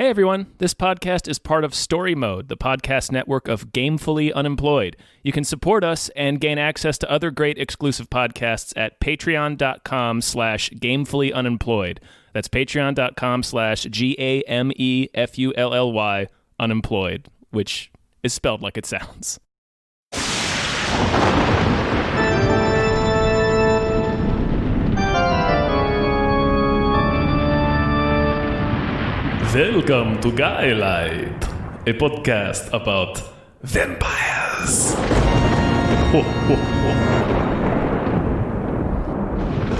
Hey everyone, this podcast is part of Story Mode, the podcast network of Gamefully Unemployed. You can support us and gain access to other great exclusive podcasts at patreon.com/gamefullyunemployed. That's patreon.com/GAMEFULLY unemployed, which is spelled like it sounds. Welcome to Guylight, a podcast about vampires. Ho, ho, ho.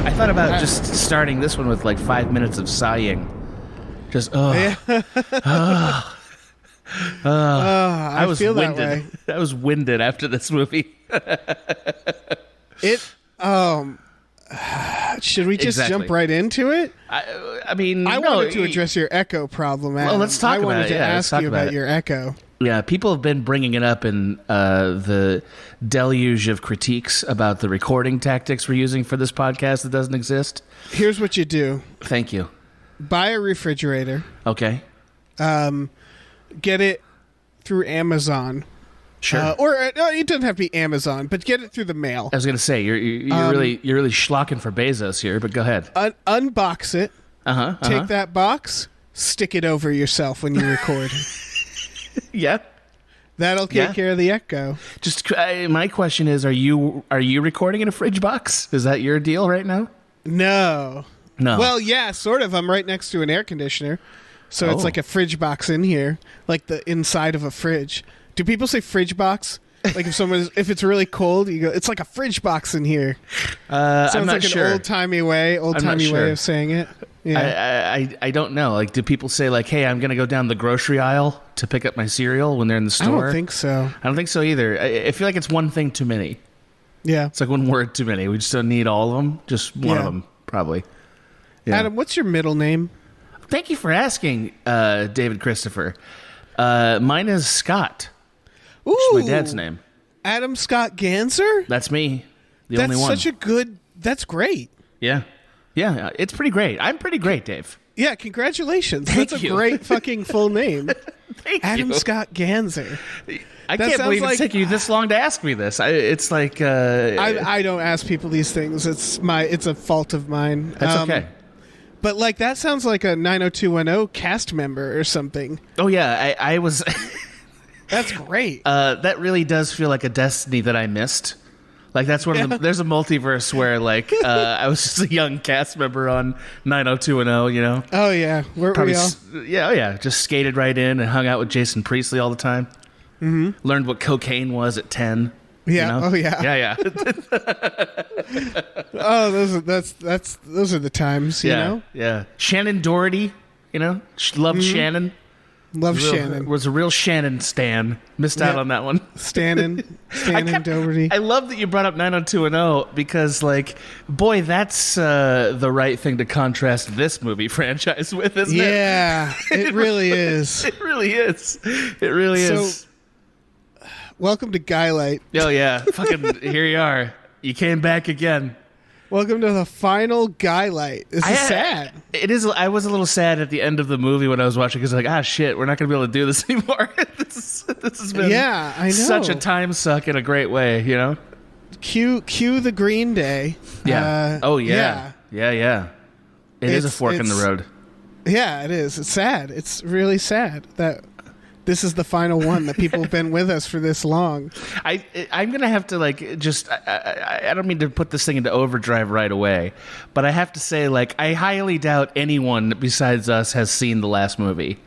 I thought about just starting this one with like 5 minutes of sighing. Just, I was feel winded. that way. I was winded after this movie. Should we just jump right into it? I mean, I wanted to address your echo problem, Adam. Well, let's talk about it. I wanted to ask you about it. your echo. Yeah, people have been bringing it up in the deluge of critiques about the recording tactics we're using for this podcast that doesn't exist. He-'s what you do. Thank you. Buy a refrigerator. Okay. Get it through Amazon. Sure. It doesn't have to be Amazon, but get it through the mail. I was going to say you're really schlocking for Bezos here, but go ahead. Unbox it. Take that box, stick it over yourself when you record. Yeah. That'll take care of the echo. Just my question is: Are you recording in a fridge box? Is that your deal right now? No. Well, yeah, sort of. I'm right next to an air conditioner, so it's like a fridge box in here, like the inside of a fridge. Do people say fridge box? Like if it's really cold, you go, it's like a fridge box in here. Sounds I'm not like sure. an old-timey way of saying it. Yeah. I don't know. Like, do people say like, "Hey, I'm going to go down the grocery aisle to pick up my cereal" when they're in the store? I don't think so. I don't think so either. I feel like it's one thing too many. Yeah. It's like one word too many. We just don't need all of them. Just one of them, probably. Yeah. Adam, what's your middle name? Thank you for asking, David Christopher. Mine is Scott. Ooh, which is my dad's name. Adam Scott Ganser? That's me. The only one. That's great. Yeah. Yeah, it's pretty great. I'm pretty great, Dave. Yeah, congratulations. Thank That's you. a great fucking full name. Thank Adam you. Scott Ganser. I can't believe like, it's taking you this long to ask me this. It's like... I don't ask people these things. It's a fault of mine. That's okay. But like that sounds like a 90210 cast member or something. Oh, yeah. I was... That's great. That really does feel like a destiny that I missed. Like that's one of the. There's a multiverse where like I was just a young cast member on 90210. You know. Oh yeah, we're all. Yeah. Just skated right in and hung out with Jason Priestley all the time. Mm-hmm. Learned what cocaine was at 10. Yeah. You know? Oh yeah. Yeah. Oh, those are the times. You know. Yeah. Shannon Doherty. You know, loved Shannon. Shannon. Was a real Shannon stan. Missed out on that one. Stannon Doherty. I love that you brought up 90210 because, like, boy, that's the right thing to contrast this movie franchise with, isn't it? Yeah, it really is. It really is. It really is. Welcome to Guylight. Oh, yeah. Fucking here you are. You came back again. Welcome to the final Guylight. This is sad. It is. I was a little sad at the end of the movie when I was watching because like, shit, we're not going to be able to do this anymore. This has been I know. Such a time suck in a great way, you know? Cue the Green Day. Yeah. Yeah. It is a fork in the road. Yeah, it is. It's sad. It's really sad that this is the final one that people have been with us for this long. I'm going to have to like just I don't mean to put this thing into overdrive right away, but I have to say like I highly doubt anyone besides us has seen the last movie.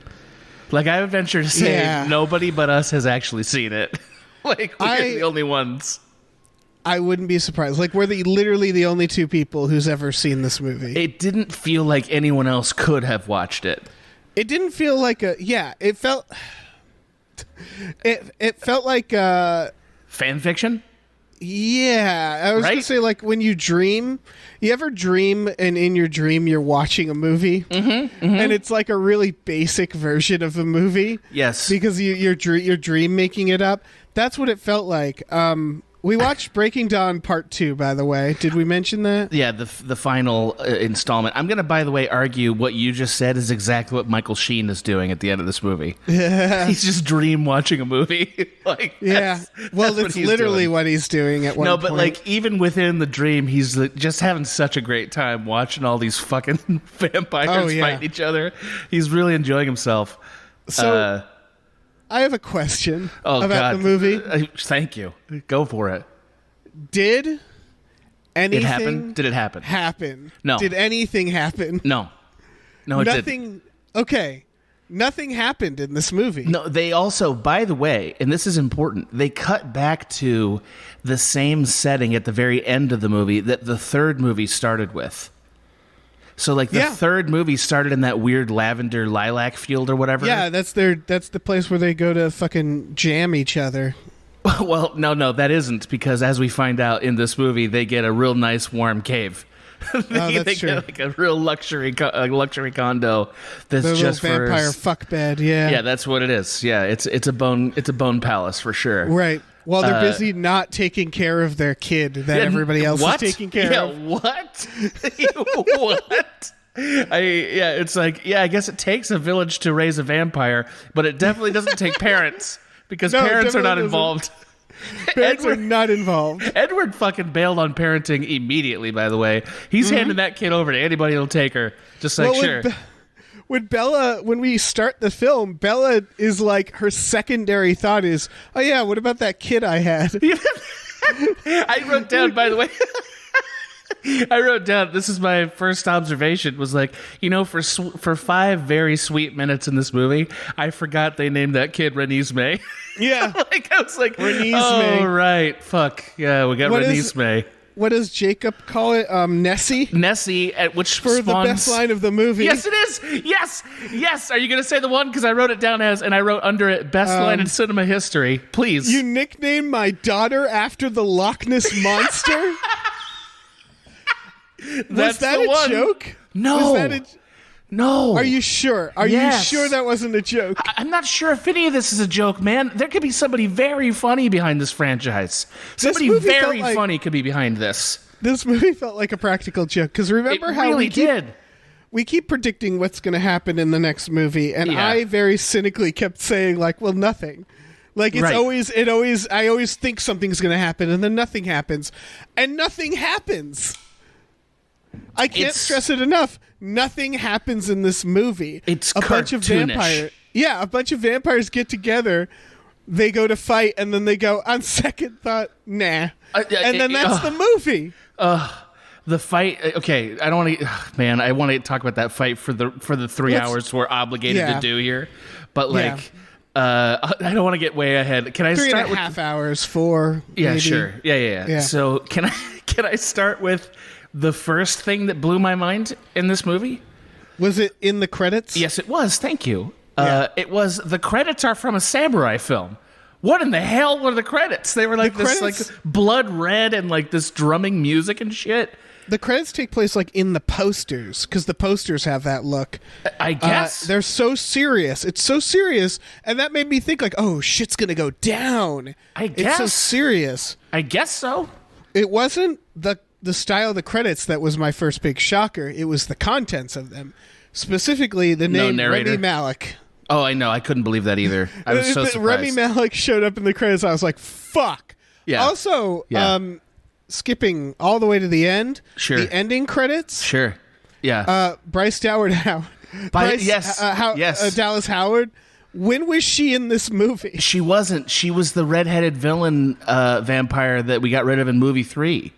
Like I would venture to say nobody but us has actually seen it. Like we're the only ones. I wouldn't be surprised. Like we're literally the only two people who's ever seen this movie. It didn't feel like anyone else could have watched it. It didn't feel like it felt It felt like fan fiction. Yeah, I was gonna say like when you dream, you ever dream and in your dream you're watching a movie, and it's like a really basic version of a movie. Yes, because you're dream making it up. That's what it felt like. We watched Breaking Dawn Part 2, by the way. Did we mention that? Yeah, the final installment. I'm going to, by the way, argue what you just said is exactly what Michael Sheen is doing at the end of this movie. Yeah. He's just dream watching a movie. Like, yeah. Well, that's literally what he's doing at one point. No, but like even within the dream, he's just having such a great time watching all these fucking vampires fighting each other. He's really enjoying himself. So I have a question about the movie. Thank you. Go for it. Did anything happen? Did it happen? Happen? No. Did anything happen? No. No, it didn't. Okay. Nothing happened in this movie. No, they also, by the way, and this is important, they cut back to the same setting at the very end of the movie that the third movie started with. So, like, the third movie started in that weird lavender lilac field or whatever. Yeah, that's the place where they go to fucking jam each other. Well, no, that isn't, because as we find out in this movie, they get a real nice warm cave. They true. get like a real luxury condo that's just for vampire fuck bed. Yeah, yeah, that's what it is. Yeah, it's a bone palace for sure. Right. While they're busy not taking care of their kid that everybody else is taking care of. What? What? It's like, I guess it takes a village to raise a vampire, but it definitely doesn't take parents, because parents are not involved. Parents are not involved. Edward fucking bailed on parenting immediately, by the way. He's handing that kid over to anybody who'll take her. Just like, sure. When Bella, when we start the film, Bella is like, her secondary thought is, oh yeah, what about that kid I had? I wrote down, by the way, this is my first observation, was like, for 5 very sweet minutes in this movie, I forgot they named that kid Renise May. Yeah. I was like, Renise May. Oh, right. Fuck. Yeah, we got Renise May. What does Jacob call it? Nessie? Nessie, which for the best line of the movie. Yes, it is. Yes. Are you going to say the one? Because I wrote it down and I wrote under it, best line in cinema history. Please. You nicknamed my daughter after the Loch Ness Monster? Was that a joke? No. No. Are you sure? Are you sure that wasn't a joke? I'm not sure if any of this is a joke, man. There could be somebody very funny behind this franchise. Somebody very funny could be behind this. This movie felt like a practical joke, because remember how really did. We keep predicting what's going to happen in the next movie, and I very cynically kept saying, like, well, nothing. Like, I always think something's going to happen, and then nothing happens. And nothing happens. I can't stress it enough. Nothing happens in this movie. It's a bunch of vampires. Yeah, a bunch of vampires get together. They go to fight, and then they go, on second thought, nah. And then that's the movie. The fight. Okay, I don't want to. Man, I want to talk about that fight for the 3 hours we're obligated to do here. But like, I don't want to get way ahead. Can I start with 3.5 hours? 4. Yeah, maybe. sure. Yeah. So can I start with the first thing that blew my mind in this movie? Was it in the credits? Yes, it was. Thank you. It was, the credits are from a samurai film. What in the hell were the credits? They were like this like blood red and like this drumming music and shit. The credits take place like in the posters, because the posters have that look. I guess. They're so serious. It's so serious, and that made me think like, oh, shit's gonna go down. I guess. It's so serious. I guess so. It wasn't the style of the credits that was my first big shocker. It was the contents of them. Specifically, the name Rami Malek. Oh, I know. I couldn't believe that either. I was so surprised. Rami Malek showed up in the credits. I was like, fuck. Yeah. Also, skipping all the way to the end. Sure. The ending credits. Sure. Yeah. Bryce Dallas Howard. When was she in this movie? She wasn't. She was the redheaded villain vampire that we got rid of in movie 3.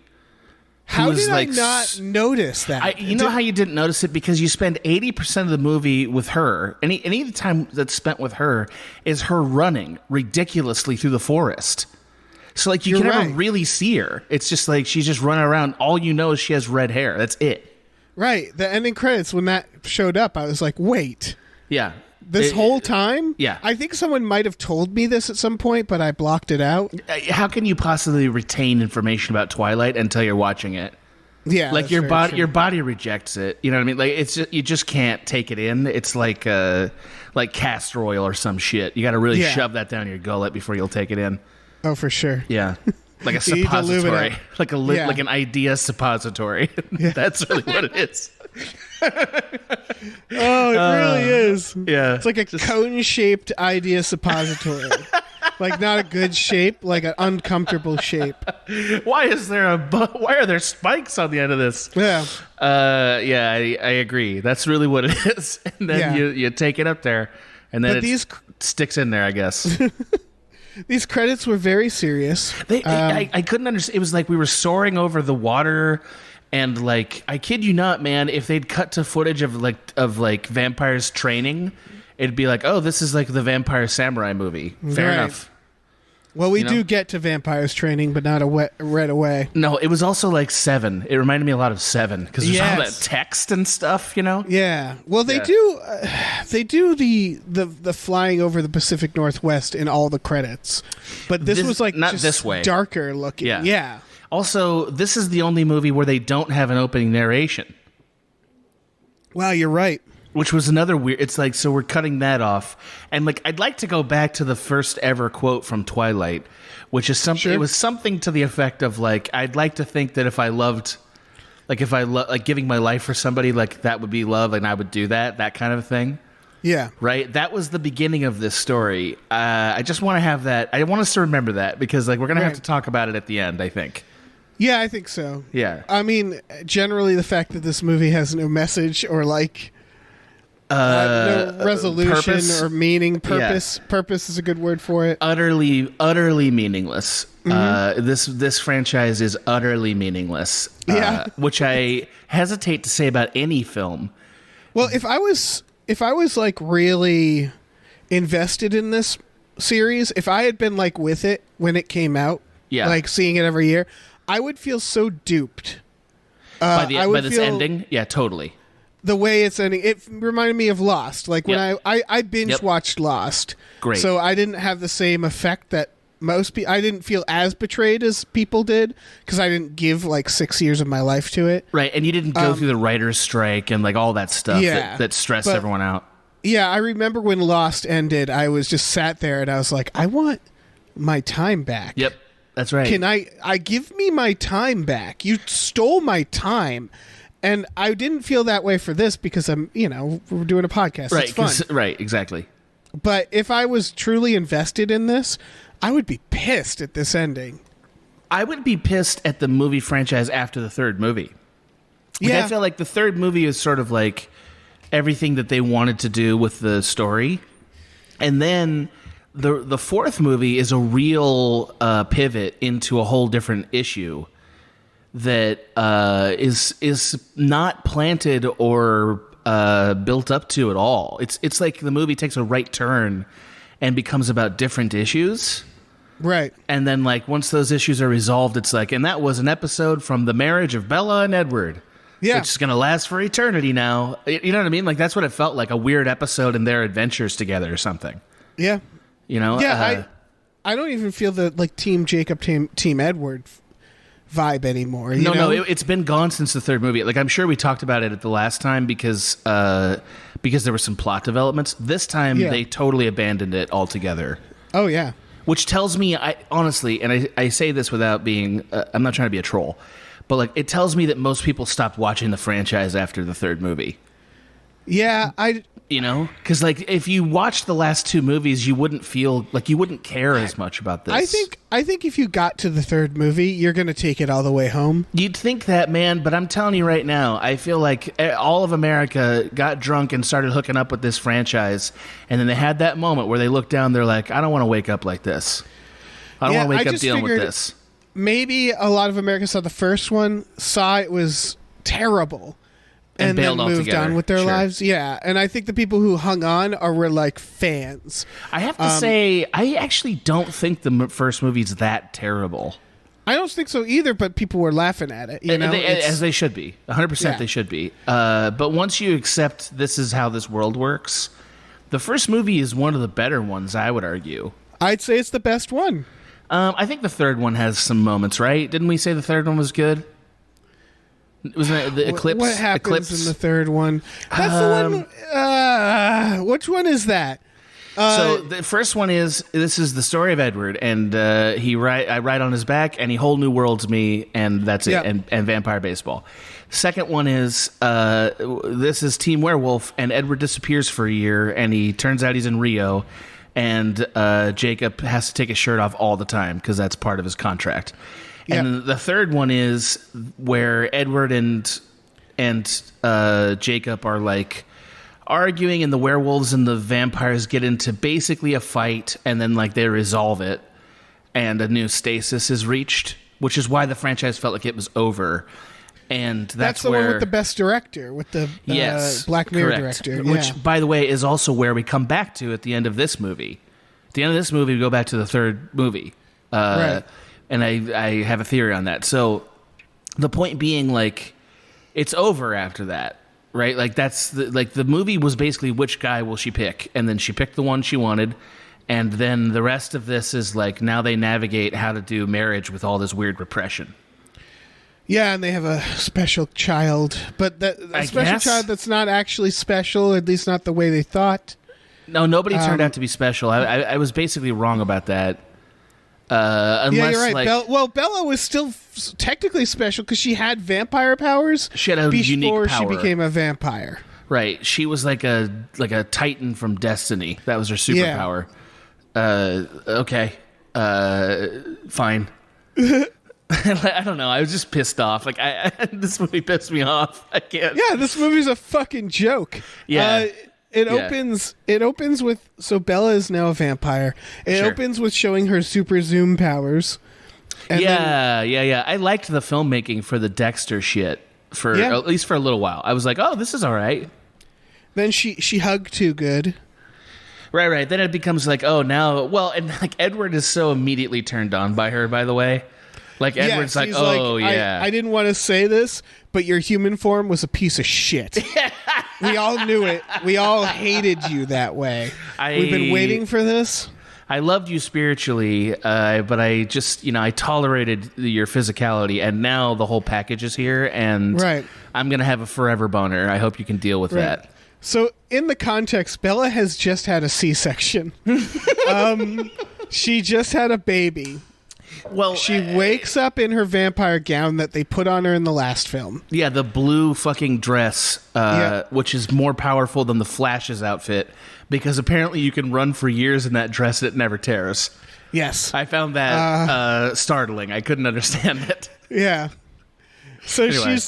How did I not notice that? You know how you didn't notice it? Because you spend 80% of the movie with her. Any of the time that's spent with her is her running ridiculously through the forest. So like you can never really see her. It's just like she's just running around. All you know is she has red hair. That's it. Right. The ending credits, when that showed up, I was like, wait. Yeah. This whole time? Yeah. I think someone might have told me this at some point, but I blocked it out. How can you possibly retain information about Twilight until you're watching it? Yeah. Like your body rejects it. You know what I mean? Like it's just, you just can't take it in. It's like castor oil or some shit. You got to really shove that down your gullet before you'll take it in. Oh, for sure. Yeah. like a suppository, like like an idea suppository. That's really what it is. Oh, it really is. Yeah, it's like a cone-shaped idea suppository. Like not a good shape, like an uncomfortable shape. Why are there spikes on the end of this? Yeah. I agree. That's really what it is. And then you take it up there, and then sticks in there, I guess. These credits were very serious. I couldn't understand. It was like we were soaring over the water, and like I kid you not, man. If they'd cut to footage of vampires training, it'd be like, oh, this is like the Vampire Samurai movie. Fair enough. Well, we do get to vampires training, but not right away. No, it was also like 7. It reminded me a lot of 7 because there's all that text and stuff, you know. Yeah. Well, they do. They do the flying over the Pacific Northwest in all the credits, but this was like not just this way. Darker looking. Yeah. Also, this is the only movie where they don't have an opening narration. Wow, you're right. Which was another weird. It's like, so we're cutting that off, and like I'd like to go back to the first ever quote from Twilight, which is something. Sure. It was something to the effect of like, I'd like to think that if I loved, like giving my life for somebody, like that would be love, and I would do that kind of thing. Yeah. Right. That was the beginning of this story. I just want to have that. I want us to remember that because like we're gonna have to talk about it at the end, I think. Yeah, I think so. Yeah. I mean, generally, the fact that this movie has no message or like. No resolution purpose. Or meaning. Purpose. Yeah. Purpose is a good word for it. Utterly meaningless. Mm-hmm. This franchise is utterly meaningless. Which I hesitate to say about any film. Well, if I was like really invested in this series, if I had been like with it when it came out, like seeing it every year, I would feel so duped by this ending. Yeah, totally. The way it's ending, it reminded me of Lost. Like when I binge watched Lost. Great. So I didn't have the same effect that most people. I didn't feel as betrayed as people did because I didn't give like 6 years of my life to it. Right, and you didn't go through the writer's strike and like all that stuff that stressed everyone out. Yeah, I remember when Lost ended, I was just sat there and I was like, I want my time back. Yep, that's right. Can I give me my time back? You stole my time. And I didn't feel that way for this because we're doing a podcast. Right, it's fun. Right, exactly. But if I was truly invested in this, I would be pissed at this ending. I would be pissed at the movie franchise after the third movie. I feel like the third movie is sort of like everything that they wanted to do with the story. And then the fourth movie is a real pivot into a whole different issue that is not planted or built up to at all. It's like the movie takes a right turn and becomes about different issues. Right. And then like once those issues are resolved, it's like, and that was an episode from the marriage of Bella and Edward. Yeah. Which is going to last for eternity now. You know what I mean? Like that's what it felt like, a weird episode in their adventures together or something. Yeah. You know? Yeah, I don't even feel the like Team Jacob, Team Edward vibe anymore. No, it's been gone since the third movie. Like I'm sure we talked about it at the last time because there were some plot developments. This time they totally abandoned it altogether. Oh yeah. Which tells me, I honestly, and I say this without being, I'm not trying to be a troll, but like it tells me that most people stopped watching the franchise after the third movie. Yeah, because like if you watched the last two movies, you wouldn't feel like you wouldn't care as much about this. I think if you got to the third movie, you're going to take it all the way home. You'd think that, man, but I'm telling you right now, I feel like all of America got drunk and started hooking up with this franchise, and then they had that moment where they looked down, they're like, I don't want to wake up like this. I don't want to wake up dealing with this. Maybe a lot of America saw the first one, saw it was terrible, and then moved on with their lives. Yeah, and I think the people who hung on were like fans. I have to say, I actually don't think the first movie's that terrible. I don't think so either, but people were laughing at it. As they should be. 100% they should be. But once you accept this is how this world works, the first movie is one of the better ones, I would argue. I'd say it's the best one. I think the third one has some moments, right? Didn't we say the third one was good? Was the Eclipse? What happens in the third one? That's the one. Which one is that? So the first one is, this is the story of Edward, and I ride on his back, and he whole new worlds me, and that's it, Yeah. and vampire baseball. Second one is, this is Team Werewolf, and Edward disappears for a year, and he turns out he's in Rio, and Jacob has to take his shirt off all the time, because that's part of his contract. Yeah. And the third one is where Edward and Jacob are like arguing, and the werewolves and the vampires get into basically a fight, and then like they resolve it, and a new stasis is reached, which is why the franchise felt like it was over. And that's the where, one with the best director, with the Black Mirror correct. director. Which, Yeah. by the way, is also where we come back to at the end of this movie. At the end of this movie, we go back to the third movie. Right. And I have a theory on that. So the point being, like, it's over after that, right? Like, that's the movie was basically which guy will she pick, and then she picked the one she wanted, and then the rest of this is like now they navigate how to do marriage with all this weird repression. Yeah, and they have a special child, but a special child that's not actually special, at least not the way they thought. No, nobody turned out to be special. I was basically wrong about that. Unless, yeah, you're right. Like, Bella was still technically special because she had vampire powers. She had a unique power. Before she became a vampire. Right. She was like a Titan from Destiny. That was her superpower. Yeah. Okay. Fine. I don't know. I was just pissed off. Like, this movie pissed me off. I can't. Yeah, this movie's a fucking joke. Yeah. It opens with, so Bella is now a vampire. It opens with showing her super zoom powers. And yeah. I liked the filmmaking for the Dexter shit at least for a little while. I was like, oh, this is all right. Then she hugged too good. Right. Then it becomes like, oh, now, well, and like Edward is so immediately turned on by her, by the way. Like, Edward's like, oh, yeah. I didn't want to say this, but your human form was a piece of shit. We all knew it. We all hated you that way. We've been waiting for this. I loved you spiritually, but I just, I tolerated your physicality, and now the whole package is here, and I'm going to have a forever boner. I hope you can deal with that. So, in the context, Bella has just had a C-section. She just had a baby. Well, she wakes up in her vampire gown that they put on her in the last film. Yeah, the blue fucking dress, which is more powerful than the Flash's outfit, because apparently you can run for years in that dress and it never tears. Yes. I found that startling. I couldn't understand it. Yeah. So anyway.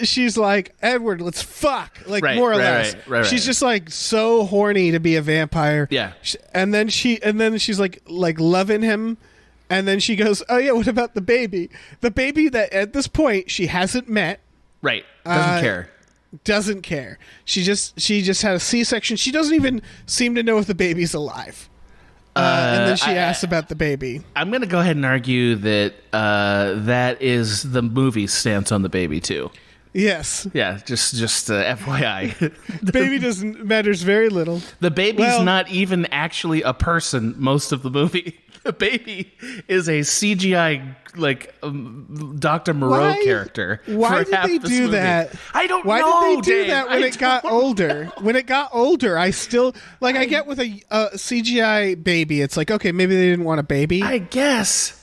she's like, Edward, let's fuck, like more or less. Right. She's just like so horny to be a vampire. Yeah. And then she's like loving him. And then she goes, oh, yeah, what about the baby? The baby that at this point she hasn't met. Right. Doesn't care. Doesn't care. She just had a C-section. She doesn't even seem to know if the baby's alive. And then she asks about the baby. I'm going to go ahead and argue that that is the movie's stance on the baby, too. Yes. Yeah, just FYI. The baby matters very little. The baby's not even actually a person most of the movie. The baby is a CGI, like, Dr. Moreau character. Why did they do that? I don't know, Why did they do Dave? that when it got older? When it got older, I still... Like, I get with a CGI baby, it's like, okay, maybe they didn't want a baby. I guess.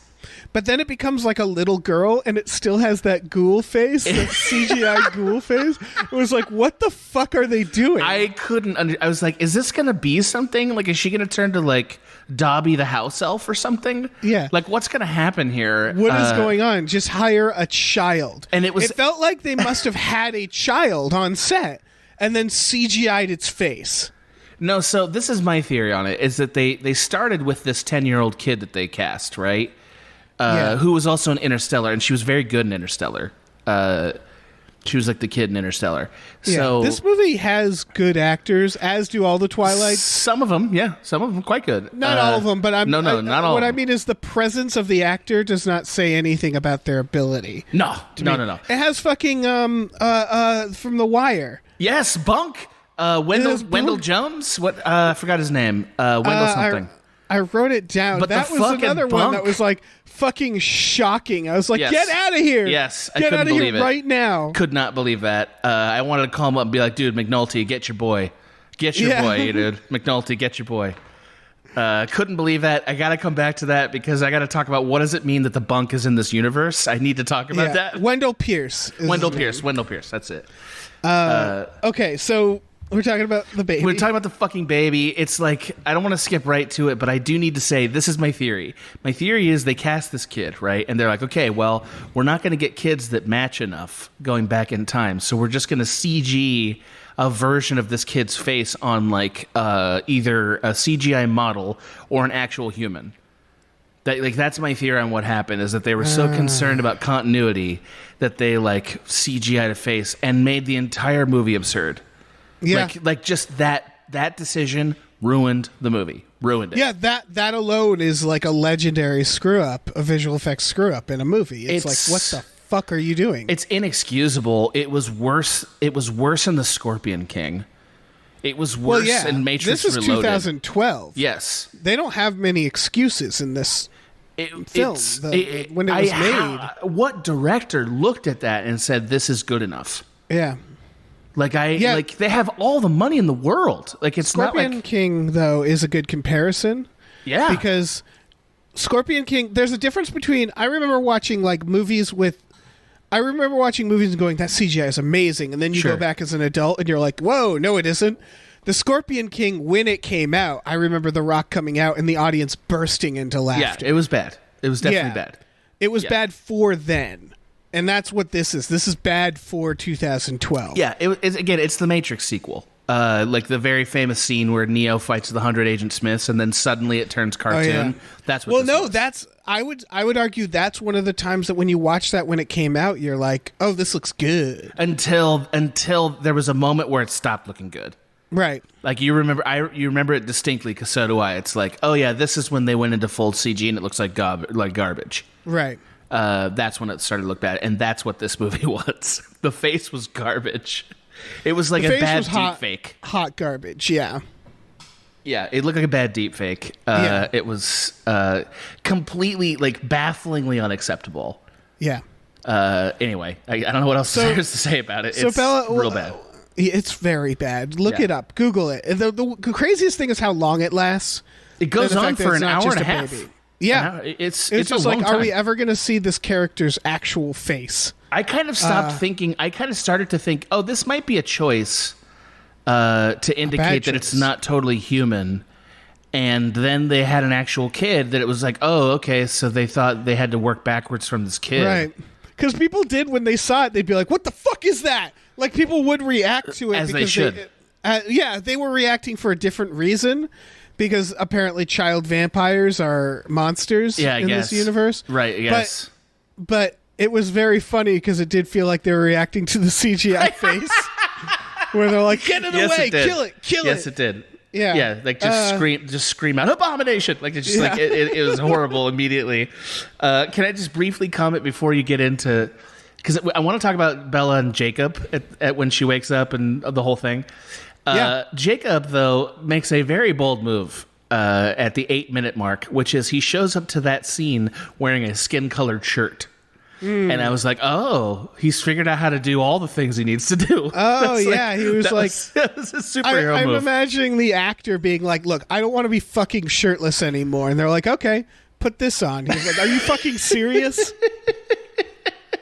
But then it becomes like a little girl, and it still has that ghoul face, that CGI ghoul face. It was like, what the fuck are they doing? I couldn't... I was like, is this going to be something? Like, is she going to turn to, like, Dobby the house elf or something? Yeah. Like, what's going to happen here? What is going on? Just hire a child. And it felt like they must have had a child on set, and then CGI'd its face. No, so this is my theory on it, is that they started with this 10-year-old kid that they cast, right? Who was also in Interstellar, and she was very good in Interstellar. She was like the kid in Interstellar. So this movie has good actors, as do all the Twilights. Some of them, yeah. Some of them quite good. Not all of them, but not all. What I mean is the presence of the actor does not say anything about their ability. No. It has fucking from The Wire. Yes, Bunk. Wendell Jones. What? I forgot his name. Wendell something. I wrote it down. But that was another one that was like fucking shocking. I was like, get out of here. Yes, get out of here right now. Could not believe that. I wanted to call him up and be like, dude, McNulty, get your boy. Get your boy, dude. McNulty, get your boy. Couldn't believe that. I got to come back to that because I got to talk about what does it mean that the bunk is in this universe. I need to talk about that. Wendell Pierce. Wendell Pierce. That's it. Okay, so we're talking about the baby. We're talking about the fucking baby. It's like, I don't want to skip right to it, but I do need to say, this is my theory. My theory is they cast this kid, right? And they're like, okay, well, we're not going to get kids that match enough going back in time. So we're just going to CG a version of this kid's face on like either a CGI model or an actual human. That's my theory on what happened, is that they were so concerned about continuity that they like CGI'd a face and made the entire movie absurd. Yeah. Like just that decision ruined the movie. Ruined it. Yeah, that alone is like a legendary screw up, a visual effects screw up in a movie. It's like, what the fuck are you doing? It's inexcusable. It was worse in The Scorpion King. It was worse in Matrix Reloaded. This is Reloaded. 2012. Yes. They don't have many excuses in this film. When it was made. What director looked at that and said, this is good enough? Yeah. Like they have all the money in the world. Like it's Scorpion not like King though is a good comparison. Yeah. Because Scorpion King, there's a difference between I remember watching movies and going, that CGI is amazing, and then you go back as an adult and you're like, whoa, no it isn't. The Scorpion King, when it came out, I remember The Rock coming out and the audience bursting into laughter. Yeah, it was bad. It was definitely bad. It was bad for then. And that's what this is. This is bad for 2012. Yeah, it's the Matrix sequel. Like the very famous scene where Neo fights the 100 Agent Smiths, and then suddenly it turns cartoon. Oh, yeah. That's what. Well, that's I would argue that's one of the times that when you watch that when it came out, you're like, oh, this looks good. Until there was a moment where it stopped looking good. Right. Like you remember it distinctly, because so do I. It's like, oh yeah, this is when they went into full CG and it looks like garbage. Right. That's when it started to look bad, and that's what this movie was. The face was garbage. It was like a bad deep fake. Hot garbage, yeah. Yeah, it looked like a bad deep fake. It was completely, bafflingly unacceptable. Yeah. Anyway, I don't know what else there's to say about it. It's real bad. It's very bad. Look it up. Google it. The craziest thing is how long it lasts. It goes on for an hour and a half. Baby. Yeah, it's just like, are we ever going to see this character's actual face? I kind of stopped thinking. I kind of started to think, oh, this might be a choice to indicate that it's not totally human. And then they had an actual kid that it was like, oh, okay, so they thought they had to work backwards from this kid. Right. Because people did, when they saw it, they'd be like, what the fuck is that? Like, people would react to it. As they should. They were reacting for a different reason. Because apparently child vampires are monsters in this universe. Right, yes. But it was very funny because it did feel like they were reacting to the CGI face. Where they're like, get it away, kill it. Yes, it did. Yeah. Yeah, just scream out, abomination. Like, it's just it was horrible immediately. Can I just briefly comment before you get into... Because I want to talk about Bella and Jacob at when she wakes up and the whole thing. Jacob, though, makes a very bold move at the 8-minute mark, which is he shows up to that scene wearing a skin-colored shirt. And I was like, oh, he's figured out how to do all the things he needs to do. Oh, yeah. He was like... That was a superhero move. I'm imagining the actor being like, look, I don't want to be fucking shirtless anymore. And they're like, okay, put this on. He's like, are you fucking serious?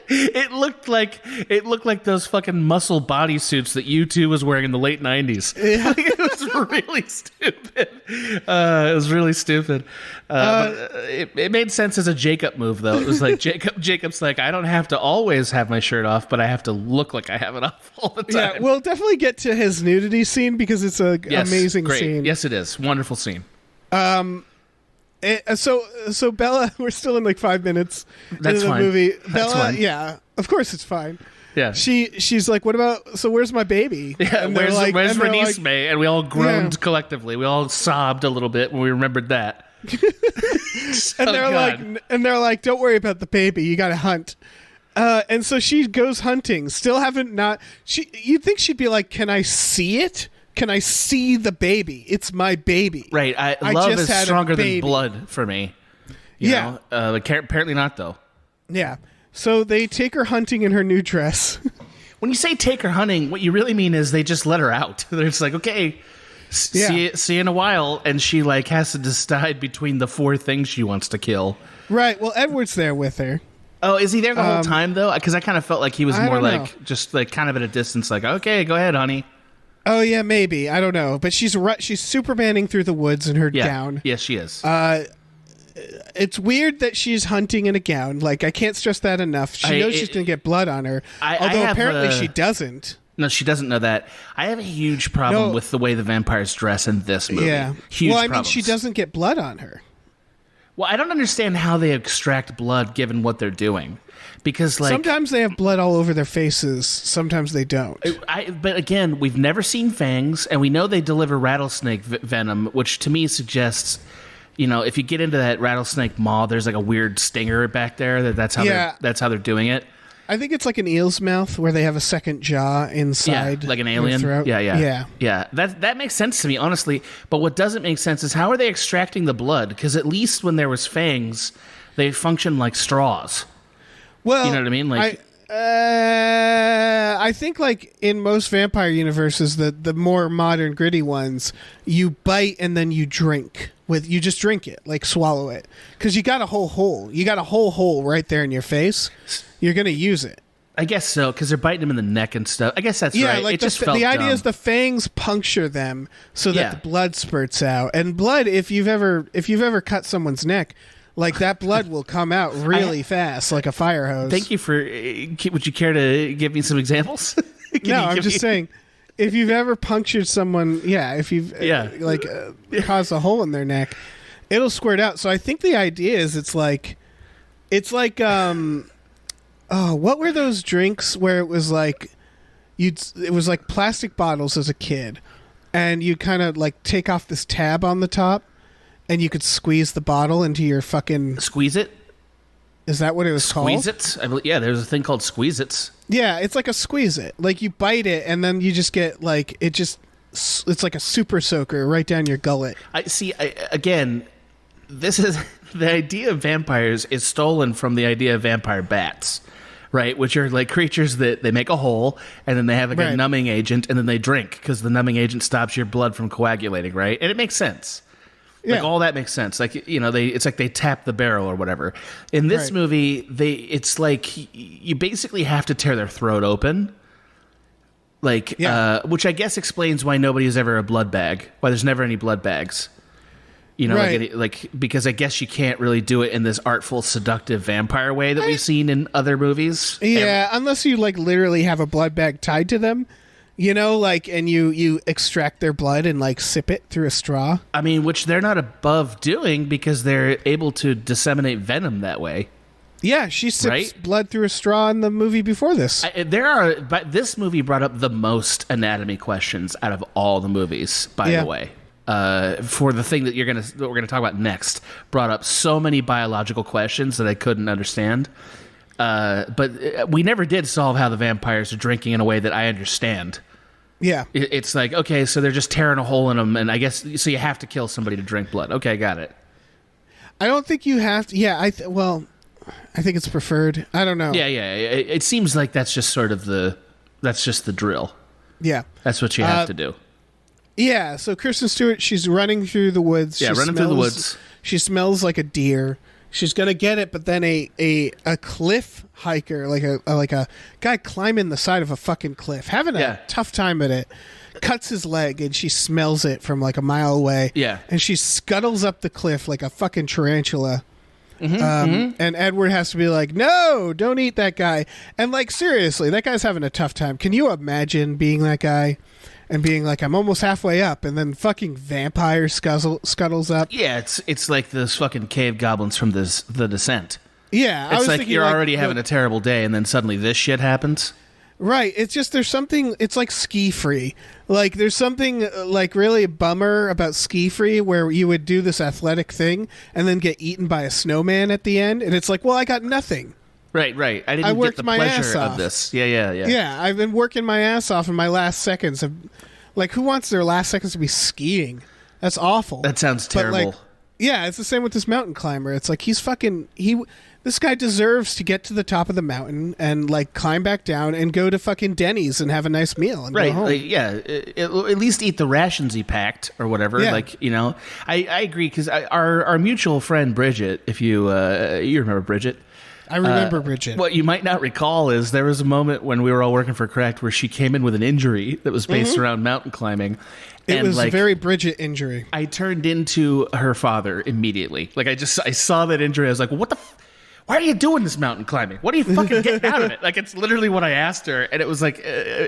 It looked like those fucking muscle bodysuits that U2 was wearing in the late 90s. Yeah. It was really stupid. It was really stupid. But it made sense as a Jacob move, though. It was like Jacob's like, I don't have to always have my shirt off, but I have to look like I have it off all the time. Yeah, we'll definitely get to his nudity scene because it's an amazing scene. Yes, it is. Wonderful scene. So Bella, we're still in 5 minutes into the movie. Bella, yeah, of course it's fine. Yeah, she's like, what about? So where's my baby? Yeah, and where's Renice May? And we all groaned collectively. We all sobbed a little bit when we remembered that. And they're like, don't worry about the baby. You got to hunt. And so she goes hunting. Still you'd think she'd be like, can I see it? Can I see the baby? It's my baby. Right. Love is stronger than blood for me. You know? Apparently not, though. Yeah. So they take her hunting in her new dress. When you say take her hunting, what you really mean is they just let her out. They're just like, okay, See you in a while, and she like has to decide between the 4 things she wants to kill. Right. Well, Edward's there with her. Oh, is he there the whole time though? Because I kind of felt like he was more like just like kind of at a distance, like, okay, go ahead, honey. Oh yeah, maybe. I don't know, but she's Supermaning through the woods in her gown. Yes, she is. It's weird that she's hunting in a gown. Like, I can't stress that enough. She knows she's going to get blood on her, although apparently she doesn't. No, she doesn't know that. I have a huge problem with the way the vampires dress in this movie. Yeah, huge. Well, I mean, she doesn't get blood on her. Well, I don't understand how they extract blood given what they're doing. Because like sometimes they have blood all over their faces, sometimes they don't. But again, we've never seen fangs, and we know they deliver rattlesnake venom, which to me suggests, if you get into that rattlesnake maw, there's like a weird stinger back there. That's how they're doing it. I think it's like an eel's mouth where they have a second jaw inside. Yeah, like an alien. Throat. Yeah. That makes sense to me, honestly. But what doesn't make sense is how are they extracting the blood? Because at least when there was fangs, they function like straws. Well, you know what I mean? Like, I think like in most vampire universes, the more modern gritty ones, you bite and then you drink. You just drink it, like swallow it, because you got a whole hole. You got a whole hole right there in your face. You're gonna use it. I guess so, because they're biting them in the neck and stuff. I guess that's right. Like it just felt the idea dumb. is the fangs puncture them so that the blood spurts out. And blood, if you've ever cut someone's neck, like that blood will come out really fast, like a fire hose. Thank you for. Would you care to give me some examples? I'm just saying. If you've ever punctured someone, if you've caused a hole in their neck, it'll squirt out. So I think the idea is it's like what were those drinks where it was like it was like plastic bottles as a kid, and you kind of like take off this tab on the top, and you could squeeze the bottle into your fucking squeeze it. Is that what it was called? Squeeze it? Yeah, there's a thing called Squeeze It. Yeah, it's like a squeeze it. Like you bite it and then you just get like it's like a super soaker right down your gullet. Again, this is the idea of vampires is stolen from the idea of vampire bats, right? Which are like creatures that they make a hole and then they have like a numbing agent and then they drink because the numbing agent stops your blood from coagulating, right? And it makes sense. Like all that makes sense. Like it's like they tap the barrel or whatever. In this movie, it's like you basically have to tear their throat open. Like, which I guess explains why nobody is ever a blood bag. Why there's never any blood bags. Like because I guess you can't really do it in this artful, seductive vampire way that we've seen in other movies. Yeah, unless you like literally have a blood bag tied to them. And you extract their blood and like sip it through a straw. I mean, which they're not above doing because they're able to disseminate venom that way. Yeah, she sips blood through a straw in the movie before this. But this movie brought up the most anatomy questions out of all the movies, by the way. For the thing that we're gonna talk about next, brought up so many biological questions that I couldn't understand. But we never did solve how the vampires are drinking in a way that I understand. Yeah. It's like, okay, so they're just tearing a hole in them, and I guess, so you have to kill somebody to drink blood. Okay, got it. I don't think you have to. Yeah, I think it's preferred. I don't know. Yeah. It seems like that's just sort of that's just the drill. Yeah. That's what you have to do. Yeah, so Kristen Stewart, she's running through the woods. Yeah, running through the woods. She smells like a deer. She's gonna get it, but then a cliff hiker, like a guy climbing the side of a fucking cliff, having a tough time at it, cuts his leg, and she smells it from like a mile away. Yeah, and she scuttles up the cliff like a fucking tarantula. And Edward has to be like, "No, don't eat that guy." And like seriously, that guy's having a tough time. Can you imagine being that guy? And being like, I'm almost halfway up, and then fucking vampire scuttles up. Yeah, it's like those fucking cave goblins from The Descent. Yeah, it's like you're already having a terrible day, and then suddenly this shit happens. Right. It's just there's something. It's like Ski Free. Like there's something like really a bummer about Ski Free, where you would do this athletic thing and then get eaten by a snowman at the end, and it's like, well, I got nothing. Right. I didn't get the pleasure of this. Yeah. Yeah, I've been working my ass off in my last seconds. Like, who wants their last seconds to be skiing? That's awful. That sounds terrible. But like, yeah, it's the same with this mountain climber. It's like this guy deserves to get to the top of the mountain and like climb back down and go to fucking Denny's and have a nice meal and go home. Like, at least eat the rations he packed or whatever. Yeah. Like, you know, I agree because our mutual friend Bridget, if you remember Bridget. I remember Bridget. What you might not recall is there was a moment when we were all working for Correct where she came in with an injury that was based around mountain climbing. It was like, a very Bridget injury. I turned into her father immediately. Like I saw that injury. I was like, what the why are you doing this mountain climbing? What are you fucking getting out of it? Like, it's literally what I asked her. And it was like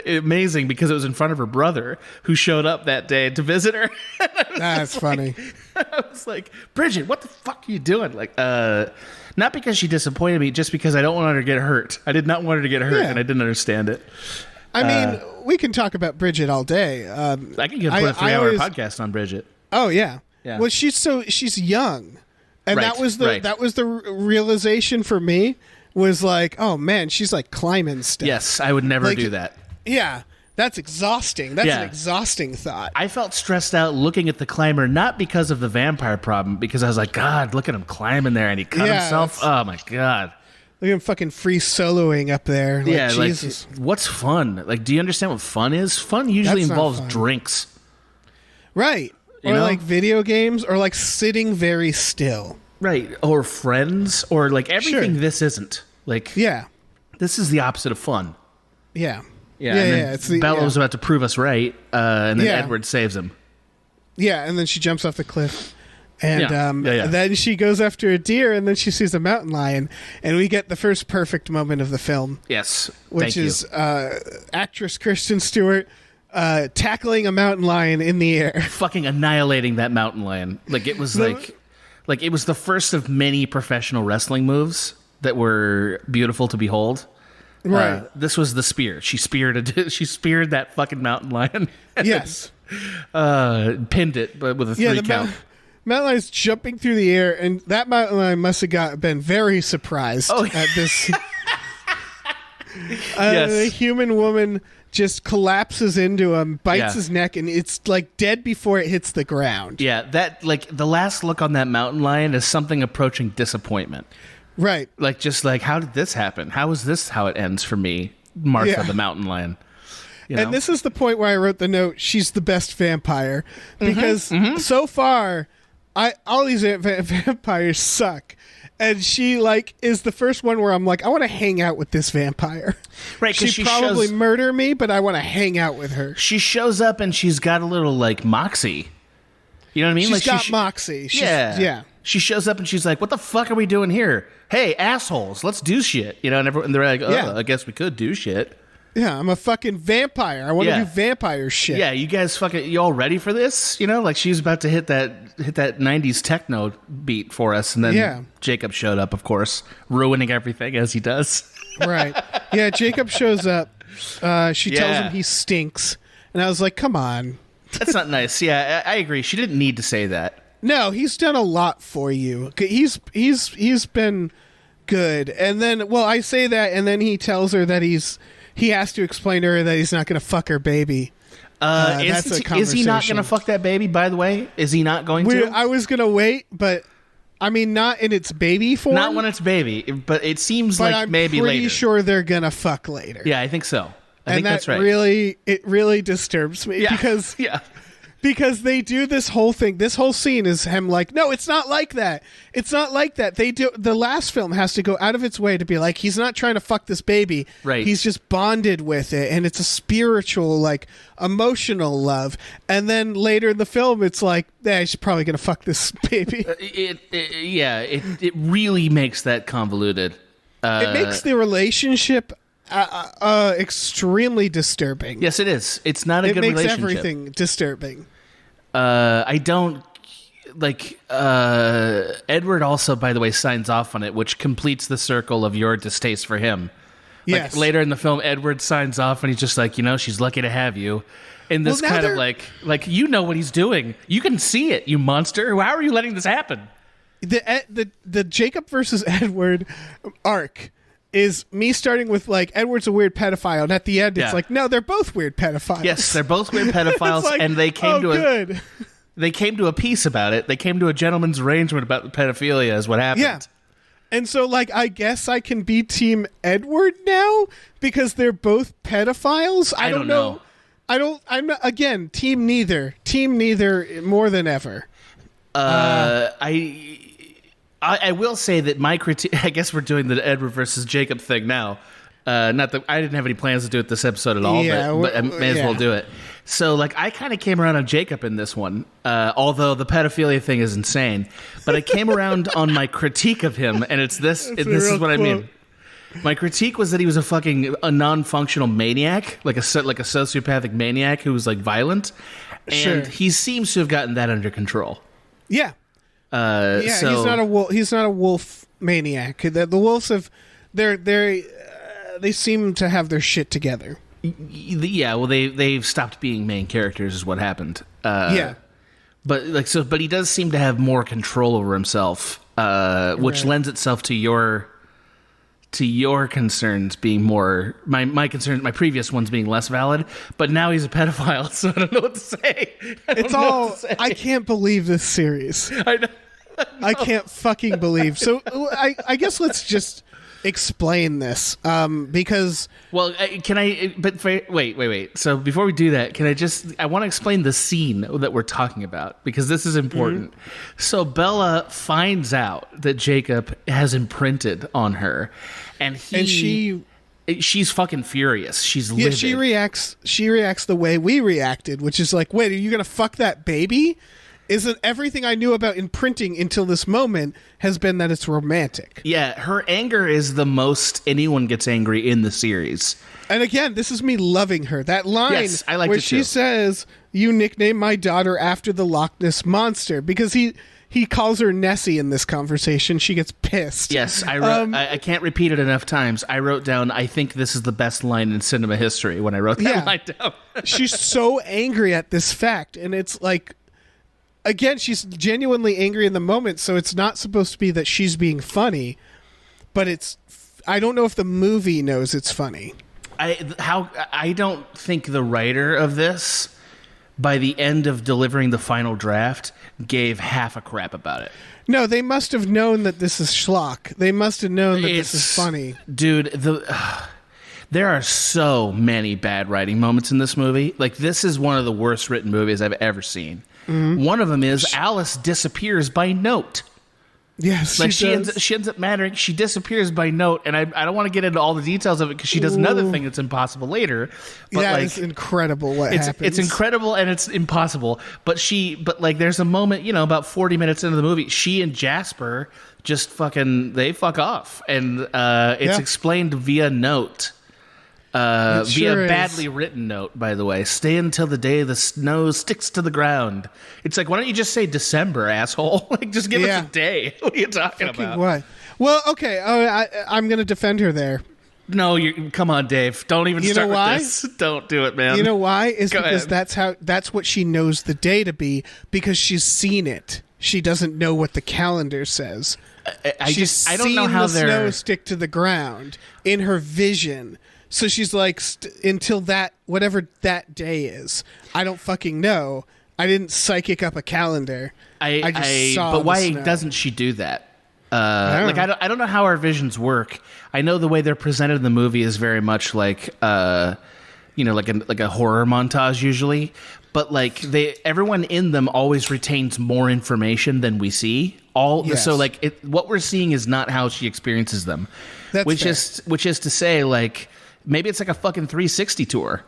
amazing because it was in front of her brother who showed up that day to visit her. That's funny. I was like, Bridget, what the fuck are you doing? Like, not because she disappointed me, just because I don't want her to get hurt. I did not want her to get hurt, and I didn't understand it. I mean, we can talk about Bridget all day. I can put a 3-hour podcast on Bridget. Oh, yeah. Yeah. Well, she's young. And Right, that was the realization for me was like, oh man, she's like climbing stuff. Yes, I would never do that. Yeah, that's exhausting. That's an exhausting thought. I felt stressed out looking at the climber, not because of the vampire problem, because I was like, God, look at him climbing there, and he cut himself. Oh my God. Look at him fucking free soloing up there. Like, Jesus. Like, what's fun? Like, do you understand what fun is? Fun usually involves drinks. Right. You or know? like video games, or like sitting very still. Right. Or friends, or like everything this isn't. Like, this is the opposite of fun. Yeah. Yeah. It's Bella's about to prove us right, and then Edward saves him. Yeah, and then she jumps off the cliff. And Yeah. then she goes after a deer, and then she sees a mountain lion, and we get the first perfect moment of the film. Yes. Which is actress Kristen Stewart tackling a mountain lion in the air. Fucking annihilating that mountain lion. Like, it was like it was the first of many professional wrestling moves that were beautiful to behold. Right. This was the spear. She speared that fucking mountain lion. Yes. Pinned it, but with a 3 count. Mountain lion's jumping through the air, and that mountain lion must have been very surprised at this. The human woman just collapses into him, bites his neck, and it's like dead before it hits the ground. Yeah, that like the last look on that mountain lion is something approaching disappointment. Right. Like, just like, how did this happen? How is this how it ends for me, Martha the mountain lion? You know? And this is the point where I wrote the note, she's the best vampire. Because so far, all these vampires suck. And she, like, is the first one where I'm like, I want to hang out with this vampire. Right, because she probably murder me, but I want to hang out with her. She shows up and she's got a little, like, moxie. You know what I mean? She's got moxie. Yeah. She shows up and she's like, what the fuck are we doing here? Hey, assholes, let's do shit. You know, and they're like, I guess we could do shit. Yeah, I'm a fucking vampire. I want to do vampire shit. Yeah, you guys you all ready for this? You know, like she's about to hit that 90s techno beat for us, and then Jacob showed up, of course, ruining everything as he does. Right. Yeah, Jacob shows up. She tells him he stinks, and I was like, come on. That's not nice. Yeah, I agree. She didn't need to say that. No, he's done a lot for you. He's been good. And then, well, I say that, and then he tells her that he has to explain to her that he's not going to fuck her baby. Is he not going to fuck that baby, by the way? Is he not going to? I was going to wait, but I mean, not in its baby form. Not when it's baby, but it semes like I'm maybe later. I'm pretty sure they're going to fuck later. Yeah, I think so. I think that's right. It really disturbs me because they do this whole thing. This whole scene is him like, no, it's not like that. It's not like that. The last film has to go out of its way to be like, he's not trying to fuck this baby. Right. He's just bonded with it, and it's a spiritual, like, emotional love. And then later in the film, it's like, he's probably gonna fuck this baby. It really makes that convoluted. It makes the relationship extremely disturbing. Yes, it is. It's not a good relationship. It makes everything disturbing. I don't like Edward also, by the way, signs off on it, which completes the circle of your distaste for him. Yes. Like, later in the film, Edward signs off and he's just like, she's lucky to have you. In this kind of like, you know what he's doing. You can see it, you monster. How are you letting this happen? The Jacob versus Edward arc is me starting with, like, Edward's a weird pedophile, and at the end it's like, no, they're both weird pedophiles. Yes, they're both weird pedophiles, like, and they came they came to a peace about it. They came to a gentleman's arrangement about the pedophilia is what happened. Yeah. And so, like, I guess I can be Team Edward now because they're both pedophiles. I don't know. I'm not, again, Team Neither. Team Neither more than ever. I will say that my critique. I guess we're doing the Edward versus Jacob thing now. Not that I didn't have any plans to do it this episode at all, but I may as well do it. So, like, I kind of came around on Jacob in this one, although the pedophilia thing is insane. But I came around on my critique of him, and it's this. This is what I mean. My critique was that he was a non-functional maniac, like a sociopathic maniac who was like violent, and he seems to have gotten that under control. Yeah, he's not a wolf. He's not a wolf maniac. The wolves have they seem to have their shit together. Yeah, well, they've stopped being main characters, is what happened. But he does seem to have more control over himself, which lends itself to your concerns being more my concerns, my previous ones being less valid. But now he's a pedophile, so I don't know what to say. I can't believe this series. I know. I can't fucking believe. So I guess let's just explain this because can I wait, so before we do that, I want to explain the scene that we're talking about because this is important. So Bella finds out that Jacob has imprinted on her and she's fucking furious. She's livid. She reacts the way we reacted, which is like, wait, are you gonna fuck that baby? Isn't everything I knew about imprinting until this moment has been that it's romantic? Yeah, her anger is the most anyone gets angry in the series. And again, this is me loving her. That line where she says, "You nicknamed my daughter after the Loch Ness Monster," because he calls her Nessie in this conversation. She gets pissed. Yes, I wrote. I can't repeat it enough times. I wrote down, I think this is the best line in cinema history when I wrote that line down. She's so angry at this fact, and it's like, again, she's genuinely angry in the moment, so it's not supposed to be that she's being funny, but I don't know if the movie knows it's funny. I don't think the writer of this, by the end of delivering the final draft, gave half a crap about it. No, they must have known that this is schlock. They must have known that this is funny. Dude, there are so many bad writing moments in this movie. Like, this is one of the worst written movies I've ever seen. Mm-hmm. One of them is Alice disappears by note. Yes, like she ends up mattering. She disappears by note, and I don't want to get into all the details of it because she does another thing that's impossible later. But that is incredible. What happens? It's incredible and it's impossible. But there's a moment, about 40 minutes into the movie, she and Jasper just they fuck off, and it's explained via note. Via badly written note, by the way. Stay until the day the snow sticks to the ground. It's like, why don't you just say December, asshole? Like, just give us a day. What are you talking about? What? Well, okay. I'm going to defend her there. No, come on, Dave. Don't even start with this. Don't do it, man. You know why? Because that's what she knows the day to be, because she's seen it. She doesn't know what the calendar says. I don't know how the snow stick to the ground in her vision. So she's like, until that, whatever that day is, I don't fucking know. I didn't psychic up a calendar. I just saw. But why snow. Doesn't she do that? I don't know how our visions work. I know the way they're presented in the movie is very much like, like a horror montage usually. But like everyone in them always retains more information than we see. So like what we're seeing is not how she experiences them. Which is to say, like, maybe it's like a fucking 360 tour.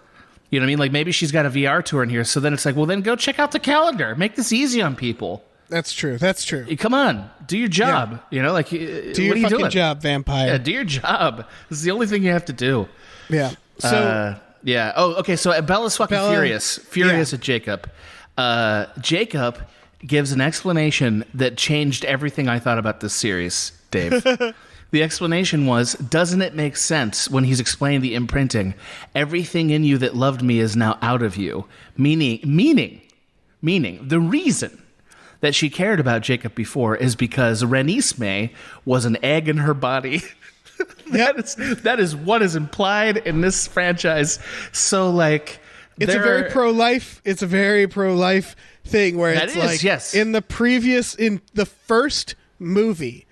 You know what I mean? Like, maybe she's got a VR tour in here. So then it's like, well, then go check out the calendar. Make this easy on people. That's true. Come on. Do your job. Yeah. Like, do your fucking job, vampire. Yeah, do your job. This is the only thing you have to do. Yeah. So. Yeah. Oh, okay. So Bella's fucking furious at Jacob. Jacob gives an explanation that changed everything I thought about this series, Dave. The explanation was, doesn't it make sense when he's explaining the imprinting? Everything in you that loved me is now out of you. Meaning, the reason that she cared about Jacob before is because Renesmee was an egg in her body. That is what is implied in this franchise. So, like, it's a very pro-life thing where it's like, yes. in the first movie,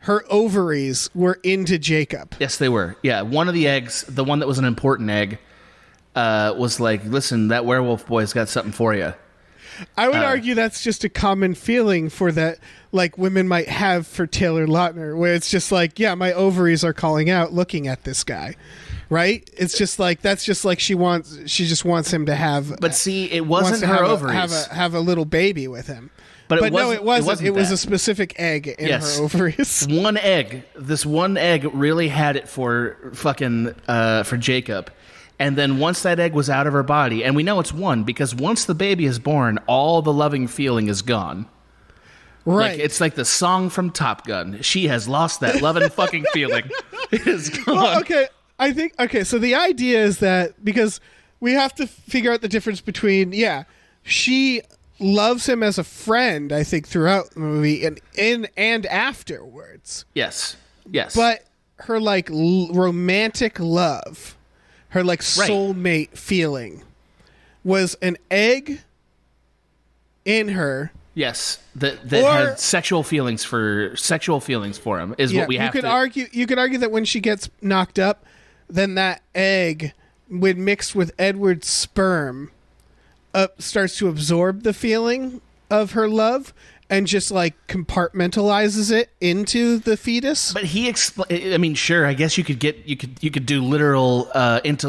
her ovaries were into Jacob. Yes, they were. Yeah, one of the eggs, the one that was an important egg, was like, listen, that werewolf boy's got something for you. I would argue that's just a common feeling for that, like women might have for Taylor Lautner, where it's just like, yeah, my ovaries are calling out looking at this guy, right? It's just like, that's just like she just wants him to have. But see, it wasn't her ovaries. Have a little baby with him. But no, it wasn't. It was that. A specific egg in her ovaries. One egg. This one egg really had it for fucking for Jacob. And then once that egg was out of her body, and we know it's one because once the baby is born, all the loving feeling is gone. Right. Like, it's like the song from Top Gun. She has lost that loving fucking feeling. It is gone. Well, so the idea is that because we have to figure out the difference between, she loves him as a friend, I think, throughout the movie and afterwards. Yes. But her, like, romantic love, her, like, soulmate feeling was an egg in her. Yes, that had sexual feelings for him is what we have to. You could argue that when she gets knocked up, then that egg, when mixed with Edward's sperm, starts to absorb the feeling of her love and just like compartmentalizes it into the fetus. But I mean, sure. I guess you could do literal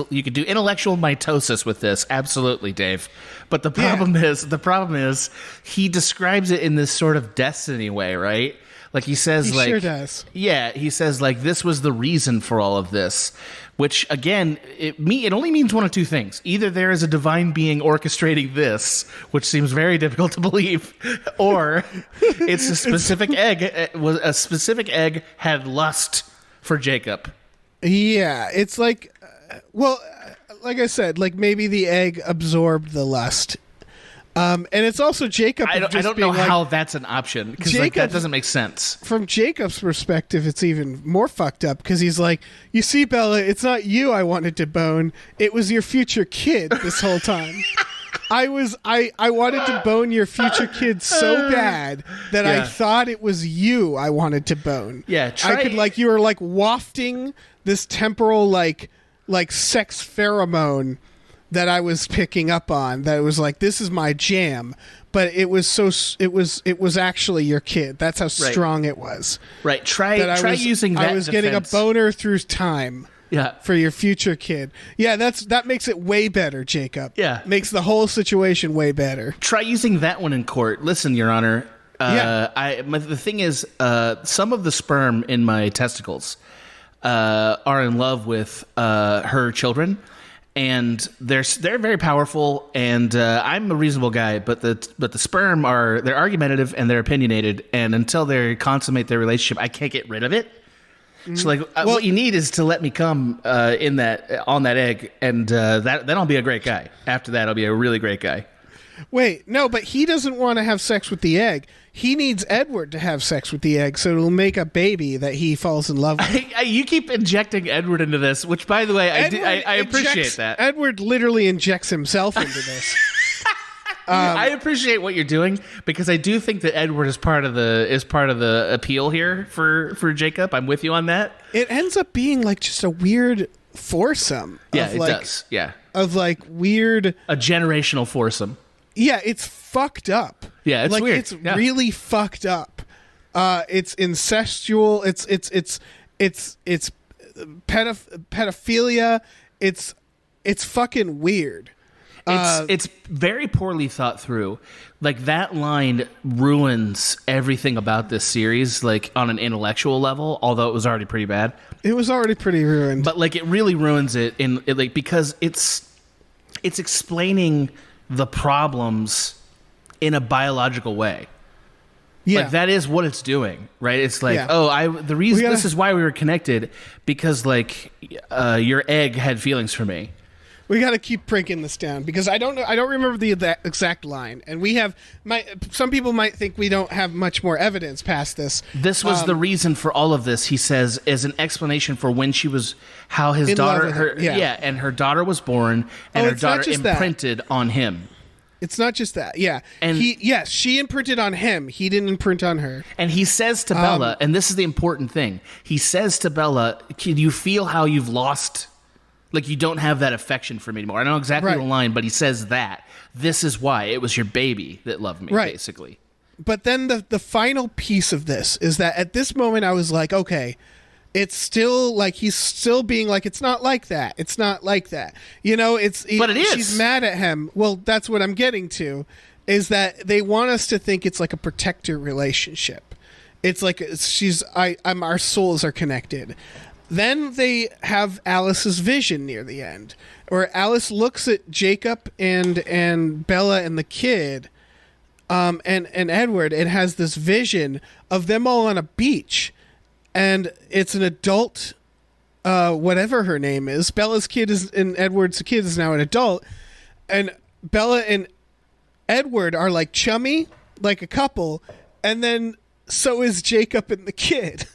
you could do intellectual mitosis with this. Absolutely, Dave. But the problem is he describes it in this sort of Destiny way, right? Like he says, he sure does. Yeah, he says like this was the reason for all of this, which again, it only means one of two things: either there is a divine being orchestrating this, which seems very difficult to believe, or it's a specific egg. A specific egg had lust for Jacob. Yeah, it's like, like I said, like maybe the egg absorbed the lust. And it's also Jacob. I don't know how that's an option because like, that doesn't make sense. From Jacob's perspective, it's even more fucked up because he's like, "You see, Bella, it's not you I wanted to bone. It was your future kid this whole time. I wanted to bone your future kid so bad that I thought it was you I wanted to bone. Yeah, you were like wafting this temporal like sex pheromone." That I was picking up on, that it was like, this is my jam, but it was actually your kid. That's how strong it was. Right. Try using that. I was getting a boner through time. Yeah. For your future kid. Yeah, that makes it way better, Jacob. Yeah. Makes the whole situation way better. Try using that one in court. Listen, Your Honor. The thing is, some of the sperm in my testicles are in love with her children. And they're very powerful, and I'm a reasonable guy, but the sperm they're argumentative and they're opinionated, and until they consummate their relationship, I can't get rid of it. Mm-hmm. So like, what you need is to let me come on that egg, and then I'll be a great guy. After that, I'll be a really great guy. Wait, no, but he doesn't want to have sex with the egg. He needs Edward to have sex with the egg, so it'll make a baby that he falls in love with. You keep injecting Edward into this, which, by the way, I appreciate that. Edward literally injects himself into this. I appreciate what you're doing because I do think that Edward is part of the appeal here for Jacob. I'm with you on that. It ends up being like just a weird foursome. Yeah, it does. Yeah, of like weird a generational foursome. Yeah, it's fucked up. Yeah, it's weird. It's really fucked up. It's incestual. It's pedophilia. It's fucking weird. It's very poorly thought through. Like that line ruins everything about this series, like on an intellectual level. Although it was already pretty bad. It was already pretty ruined. But like it really ruins it because it's explaining the problems in a biological way. Yeah. Like that is what it's doing, right? It's like, the reason this is why we were connected because like your egg had feelings for me. We got to keep breaking this down because I don't remember the exact line, and some people might think we don't have much more evidence past this. This was the reason for all of this, he says, as an explanation for when how his daughter, and her daughter was born, and her daughter imprinted on him. It's not just that. Yeah. And she imprinted on him. He didn't imprint on her. And he says to Bella, and this is the important thing. He says to Bella, "Can you feel how you've lost, like you don't have that affection for me anymore?" I don't know exactly the line, but he says that. This is why. It was your baby that loved me, basically. But then the final piece of this is that at this moment I was like, okay, it's still like he's still being like, it's not like that. It's not like that. You know, but it is. She's mad at him. Well, that's what I'm getting to, is that they want us to think it's like a protector relationship. It's like our souls are connected. Then they have Alice's vision near the end, where Alice looks at Jacob and Bella and the kid, and Edward, and has this vision of them all on a beach. And it's an adult, whatever her name is. Bella's kid and Edward's kid is now an adult. And Bella and Edward are like chummy, like a couple. And then so is Jacob and the kid.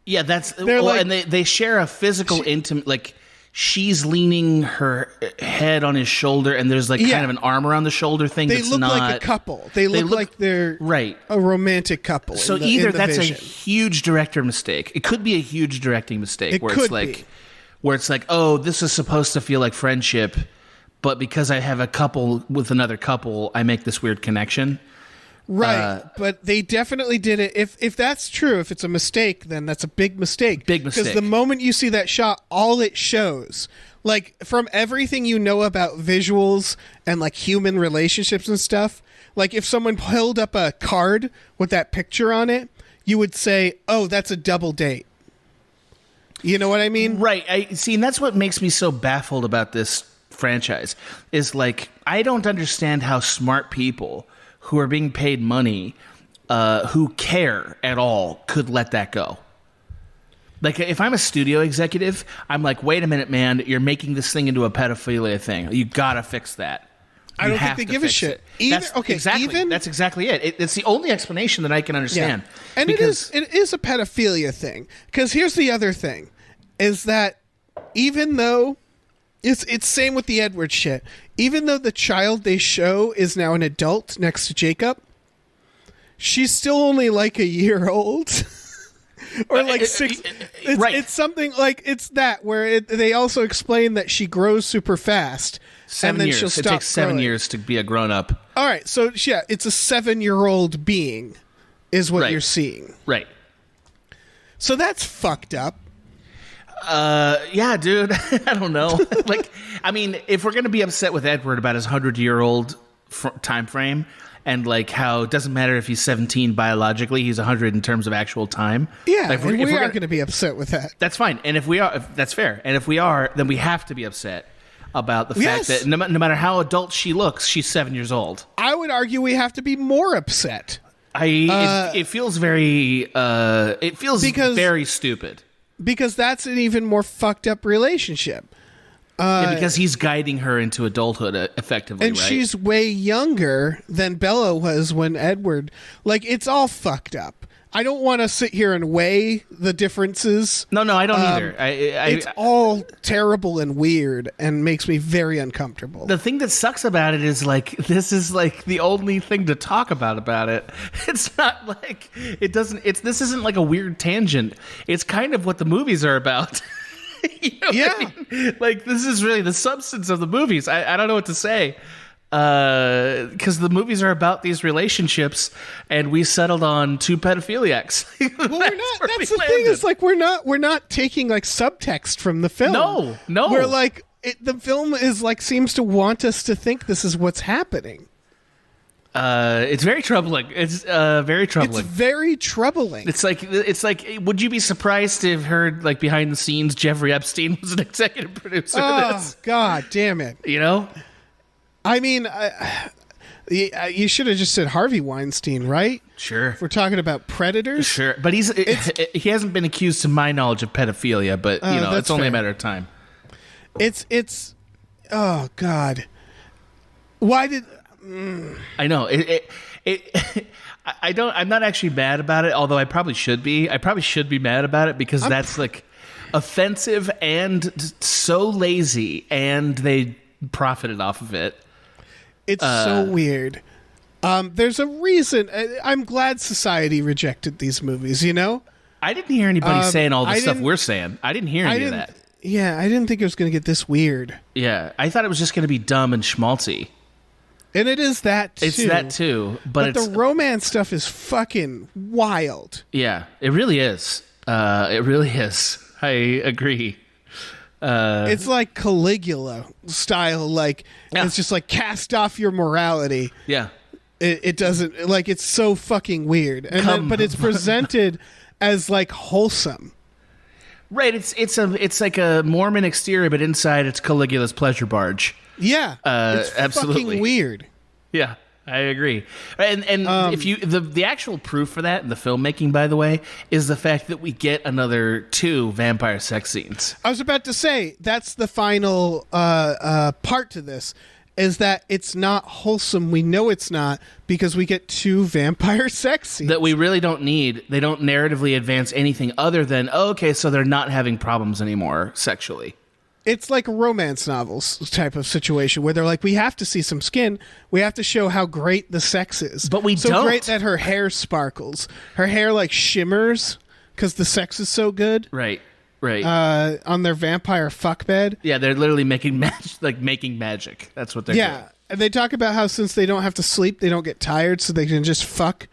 Yeah, and they share a physical intimate, like she's leaning her head on his shoulder, and there's like kind of an arm around the shoulder thing. They look like a couple. They look like they're a romantic couple. So either that's vision. A huge director mistake. It could be a huge directing mistake where it's like, oh, this is supposed to feel like friendship, but because I have a couple with another couple, I make this weird connection. Right, but they definitely did it. If that's true, if it's a mistake, then that's a big mistake. Big mistake. Because the moment you see that shot, all it shows, like from everything you know about visuals and like human relationships and stuff, like if someone held up a card with that picture on it, you would say, "Oh, that's a double date." You know what I mean? Right. I see, and that's what makes me so baffled about this franchise. Is like I don't understand how smart people who are being paid money, who care at all, could let that go. Like, if I'm a studio executive, I'm like, wait a minute, man, you're making this thing into a pedophilia thing. You gotta fix that. I don't think they give a shit. That's exactly it. It's the only explanation that I can understand. Yeah. And it is a pedophilia thing. Because here's the other thing, is that even though it's same with the Edward shit. Even though the child they show is now an adult next to Jacob, she's still only like a year old. Or like 6. It's something like, it's that where they also explain that she grows super fast. 7 years. She'll stop it takes 7 growing. years to be a grown up. All right. So yeah, it's a 7-year-old being is what you're seeing. Right. So that's fucked up. Yeah, dude. I don't know. Like, I mean, if we're gonna be upset with Edward about his 100-year-old time frame, and like how it doesn't matter if he's 17 biologically, he's 100 in terms of actual time. Yeah, like, we are going to be upset with that. That's fine. And if that's fair. And if we are, then we have to be upset about the fact that no matter how adult she looks, she's 7 years old. I would argue we have to be more upset. It feels very. It feels very stupid. Because that's an even more fucked up relationship. Because he's guiding her into adulthood effectively, and she's way younger than Bella was when Edward... Like, it's all fucked up. I don't want to sit here and weigh the differences. No, I don't either. It's all terrible and weird and makes me very uncomfortable. The thing that sucks about it is, like, this is, like, the only thing to talk about it. It's not like... This isn't, like, a weird tangent. It's kind of what the movies are about. You know what I mean? Like, this is really the substance of the movies. I don't know what to say. Because the movies are about these relationships, and we settled on two pedophiliacs. Well, we're not. That's the thing. Is like we're not taking like subtext from the film. No. We're like the film is like seems to want us to think this is what's happening. It's very troubling. It's very troubling. It's very troubling. It's like, would you be surprised to have heard, like, behind the scenes, Jeffrey Epstein was an executive producer of this? Oh, God damn it. You know? I mean, you should have just said Harvey Weinstein, right? Sure. If we're talking about predators. Sure. But he hasn't been accused, to my knowledge, of pedophilia, but, you know, it's only a matter of time. It's oh, God. Why did... I know I'm not actually mad about it, although I probably should be. I probably should be mad about it because that's like offensive and so lazy, and they profited off of it. It's so weird. There's a reason. I'm glad society rejected these movies, you know? I didn't hear anybody saying all the stuff we're saying. I didn't hear any of that. Yeah, I didn't think it was going to get this weird. Yeah, I thought it was just going to be dumb and schmaltzy. And it is that too. It's that too. But the romance stuff is fucking wild. Yeah, it really is. It really is. I agree. It's like Caligula style. Like, it's just like cast off your morality. Yeah. It doesn't, like, it's so fucking weird. And but it's presented as like wholesome. Right, it's like a Mormon exterior, but inside it's Caligula's pleasure barge. Yeah, it's absolutely fucking weird. Yeah, I agree. And if you the actual proof for that in the filmmaking, by the way, is the fact that we get another 2 vampire sex scenes. I was about to say that's the final part to this. Is that it's not wholesome. We know it's not because we get 2 vampire sex scenes. That we really don't need. They don't narratively advance anything other than, okay, so they're not having problems anymore sexually. It's like a romance novels type of situation where they're like, we have to see some skin. We have to show how great the sex is. But we so don't. So great that her hair sparkles. Her hair like shimmers because the sex is so good. Right. Right. On their vampire fuck bed. Yeah, they're literally making magic. That's what they're doing. Yeah. And they talk about how since they don't have to sleep, they don't get tired, so they can just fuck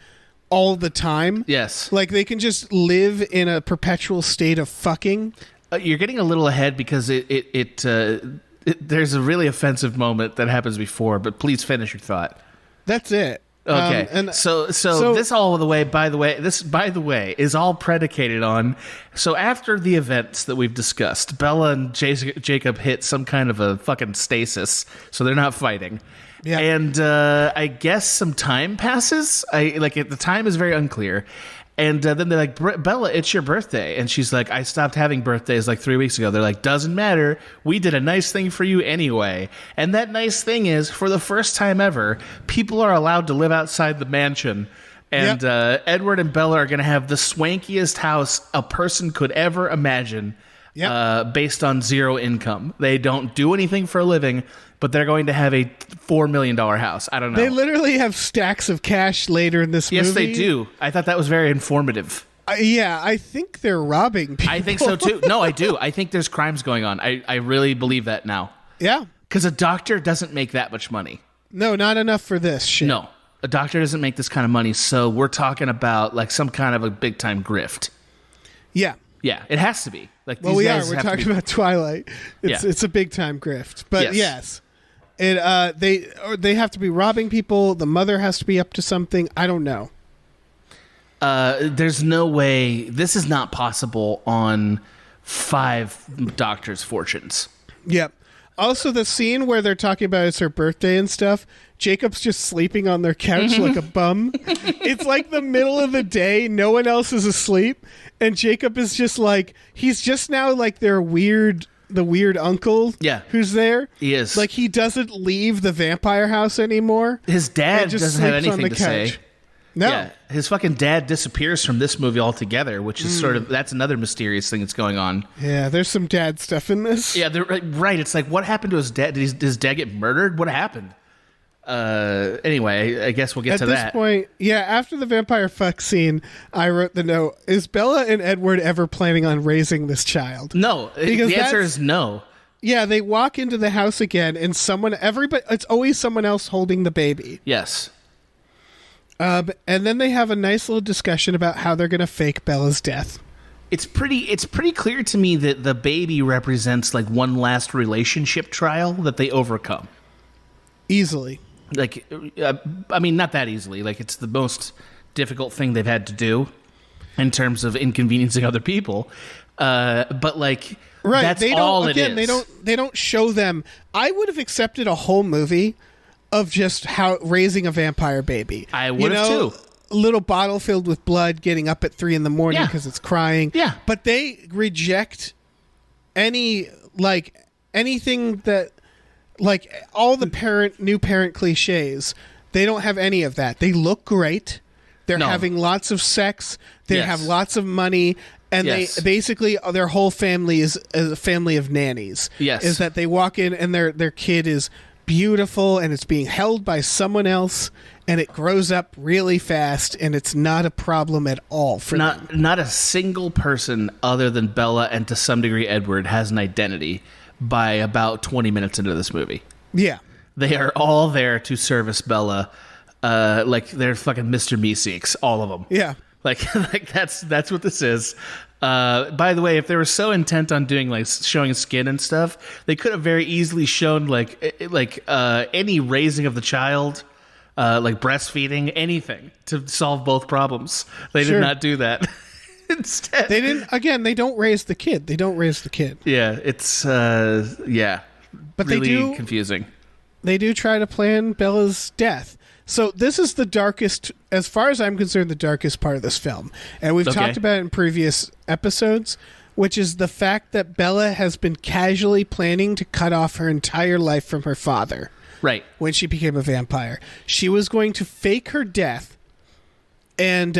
all the time. Yes. Like they can just live in a perpetual state of fucking. You're getting a little ahead because there's a really offensive moment that happens before, but please finish your thought. That's it. Okay, so this all the way. By the way, is all predicated on. So after the events that we've discussed, Bella and Jacob hit some kind of a fucking stasis, so they're not fighting. Yeah, and I guess some time passes. The time is very unclear. And then they're like, Bella, it's your birthday. And she's like, I stopped having birthdays like 3 weeks ago. They're like, doesn't matter. We did a nice thing for you anyway. And that nice thing is, for the first time ever, people are allowed to live outside the mansion. And Edward and Bella are going to have the swankiest house a person could ever imagine. Based on 0 income. They don't do anything for a living, but they're going to have a $4 million house. I don't know. They literally have stacks of cash later in this movie. Yes, they do. I thought that was very informative. I think they're robbing people. I think so, too. No, I do. I think there's crimes going on. I really believe that now. Yeah. Because a doctor doesn't make that much money. No, not enough for this shit. No. A doctor doesn't make this kind of money, so we're talking about like some kind of a big-time grift. Yeah. Yeah, it has to be. Like, well, we are. We're talking about Twilight. It's a big time grift. But yes, they have to be robbing people. The mother has to be up to something. I don't know. There's no way. This is not possible on 5 doctors' fortunes. Yep. Also, the scene where they're talking about it's her birthday and stuff, Jacob's just sleeping on their couch like a bum. It's like the middle of the day. No one else is asleep. And Jacob is just like, he's just now like the weird uncle who's there. He is. Like, he doesn't leave the vampire house anymore. His dad doesn't have anything to say. No. Yeah, his fucking dad disappears from this movie altogether, which is that's another mysterious thing that's going on. Yeah, there's some dad stuff in this. Yeah, right. It's like, what happened to his dad? Did his dad get murdered? What happened? Anyway, I guess we'll get to that. At this point, after the vampire fuck scene, I wrote the note, is Bella and Edward ever planning on raising this child? No, because the answer is no. Yeah, they walk into the house again, and it's always someone else holding the baby. Yes. And then they have a nice little discussion about how they're going to fake Bella's death. It's pretty clear to me that the baby represents like one last relationship trial that they overcome. Easily. Like, I mean, not that easily. Like, it's the most difficult thing they've had to do in terms of inconveniencing other people. But like, right, that's all it is. They don't show them. I would have accepted a whole movie of just how raising a vampire baby. I would have too. A little bottle filled with blood, getting up at 3 a.m. because it's crying. Yeah, but they reject anything that, like, all the new parent cliches. They don't have any of that. They look great. They're having lots of sex. They have lots of money. And they basically, their whole family is a family of nannies. Yes. Is that they walk in and their kid is beautiful and it's being held by someone else and it grows up really fast and it's not a problem at all for them. Not a single person other than Bella and to some degree Edward has an identity by about 20 minutes into this movie. Yeah. They are all there to service Bella, like they're fucking Mr. Meeseeks, all of them. Yeah. Like that's what this is. By the way, if they were so intent on doing like showing skin and stuff, they could have very easily shown like any raising of the child, like breastfeeding, anything to solve both problems. They did not do that. Instead, they didn't. Again, they don't raise the kid. Yeah, it's but really they do confusing. They do try to plan Bella's death. So this is the darkest, as far as I'm concerned, the darkest part of this film. And we've talked about it in previous episodes, which is the fact that Bella has been casually planning to cut off her entire life from her father. Right. When she became a vampire. She was going to fake her death and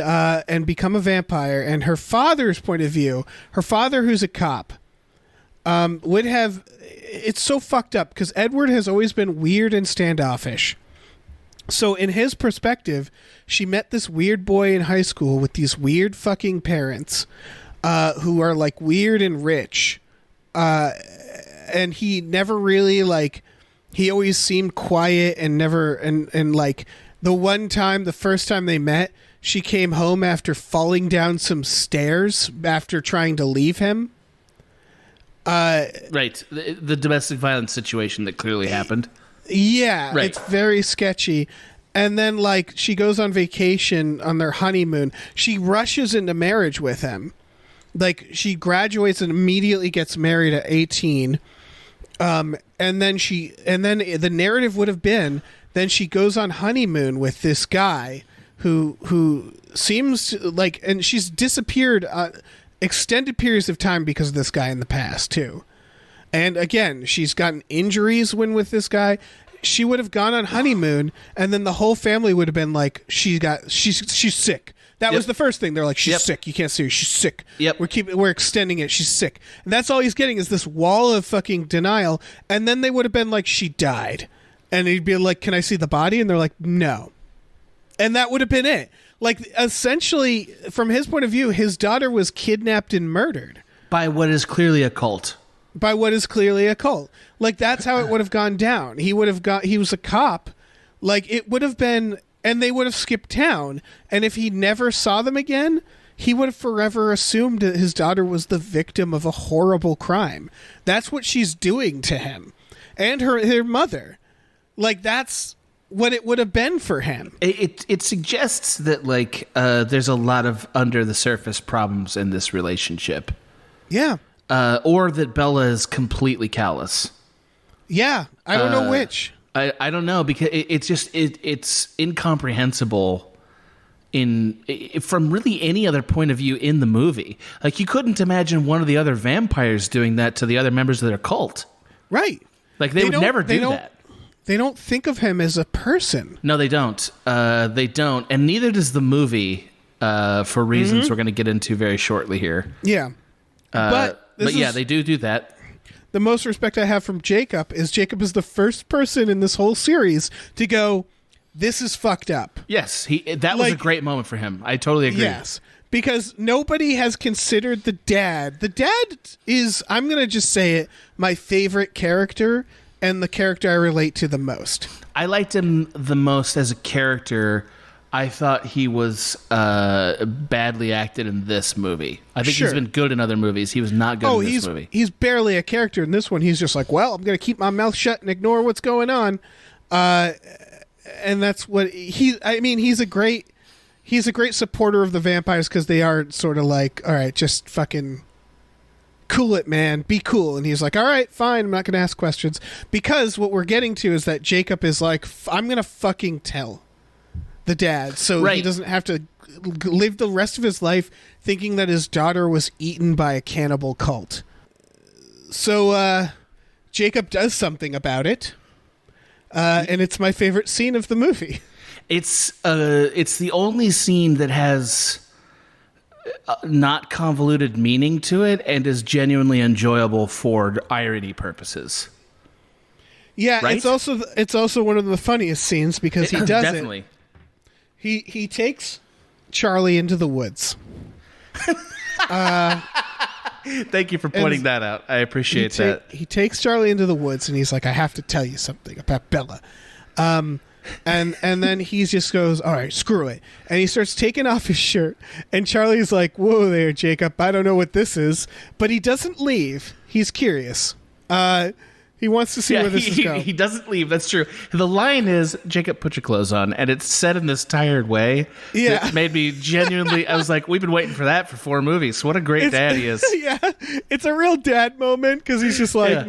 become a vampire. And her father's point of view, her father, who's a cop, would have... It's so fucked up because Edward has always been weird and standoffish. So in his perspective, she met this weird boy in high school with these weird fucking parents who are like weird and rich. And he never really like, he always seemed quiet and never, and like the first time they met, she came home after falling down some stairs after trying to leave him. Right. The domestic violence situation that clearly happened. Yeah, right. It's very sketchy. And then, like, she goes on vacation on their honeymoon. She rushes into marriage with him. Like, she graduates and immediately gets married at 18. And then the narrative would have been, then she goes on honeymoon with this guy who seems like, and she's disappeared extended periods of time because of this guy in the past, too. And again, she's gotten injuries when with this guy. She would have gone on honeymoon, and then the whole family would have been like, she's sick. That was the first thing. They're like, she's sick. You can't see her. She's sick. Yep. We're extending it. She's sick. And that's all he's getting is this wall of fucking denial. And then they would have been like, she died. And he'd be like, can I see the body? And they're like, no. And that would have been it. Like, essentially, from his point of view, his daughter was kidnapped and murdered. By what is clearly a cult. Like, that's how it would have gone down. He was a cop. Like, it would have been, and they would have skipped town. And if he never saw them again, he would have forever assumed that his daughter was the victim of a horrible crime. That's what she's doing to him. And her mother. Like, that's what it would have been for him. It suggests that, like, there's a lot of under-the-surface problems in this relationship. Yeah. Or that Bella is completely callous. Yeah, I don't know which. I don't know, because it's incomprehensible from really any other point of view in the movie. Like, you couldn't imagine one of the other vampires doing that to the other members of their cult. Right. Like, they would never do that. They don't think of him as a person. No, they don't. They don't. And neither does the movie, for reasons we're going to get into very shortly here. Yeah. But yeah, they do that. The most respect I have from Jacob is the first person in this whole series to go, this is fucked up. Yes, that was a great moment for him. I totally agree. Yes, because nobody has considered the dad. The dad is, I'm going to just say it, my favorite character and the character I relate to the most. I liked him the most as a character. I thought he was badly acted in this movie. I think he's been good in other movies. He was not good in this movie. He's barely a character in this one. He's just like, well, I'm going to keep my mouth shut and ignore what's going on. And that's what he's a great supporter of the vampires because they are sort of like, all right, just fucking cool it, man. Be cool. And he's like, all right, fine. I'm not going to ask questions. Because what we're getting to is that Jacob is like, I'm going to fucking tell the dad, so he doesn't have to live the rest of his life thinking that his daughter was eaten by a cannibal cult. So Jacob does something about it, and it's my favorite scene of the movie. It's the only scene that has not convoluted meaning to it and is genuinely enjoyable for irony purposes. Yeah, right? it's also one of the funniest scenes because he does definitely. it. He takes Charlie into the woods. Thank you for pointing that out. I appreciate that. He takes Charlie into the woods and he's like, I have to tell you something about Bella. And then he just goes, all right, screw it. And he starts taking off his shirt. And Charlie's like, whoa there, Jacob. I don't know what this is. But he doesn't leave. He's curious. He wants to see where this is going. He doesn't leave. That's true. The line is, Jacob, put your clothes on. And it's said in this tired way. Yeah. That made me genuinely, I was like, we've been waiting for that for 4 movies. What a great dad he is. Yeah. It's a real dad moment because he's just like,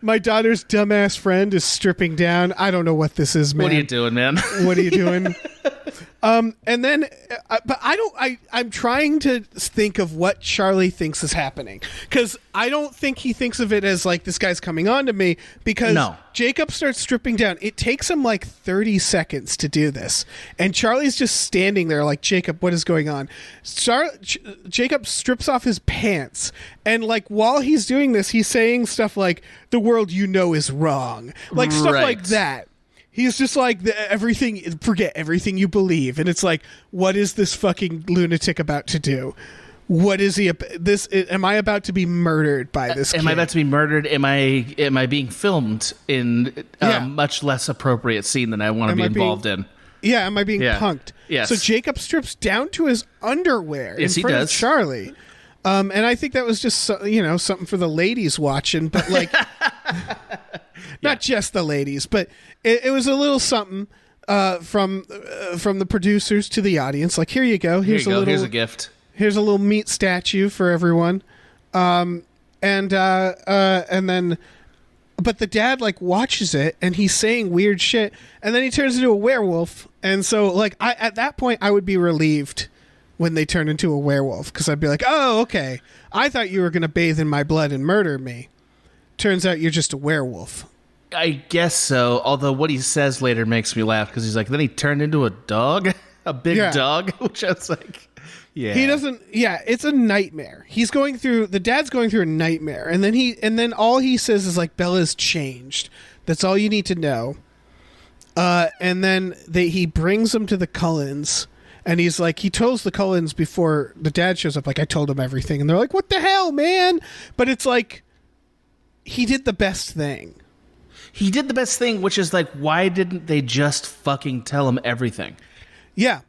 my daughter's dumbass friend is stripping down. I don't know what this is, man. What are you doing, man? What are you doing? And then, but I'm trying to think of what Charlie thinks is happening because I don't think he thinks of it as like this guy's coming on to me because Jacob starts stripping down. It takes him like 30 seconds to do this. And Charlie's just standing there like, Jacob, what is going on? Jacob strips off his pants. And like while he's doing this, he's saying stuff like, the world you know is wrong. Like stuff like that. He's just like, forget everything you believe. And it's like, what is this fucking lunatic about to do? What is he? Am I about to be murdered by this kid? Am I about to be murdered? Am I being filmed in a much less appropriate scene than I want to be involved in? Yeah, am I being punked? Yes. So Jacob strips down to his underwear in front of Charlie. And I think that was just, something for the ladies watching, but like, not just the ladies, but it was a little something from the producers to the audience. Like, here you go. Here's a gift. Here's a little meat statue for everyone. And then, but the dad like watches it and he's saying weird shit, and then he turns into a werewolf. And so, like, at that point, I would be relieved when they turn into a werewolf because I'd be like, oh, okay. I thought you were going to bathe in my blood and murder me. Turns out you're just a werewolf. I guess so. Although what he says later makes me laugh because he's like, then he turned into a dog, a big dog, which I was like, yeah. He doesn't. Yeah, it's a nightmare. The dad's going through a nightmare, and then all he says is like, Bella's changed. That's all you need to know. And then he brings him to the Cullens. And he's like, he tells the Cullens before the dad shows up, like, I told him everything. And they're like, what the hell, man? But it's like, he did the best thing. He did the best thing, which is like, why didn't they just fucking tell him everything? Yeah.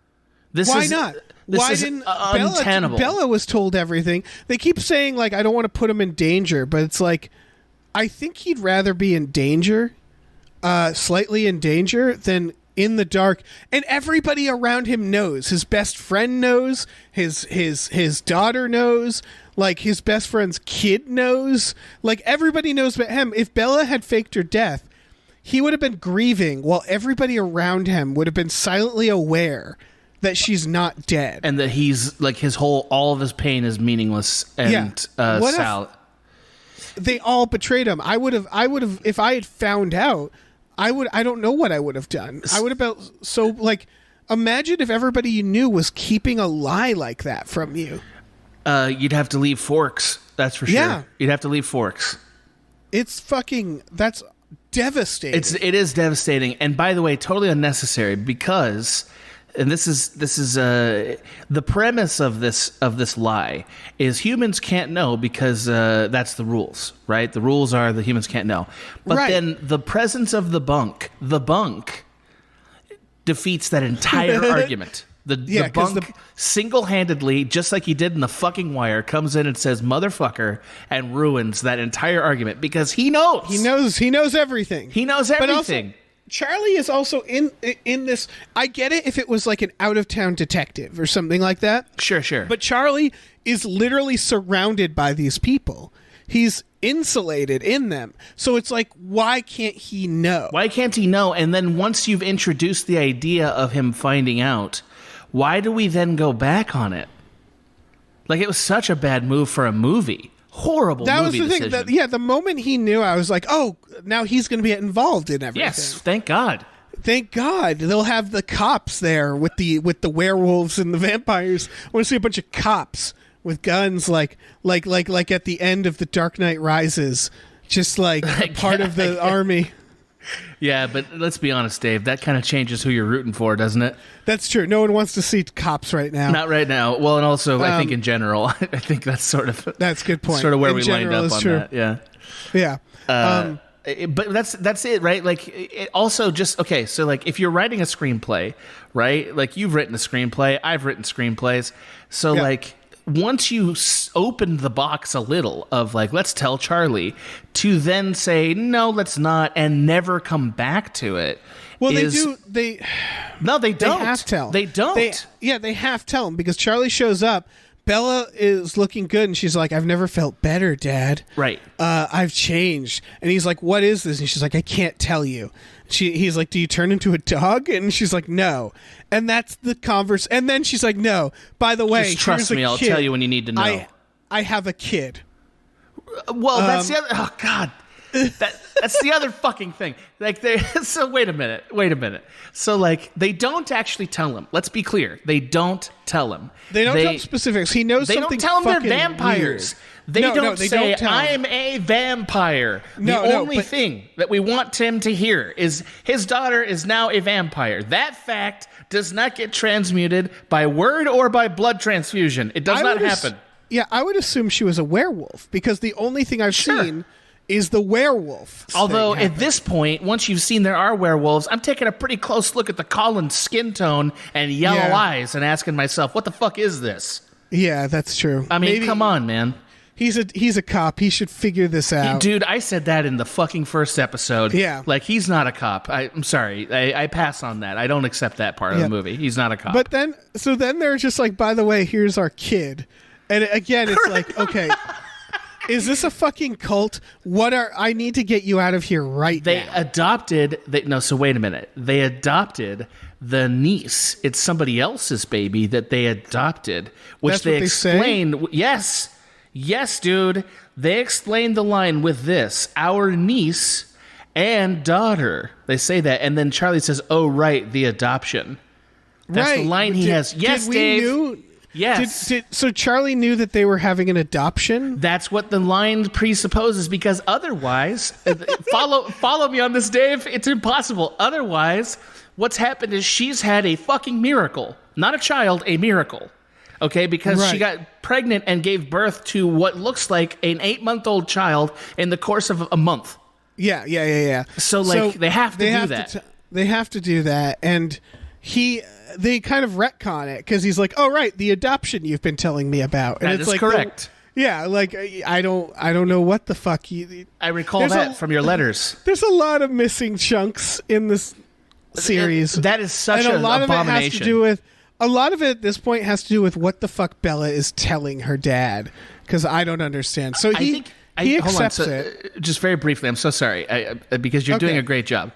Why not? Why didn't untenable. Bella was told everything. They keep saying, like, I don't want to put him in danger. But it's like, I think he'd rather be in danger, slightly in danger, than in the dark. And everybody around him knows. His best friend knows. His daughter knows. Like, his best friend's kid knows. Like, everybody knows about him. If Bella had faked her death, he would have been grieving while everybody around him would have been silently aware that she's not dead. And that he's, like, all of his pain is meaningless. And they all betrayed him. I would have, if I had found out, I don't know what I would have done. I would have been imagine if everybody you knew was keeping a lie like that from you. You'd have to leave Forks. That's for sure. Yeah. You'd have to leave Forks. That's devastating. It is devastating. And by the way, totally unnecessary because, and this is the premise of this lie is humans can't know because that's the rules, right? The rules are the humans can't know. But then the presence of the bunk defeats that entire argument. The bunk single-handedly, just like he did in The Fucking Wire, comes in and says "motherfucker" and ruins that entire argument because he knows. He knows everything. He knows everything. But also, Charlie is also in this. I get it if it was like an out-of-town detective or something like that. Sure. But Charlie is literally surrounded by these people. He's insulated in them. So it's like, why can't he know? Why can't he know? And then once you've introduced the idea of him finding out, why do we then go back on it? Like, it was such a bad move for a movie. Horrible movie decision. That was the thing. The moment he knew, I was like, oh, now he's going to be involved in everything. Yes, thank God. Thank God. They'll have the cops there with the werewolves and the vampires. I want to see a bunch of cops with guns like at the end of The Dark Knight Rises, just like part of the army. Yeah, but let's be honest, Dave. That kind of changes who you're rooting for, doesn't it? That's true. No one wants to see cops right now. Not right now. Well, and also, I think in general, I think that's sort of that's a good point. Sort of where in we lined up on that. Yeah. Yeah. But that's it, right? Like, it also just okay. So, like, if you're writing a screenplay, right? Like, you've written a screenplay. I've written screenplays. So, like, once you open the box a little of like, let's tell Charlie, to then say no, let's not, and never come back to it. Well, they do. No, they don't. They have tell. They don't. They have tell him because Charlie shows up. Bella is looking good, and she's like, I've never felt better, Dad. Right. I've changed. And he's like, what is this? And she's like, I can't tell you. He's like, do you turn into a dog? And she's like, no. And that's the converse. And then she's like, no. By the way, just trust me. I'll tell you when you need to know. I have a kid. Well, that's the other. Oh God. That's the other fucking thing. Like, so wait a minute. So, like, they don't actually tell him. Let's be clear. They don't tell him. They don't tell him specifics. He knows something. They don't tell him they're vampires. Weird. They don't say, I'm a vampire. The only thing that we want Tim to hear is his daughter is now a vampire. That fact does not get transmuted by word or by blood transfusion. It does not happen. I would assume she was a werewolf because the only thing I've seen is the werewolf. Although at this point, once you've seen there are werewolves, I'm taking a pretty close look at the Colin skin tone and yellow eyes and asking myself, what the fuck is this? Yeah, that's true. I mean, come on, man. He's a cop. He should figure this out. Dude, I said that in the fucking first episode. Yeah. Like, he's not a cop. I'm sorry. I pass on that. I don't accept that part of the movie. He's not a cop. But then they're just like, by the way, here's our kid. And again, it's like, okay... Is this a fucking cult? I need to get you out of here now. So wait a minute. They adopted the niece. It's somebody else's baby that they adopted, which That's they what explained. Say? Yes. Yes, dude. They explained the line with this: our niece and daughter. They say that. And then Charlie says, oh, right, the adoption. That's the line he has. Yes, Dave. Yes. So Charlie knew that they were having an adoption? That's what the line presupposes, because otherwise, follow me on this, Dave. It's impossible. Otherwise, what's happened is she's had a fucking miracle. Not a child, a miracle. Okay, because she got pregnant and gave birth to what looks like an 8-month-old child in the course of a month. Yeah. So, they have to do that. They have to do that, and they kind of retcon it because he's like, "Oh, right, the adoption you've been telling me about." And that is correct. I don't know what the fuck I recall that from your letters. There's a lot of missing chunks in this series. That is such an abomination. A lot of it at this point has to do with what the fuck Bella is telling her dad, because I don't understand. So he accepts it. Just very briefly, I'm so sorry because you're doing a great job.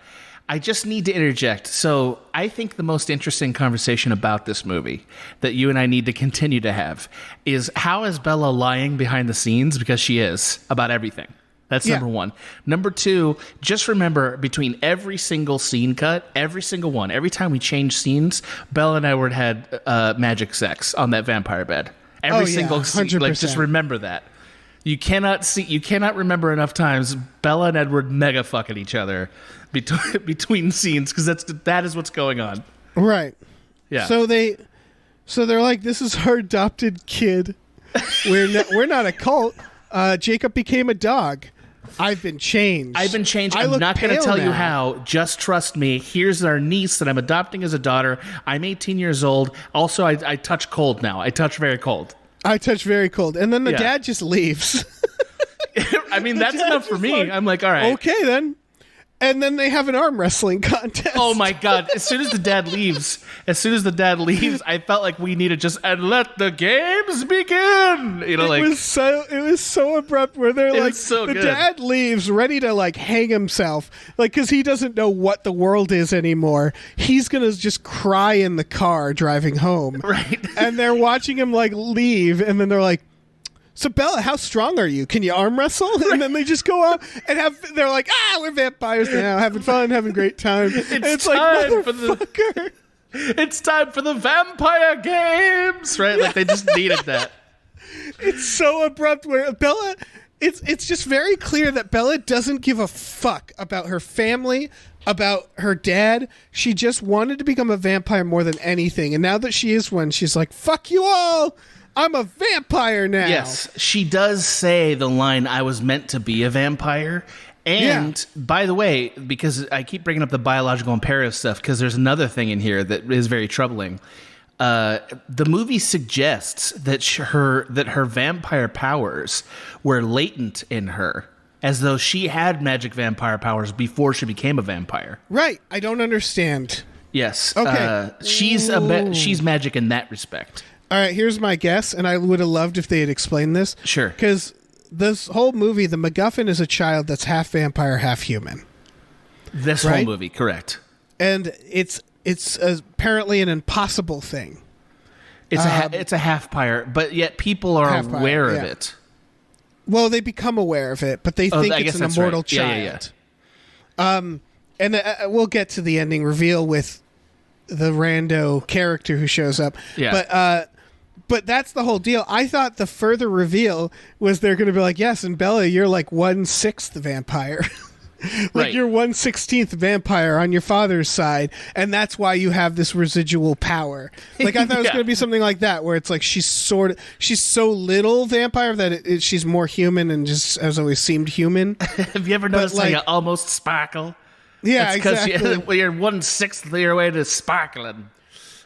I just need to interject. So I think the most interesting conversation about this movie that you and I need to continue to have is, how is Bella lying behind the scenes? Because she is, about everything. That's number one. Number two, just remember, between every single scene cut, every single one, every time we change scenes, Bella and Edward had magic sex on that vampire bed. Every single scene. 100%. Like, just remember that. You cannot remember enough times Bella and Edward mega fucking each other between scenes, because that is what's going on. Right. Yeah. So they're like, this is our adopted kid. We're not a cult. Jacob became a dog. I've been changed. I'm not going to tell you how. Just trust me. Here's our niece that I'm adopting as a daughter. I'm 18 years old. Also, I touch cold now. I touch very cold. And then the dad just leaves. I mean, that's enough for me. I'm like, all right. Okay, then. And then they have an arm wrestling contest. Oh my God. As soon as the dad leaves, I felt like we needed and let the games begin. You know, it was so abrupt where they're like, so the dad leaves ready to like hang himself. Like, cause he doesn't know what the world is anymore. He's going to just cry in the car driving home. Right. And they're watching him like leave. And then they're like, so Bella, how strong are you? Can you arm wrestle? And then they just go out and they're like, we're vampires now, having fun, having a great time. It's like, motherfucker. It's time for the vampire games, right? Like, they just needed that. It's so abrupt where Bella it's just very clear that Bella doesn't give a fuck about her family, about her dad. She just wanted to become a vampire more than anything. And now that she is one, she's like, fuck you all. I'm a vampire now. Yes, she does say the line, I was meant to be a vampire. And by the way, because I keep bringing up the biological imperative stuff, because there's another thing in here that is very troubling. The movie suggests that her vampire powers were latent in her, as though she had magic vampire powers before she became a vampire. Right. I don't understand. Yes. Okay. She's magic in that respect. All right, here's my guess, and I would have loved if they had explained this. Sure. Because this whole movie, the MacGuffin is a child that's half vampire, half human. This whole movie, correct. And it's apparently an impossible thing. It's a half pyre, but yet people are aware of it. Well, they become aware of it, but they think it's an immortal child. And we'll get to the ending reveal with the rando character who shows up. Yeah. But that's the whole deal. I thought the further reveal was they're going to be like, yes, and Bella, you're like 1/6 vampire. Like you're 1/16 vampire on your father's side, and that's why you have this residual power. Like I thought it was going to be something like that, where it's like she's so little vampire that she's more human and just has always seemed human. Have you ever noticed how you almost sparkle? Yeah, exactly. You're 1/6 of your way to sparkling.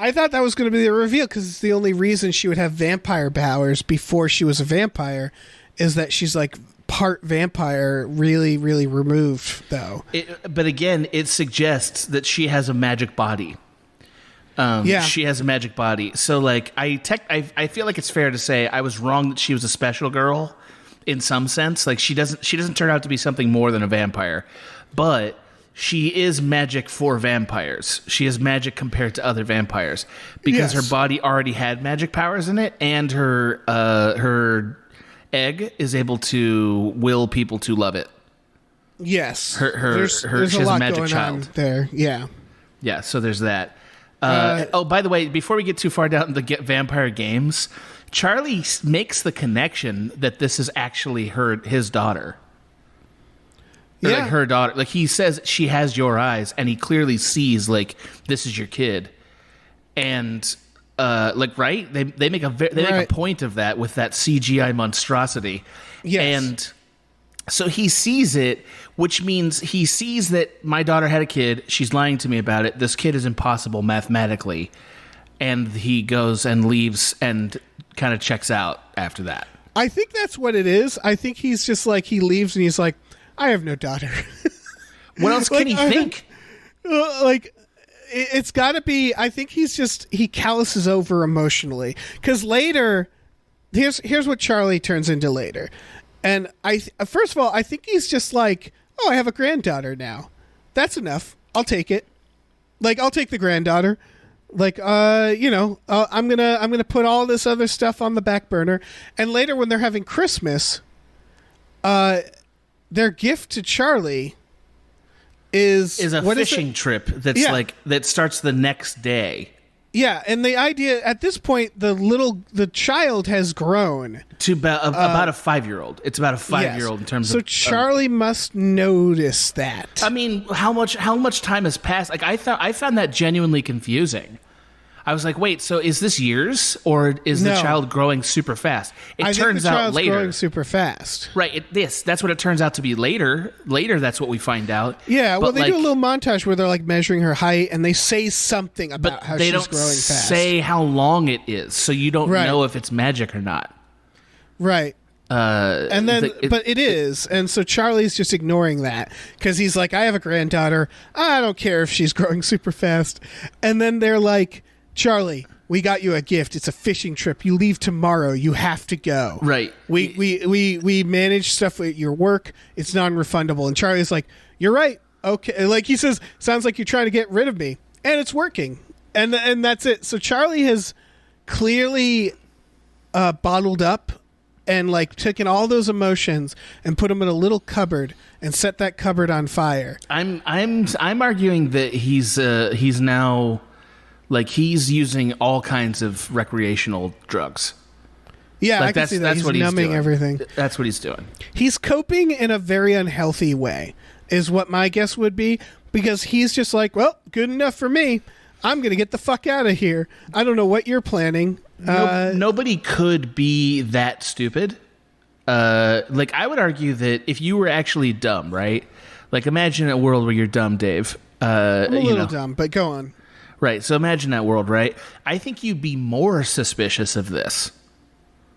I thought that was going to be the reveal because it's the only reason she would have vampire powers before she was a vampire is that she's like part vampire, really, really removed, though. But again, it suggests that she has a magic body. She has a magic body. So, like, I feel like it's fair to say I was wrong that she was a special girl in some sense. Like, she doesn't turn out to be something more than a vampire, but she is magic for vampires. She is magic compared to other vampires because her body already had magic powers in it, and her egg is able to will people to love it. Yes. There's a lot magic going child on there. Yeah. Yeah. So there's that. By the way, before we get too far down the vampire games, Charlie makes the connection that this is actually his daughter. Or like her daughter. Like he says, she has your eyes, and he clearly sees like this is your kid, and right? They make a point of that with that CGI monstrosity. Yes. And so he sees it, which means he sees that my daughter had a kid. She's lying to me about it. This kid is impossible mathematically, and he goes and leaves and kind of checks out after that. I think that's what it is. I think he's just like he leaves and he's like, I have no daughter. What else can he think? It's got to be. I think he calluses over emotionally because later, here's what Charlie turns into later, and first of all, I think he's just like, oh, I have a granddaughter now. That's enough. I'll take it. Like I'll take the granddaughter. Like I'm gonna put all this other stuff on the back burner, and later when they're having Christmas, their gift to Charlie is a fishing trip that's that starts the next day. Yeah, and the idea at this point, the child has grown to about a 5-year-old. It's about a 5-year-old in terms of. So Charlie must notice that. I mean, how much time has passed? Like I found that genuinely confusing. I was like, wait, so is this years or is the child growing super fast? I turns think the child's out later growing super fast. Right, that's what it turns out to be later. Later, that's what we find out. Yeah, well, they do a little montage where they're like measuring her height and they say something about how she's growing fast. They don't say how long it is, so you don't know if it's magic or not. Right. And then, but it is, and so Charlie's just ignoring that because he's like, I have a granddaughter. I don't care if she's growing super fast. And then they're like, Charlie, we got you a gift. It's a fishing trip. You leave tomorrow. You have to go. Right. We manage stuff at your work. It's non-refundable. And Charlie's like, you're right. Okay. Like he says, sounds like you're trying to get rid of me, and it's working. And that's it. So Charlie has clearly bottled up and like taken all those emotions and put them in a little cupboard and set that cupboard on fire. I'm arguing that he's now. Like, he's using all kinds of recreational drugs. Yeah, I can see that. That's He's what he's numbing doing. everything. That's what he's doing. He's coping in a very unhealthy way, is what my guess would be, because he's just like, well, good enough for me. I'm going to get the fuck out of here. I don't know what you're planning. Nobody could be that stupid. Like, I would argue that if you were actually dumb, right? Like, imagine a world where you're dumb, Dave. I'm a little dumb, but go on. Right, so imagine that world, right? I think you'd be more suspicious of this.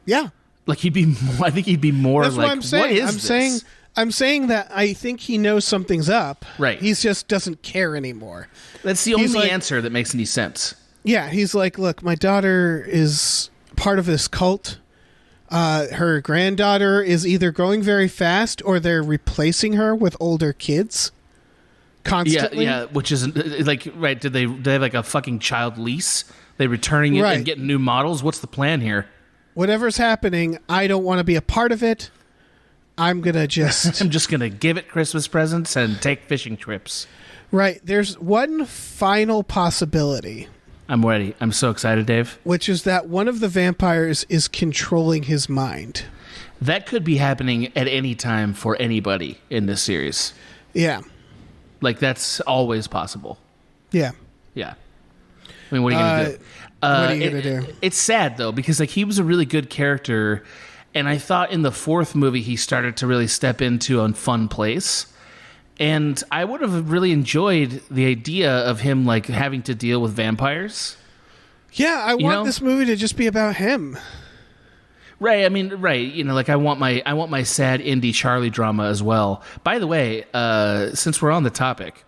Yeah. Like, I think he'd be more That's like, what I'm saying. what is this? I'm saying that I think he knows something's up. Right. He just doesn't care anymore. That's the only answer that makes any sense. Yeah, he's like, look, my daughter is part of this cult. Her granddaughter is either growing very fast or they're replacing her with older kids constantly. Yeah, which is like, right, do they have like a fucking child lease? They returning it and getting new models? What's the plan here? Whatever's happening, I don't want to be a part of it. I'm going to just... I'm just going to give it Christmas presents and take fishing trips. Right. There's one final possibility. I'm ready. I'm so excited, Dave. Which is that one of the vampires is controlling his mind. That could be happening at any time for anybody in this series. Yeah. Like, that's always possible. Yeah. Yeah. I mean, what are you going to do? What are you going to do? It's sad, though, because like he was a really good character, and I thought in the fourth movie he started to really step into a fun place. And I would have really enjoyed the idea of him like having to deal with vampires. Yeah, I want this movie to just be about him. Right, I mean, right. You know, like I want my sad indie Charlie drama as well. By the way, since we're on the topic,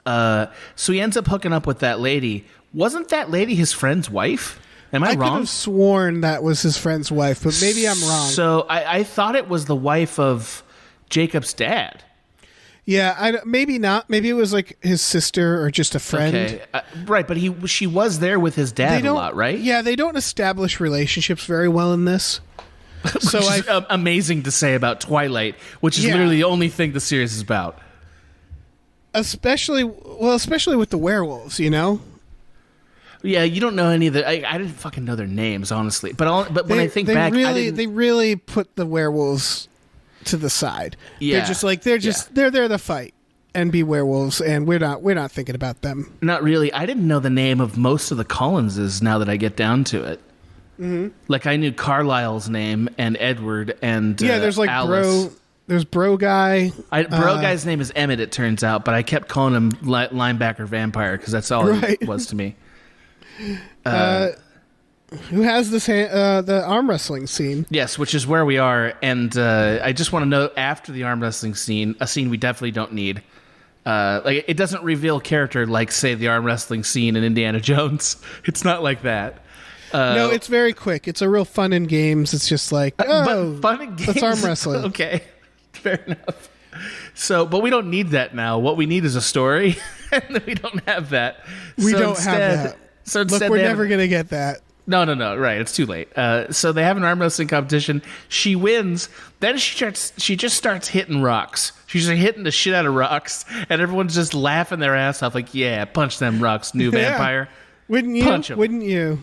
so he ends up hooking up with that lady. Wasn't that lady his friend's wife? Am I wrong? I could have sworn that was his friend's wife, but maybe I'm wrong. So I thought it was the wife of Jacob's dad. Yeah, maybe not. Maybe it was like his sister or just a friend. Okay, right, but she was there with his dad a lot, right? Yeah, they don't establish relationships very well in this. So which is amazing to say about Twilight, which is literally the only thing the series is about. Especially with the werewolves, you know? Yeah, you don't know any of the... I didn't fucking know their names, honestly. But when I think back... They really put the werewolves to the side. Yeah. They're just like, they're there to fight and be werewolves, and we're not thinking about them. Not really. I didn't know the name of most of the Collinses now that I get down to it. Mm-hmm. Like, I knew Carlisle's name and Edward and there's like Alice. There's Bro Guy. Bro Guy's name is Emmett, it turns out, but I kept calling him linebacker vampire because that's all it was to me. Who has this the arm wrestling scene? Yes, which is where we are, and I just want to note after the arm wrestling scene, a scene we definitely don't need. Like it doesn't reveal character like say the arm wrestling scene in Indiana Jones. It's not like that. No, it's very quick. It's a real fun and games. It's just like but fun and games. That's arm wrestling. Okay, fair enough. So, but we don't need that now. What we need is a story, and we don't have that. We don't have that. So instead, look, we're never gonna get that. No. Right, it's too late. So they have an arm wrestling competition. She wins. Then she just starts hitting rocks. She's hitting the shit out of rocks, and everyone's just laughing their ass off. Like, yeah, punch them rocks, new vampire. Wouldn't you? Punch 'em. Wouldn't you?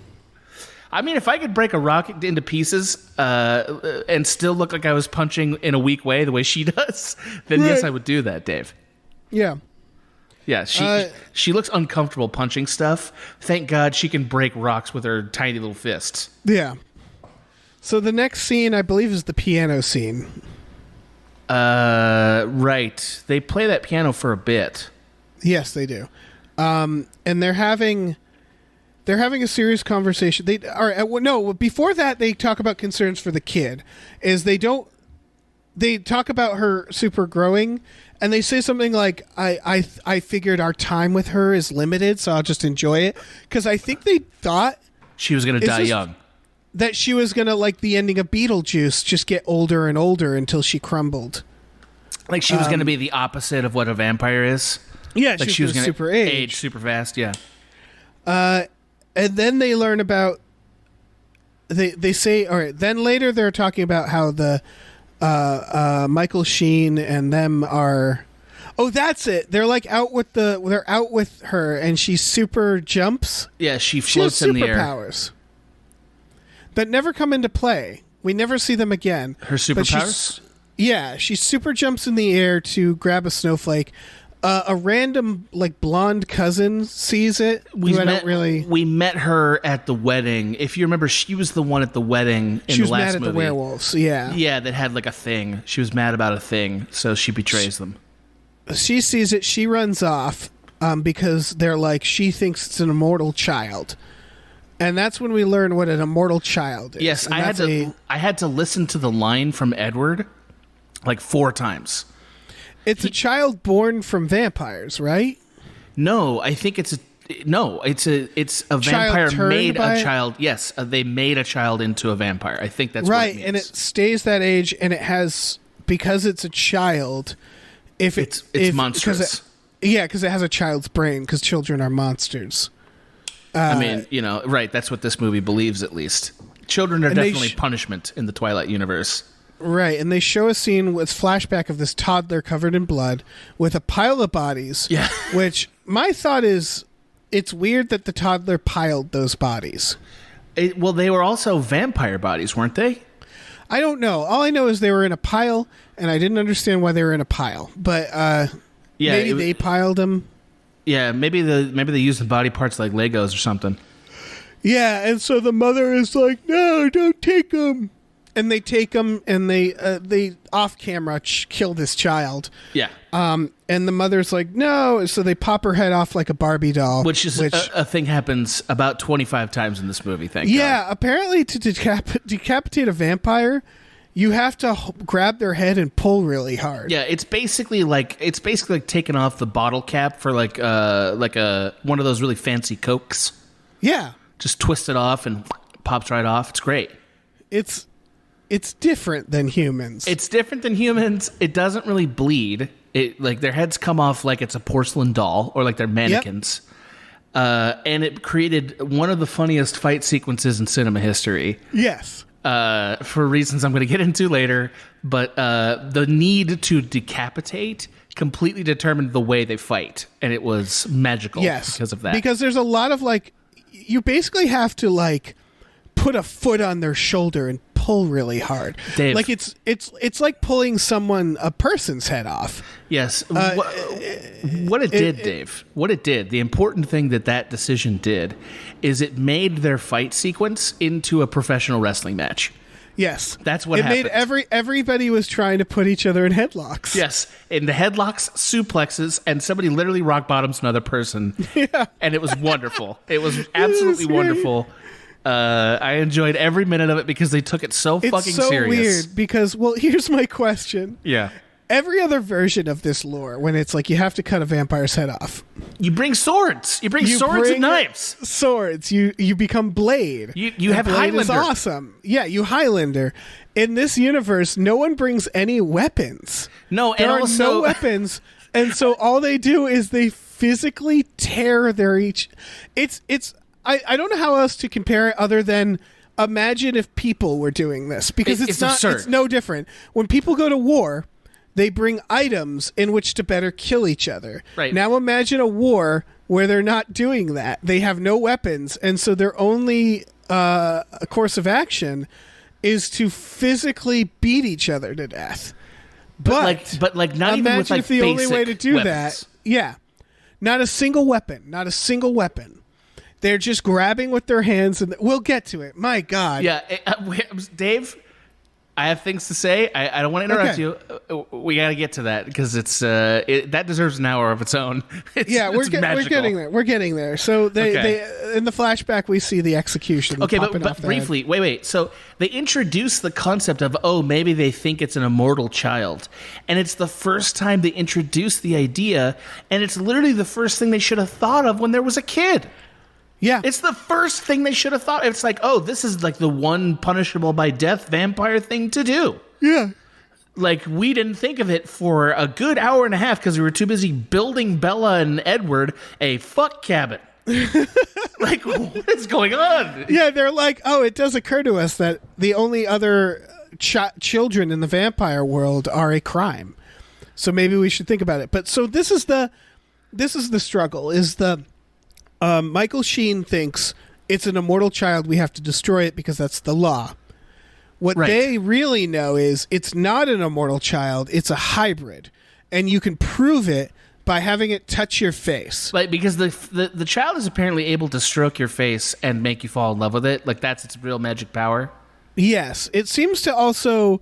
I mean, if I could break a rock into pieces and still look like I was punching in a weak way, the way she does, then yes, I would do that, Dave. Yeah. Yeah, she looks uncomfortable punching stuff. Thank God she can break rocks with her tiny little fists. Yeah. So the next scene, I believe, is the piano scene. Right. They play that piano for a bit. Yes, they do. And they're having a serious conversation. Before that, they talk about concerns for the kid. They talk about her super growing, and they say something like, I figured our time with her is limited, so I'll just enjoy it. Because I think they thought she was going to die young. That she was going to, like the ending of Beetlejuice, just get older and older until she crumbled. Like she was going to be the opposite of what a vampire is? Yeah, like she was going to super age super fast, yeah. And then they learn about... They say... All right, then later they're talking about how the... Michael Sheen and them are... Oh, that's it. They're like they're out with her, and she super jumps. Yeah, she floats in the air. Superpowers. that never come into play. We never see them again. Her superpowers? She super jumps in the air to grab a snowflake. A random blonde cousin sees it. We met her at the wedding. If you remember, she was the one at the wedding in the last movie. She was mad at the werewolves. Yeah, that had a thing. She was mad about a thing, so she betrays them. She sees it. She runs off because they're she thinks it's an immortal child, and that's when we learn what an immortal child is. Yes, I had to listen to the line from Edward 4 times. It's a child born from vampires, right? No, I think it's a vampire made a child. Yes, they made a child into a vampire. I think that's right, what it means. And it stays that age, and it has, because it's a child. It's monstrous. Because it has a child's brain. Because children are monsters. Right? That's what this movie believes. At least children are definitely punishment in the Twilight universe. Right, and they show a scene with flashback of this toddler covered in blood with a pile of bodies. Yeah. Which my thought is, it's weird that the toddler piled those bodies. They were also vampire bodies, weren't they? I don't know. All I know is they were in a pile, and I didn't understand why they were in a pile. But maybe they piled them. Yeah, maybe they used the body parts like Legos or something. Yeah, and so the mother is like, "No, don't take them." And they take him, and they off camera kill this child. Yeah. And the mother's like, no. So they pop her head off like a Barbie doll. Which a thing happens about 25 times in this movie. Thank God. Apparently to decapitate a vampire, you have to grab their head and pull really hard. Yeah, it's basically like taking off the bottle cap for one of those really fancy Cokes. Yeah. Just twist it off and pops right off. It's great. It's different than humans. It doesn't really bleed. Their heads come off like it's a porcelain doll or like they're mannequins. Yep. And it created one of the funniest fight sequences in cinema history. Yes. For reasons I'm going to get into later. But the need to decapitate completely determined the way they fight. And it was magical because of that. Because there's a lot of you basically have to put a foot on their shoulder and pull really hard. Dave. It's like pulling a person's head off. Yes. What it did, Dave, the important thing that decision did is it made their fight sequence into a professional wrestling match. Yes. That's what happened. It made everybody was trying to put each other in headlocks. Yes. In the headlocks, suplexes, and somebody literally rock bottoms another person. Yeah. And it was wonderful. It was absolutely wonderful. I enjoyed every minute of it because they took it so fucking serious. It's so weird because, here's my question. Yeah. Every other version of this lore, when it's you have to cut a vampire's head off. You bring swords. You bring swords and knives. Swords. You become Blade. You have Blade Highlander. Is awesome. Yeah, you Highlander. In this universe, no one brings any weapons. No, there are no weapons. And so all they do is they physically tear their each... I don't know how else to compare it other than imagine if people were doing this, because it's not absurd. It's no different. When people go to war, they bring items in which to better kill each other. Right. Now imagine a war where they're not doing that. They have no weapons, and so their only course of action is to physically beat each other to death. But not even with if the only way to do weapons. that, yeah, not a single weapon. They're just grabbing with their hands, and we'll get to it. My God. Yeah, Dave, I have things to say. I don't want to interrupt you. We got to get to that because that deserves an hour of its own. We're getting there. We're getting there. So they in the flashback we see the execution. Okay, but briefly, wait. So they introduce the concept of maybe they think it's an immortal child, and it's the first time they introduce the idea, and it's literally the first thing they should have thought of when there was a kid. Yeah. It's the first thing they should have thought. It's this is the one punishable by death vampire thing to do. Yeah. We didn't think of it for a good hour and a half because we were too busy building Bella and Edward a fuck cabin. What is going on? Yeah, they're it does occur to us that the only other children in the vampire world are a crime. So maybe we should think about it. But so this is the struggle, is the... Michael Sheen thinks it's an immortal child. We have to destroy it because that's the law. What Right. they really know is it's not an immortal child. It's a hybrid. And you can prove it by having it touch your face. Like, because the child is apparently able to stroke your face and make you fall in love with it. Like, that's its real magic power. Yes. It seems to also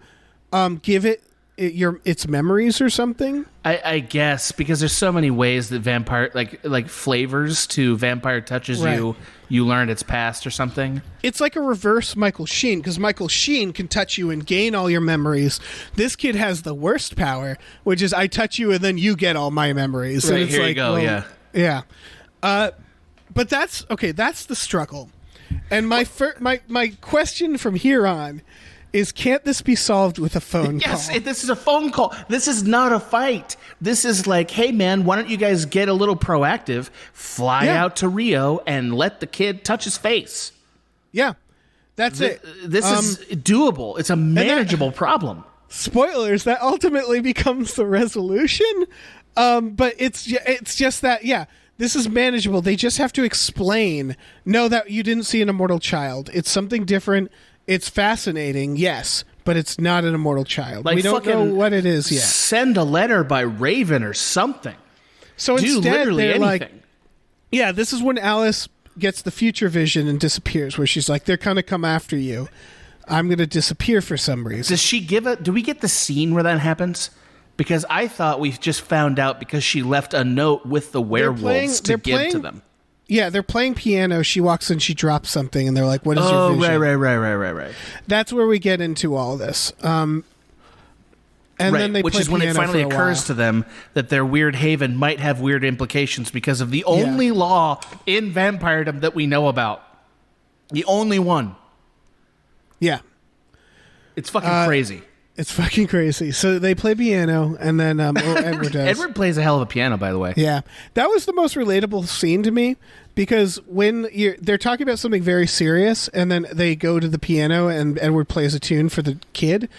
give its memories or something. I guess, because there's so many ways that vampire, like flavors to vampire touches Right. you learn its past or something. It's like a reverse Michael Sheen, because Michael Sheen can touch you and gain all your memories. This kid has the worst power, which is I touch you and then you get all my memories. Right, and it's here you like, go, well, yeah. But that's the struggle. And my question from here on is, can't this be solved with a phone Yes, call? this is a phone call. This is not a fight. This is like, hey, man, why don't you guys get a little proactive, fly out to Rio, and let the kid touch his face? Yeah, that's it. This is doable. It's a manageable problem. Spoilers, that ultimately becomes the resolution. But it's just that, yeah, this is manageable. They just have to explain, no, that you didn't see an immortal child. It's something different. It's fascinating, yes, but it's not an immortal child. Like, we don't know what it is yet. Send a letter by Raven or something. So Do instead, literally they're anything. like, yeah, this is when Alice gets the future vision and disappears, where she's like, they're going to come after you. I'm going to disappear for some reason. Does she do we get the scene where that happens? Because I thought we just found out because she left a note with the werewolves to give to them. Yeah, they're playing piano. She walks in, she drops something, and they're like, what is your vision? Right. That's where we get into all this. And then they which play is when it piano finally for a occurs while. to them that their weird haven might have weird implications because of the only law in vampiredom that we know about. The only one. Yeah. It's fucking crazy. It's fucking crazy. So they play piano, and then Edward does. Edward plays a hell of a piano, by the way. Yeah, that was the most relatable scene to me, because when they're talking about something very serious, and then they go to the piano, and Edward plays a tune for the kid,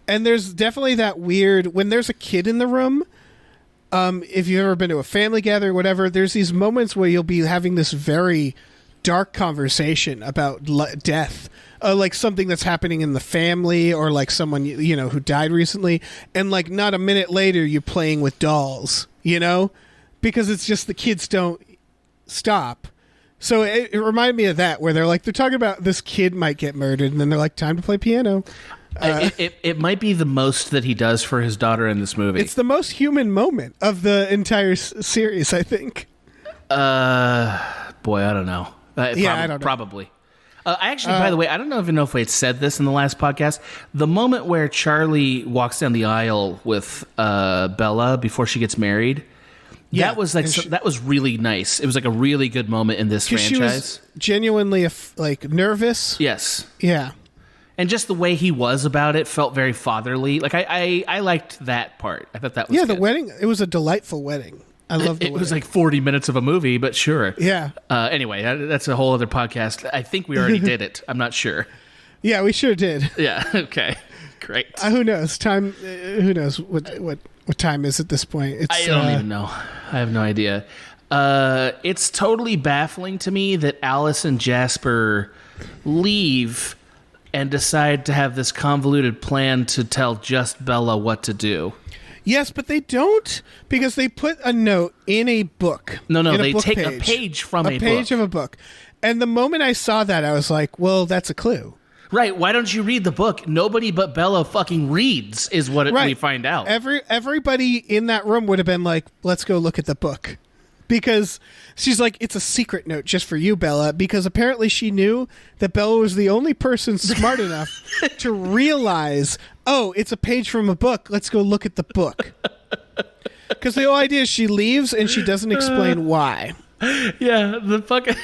and there's definitely that weird when there's a kid in the room. If you've ever been to a family gathering, or whatever, there's these moments where you'll be having this very dark conversation about death. Like something that's happening in the family, or like someone who died recently, and like not a minute later you're playing with dolls, because it's just the kids don't stop. So it reminded me of that, where they're talking about this kid might get murdered, and then they're like, time to play piano. It might be the most that he does for his daughter in this movie. It's the most human moment of the entire series, I think. Boy, I don't know. I don't know. Probably. By the way, I don't even know if we had said this in the last podcast. The moment where Charlie walks down the aisle with Bella before she gets married, that was that was really nice. It was like a really good moment in this franchise. She was genuinely nervous. Yes. Yeah. And just the way he was about it felt very fatherly. Like I liked that part. I thought that was good. The wedding. It was a delightful wedding. I love the wedding. It was like 40 minutes of a movie, but sure. Yeah. Anyway, that's a whole other podcast. I think we already did it. I'm not sure. Yeah, we sure did. Yeah. Okay. Great. Who knows? Time. Who knows what time is at this point? I don't even know. I have no idea. It's totally baffling to me that Alice and Jasper leave and decide to have this convoluted plan to tell just Bella what to do. Yes, but they don't, because they put a note in a book. No, they take a page from a book. A page of a book. And the moment I saw that, I was like, well, that's a clue. Right. Why don't you read the book? Nobody but Bella fucking reads, is what we find out. Everybody in that room would have been like, let's go look at the book. Because she's like, it's a secret note just for you, Bella, because apparently she knew that Bella was the only person smart enough to realize, oh, it's a page from a book. Let's go look at the book. Because the whole idea is she leaves and she doesn't explain why. Yeah, the fucking...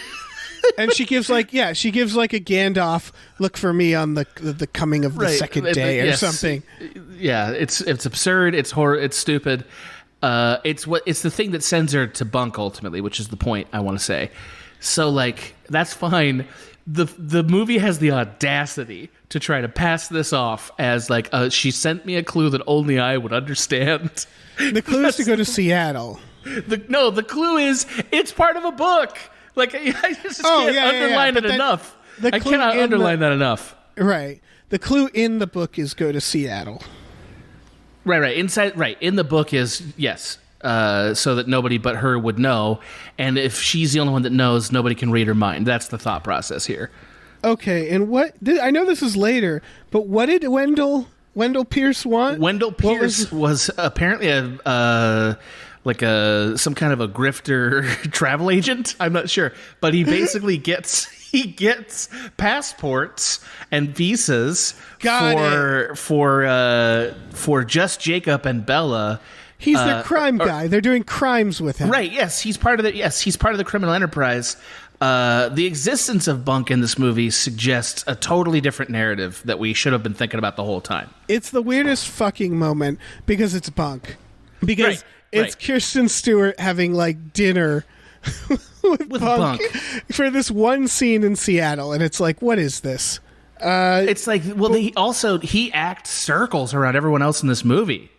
And she gives a Gandalf, look for me on the coming of the second day or something. Yeah, it's absurd. It's horror. It's stupid. It's the thing that sends her to bunk ultimately, which is the point I want to say. So that's fine. The movie has the audacity to try to pass this off as she sent me a clue that only I would understand. The clue is to go to Seattle. The clue is it's part of a book. Like, I just can't underline it enough. I cannot underline that enough. Right. The clue in the book is go to Seattle. Right. In the book is, yes, so that nobody but her would know. And if she's the only one that knows, nobody can read her mind. That's the thought process here. Okay, and I know this is later, but what did Wendell Pierce want? Wendell Pierce was apparently some kind of a grifter travel agent. I'm not sure, but he basically gets passports and visas for just Jacob and Bella. He's their crime guy. They're doing crimes with him. Right. Yes, he's part of the criminal enterprise. The existence of Bunk in this movie suggests a totally different narrative that we should have been thinking about the whole time. It's the weirdest fucking moment because it's Bunk. Because it's Kirsten Stewart having like dinner with Bunk for this one scene in Seattle, and it's like, what is this? It's like, well, he acts circles around everyone else in this movie.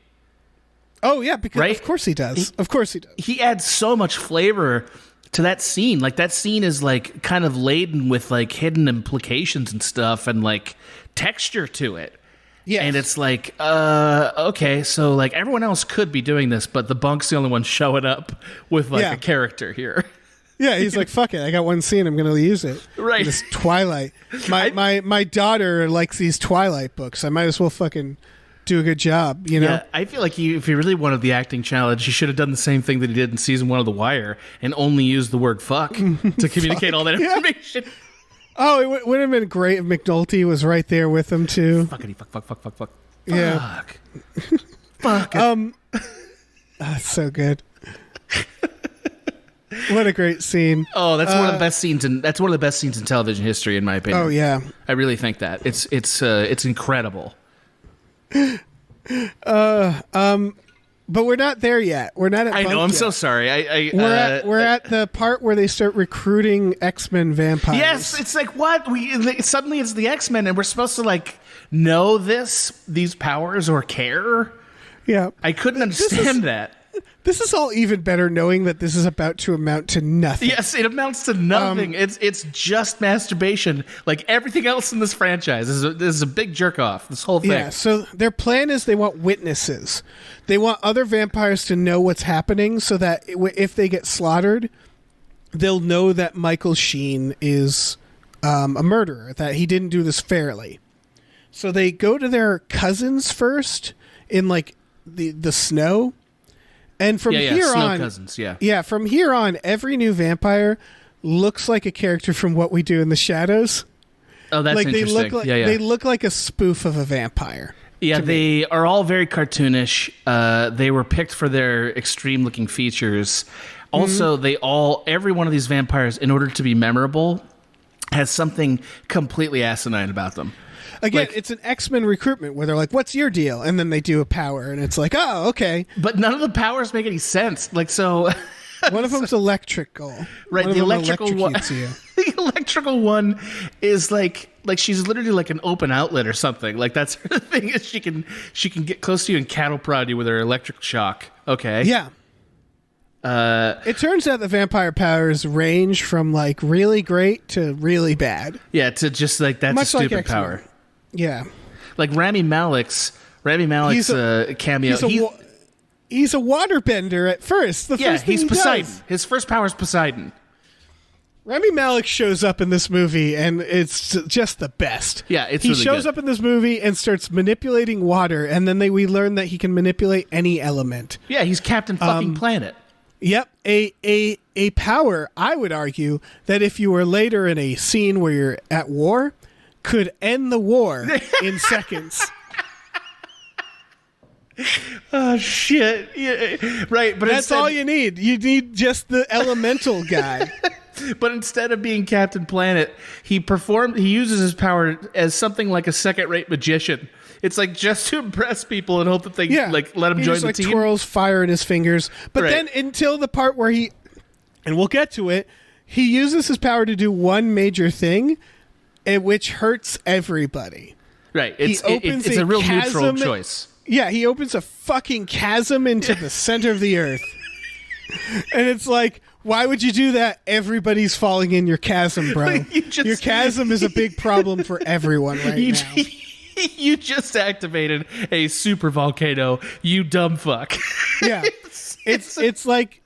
Oh yeah, because of course he does. Of course he does. He adds so much flavor to that scene. Like, that scene is like kind of laden with like hidden implications and stuff and like texture to it. Yeah. And it's like, okay, so like everyone else could be doing this, but the Bunk's the only one showing up with like a character here. Yeah, he's like, fuck it, I got one scene, I'm going to use it. Right. This Twilight. My daughter likes these Twilight books. I might as well fucking do a good job, you know? Yeah, I feel like if he really wanted the acting challenge, he should have done the same thing that he did in season 1 of The Wire and only used the word fuck to communicate all that information. Yeah. Oh, it would have been great if McNulty was right there with him too. Fuckity fuck. Yeah. Fuck. That's so good. What a great scene. Oh, that's one of the best scenes in television history, in my opinion. Oh yeah. I really think that. It's incredible. But we're not there yet. We're not at I know, I'm yet. so sorry. We're at the part where they start recruiting X-Men vampires. Yes, it's like, what? Suddenly it's the X-Men and we're supposed to like know these powers or care? Yeah. I couldn't understand that. This is all even better knowing that this is about to amount to nothing. Yes, it amounts to nothing. It's just masturbation. Like everything else in this franchise. This is a big jerk off, this whole thing. Yeah, so their plan is they want witnesses. They want other vampires to know what's happening so that if they get slaughtered, they'll know that Michael Sheen is a murderer, that he didn't do this fairly. So they go to their cousins first in like the snow. And from here on, cousins, from here on, every new vampire looks like a character from What We Do in the Shadows. Oh, that's like interesting. They look like, they look like a spoof of a vampire. Yeah, they are all very cartoonish. They were picked for their extreme-looking features. Also, every one of these vampires, in order to be memorable, has something completely asinine about them. Again, it's an X-Men recruitment where they're like, what's your deal? And then they do a power, and it's like, oh, okay. But none of the powers make any sense. Like, so... One of them's electrical. Right, the electrical one. The electrical one is like she's literally like an open outlet or something. Like, that's her thing, is she can get close to you and cattle prod you with her electric shock. Okay. Yeah. It turns out the vampire powers range from like really great to really bad. Yeah, to just like that's much a stupid like power. Yeah. Like Rami Malek's cameo. He's a waterbender at first. He's Poseidon. His first power is Poseidon. Rami Malek shows up in this movie, and it's just the best. Yeah, he really shows good. up in this movie and starts manipulating water, and then we learn that he can manipulate any element. Yeah, he's Captain fucking Planet. Yep, a power, I would argue, that if you were later in a scene where you're at war, could end the war in seconds. Oh, shit. Yeah, right, but that's all you need. You need just the elemental guy. But instead of being Captain Planet, he uses his power as something like a second-rate magician. It's like just to impress people and hope that they let him join the team. He twirls fire in his fingers. But then until the part where and we'll get to it, he uses his power to do one major thing, which hurts everybody. Right. It's a real neutral choice. Yeah, he opens a fucking chasm into the center of the earth. And it's like, Why would you do that? Everybody's falling in your chasm, bro. Your chasm is a big problem for everyone now. You just activated a super volcano, you dumb fuck. Yeah. It's like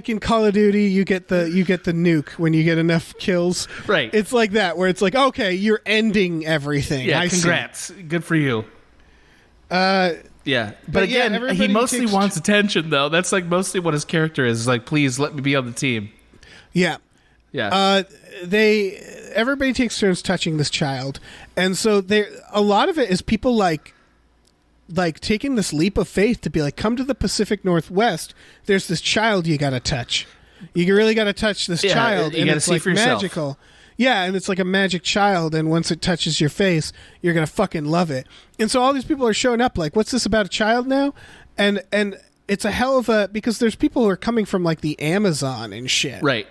in Call of Duty you get the nuke when you get enough kills. Right. It's like that where it's like, okay, you're ending everything. Yeah, congrats. Good for you. Yeah, but again, he mostly wants attention, though. That's like mostly what his character is. Like, please let me be on the team. Yeah, yeah. Everybody takes turns touching this child, and so a lot of it is people like taking this leap of faith to be like, come to the Pacific Northwest. There's this child you got to touch. You really got to touch this child. You got to see like for yourself. Magical. Yeah, and it's like a magic child, and once it touches your face, you're going to fucking love it. And so all these people are showing up like, what's this about a child now? And it's a hell of a... Because there's people who are coming from, like, the Amazon and shit. Right.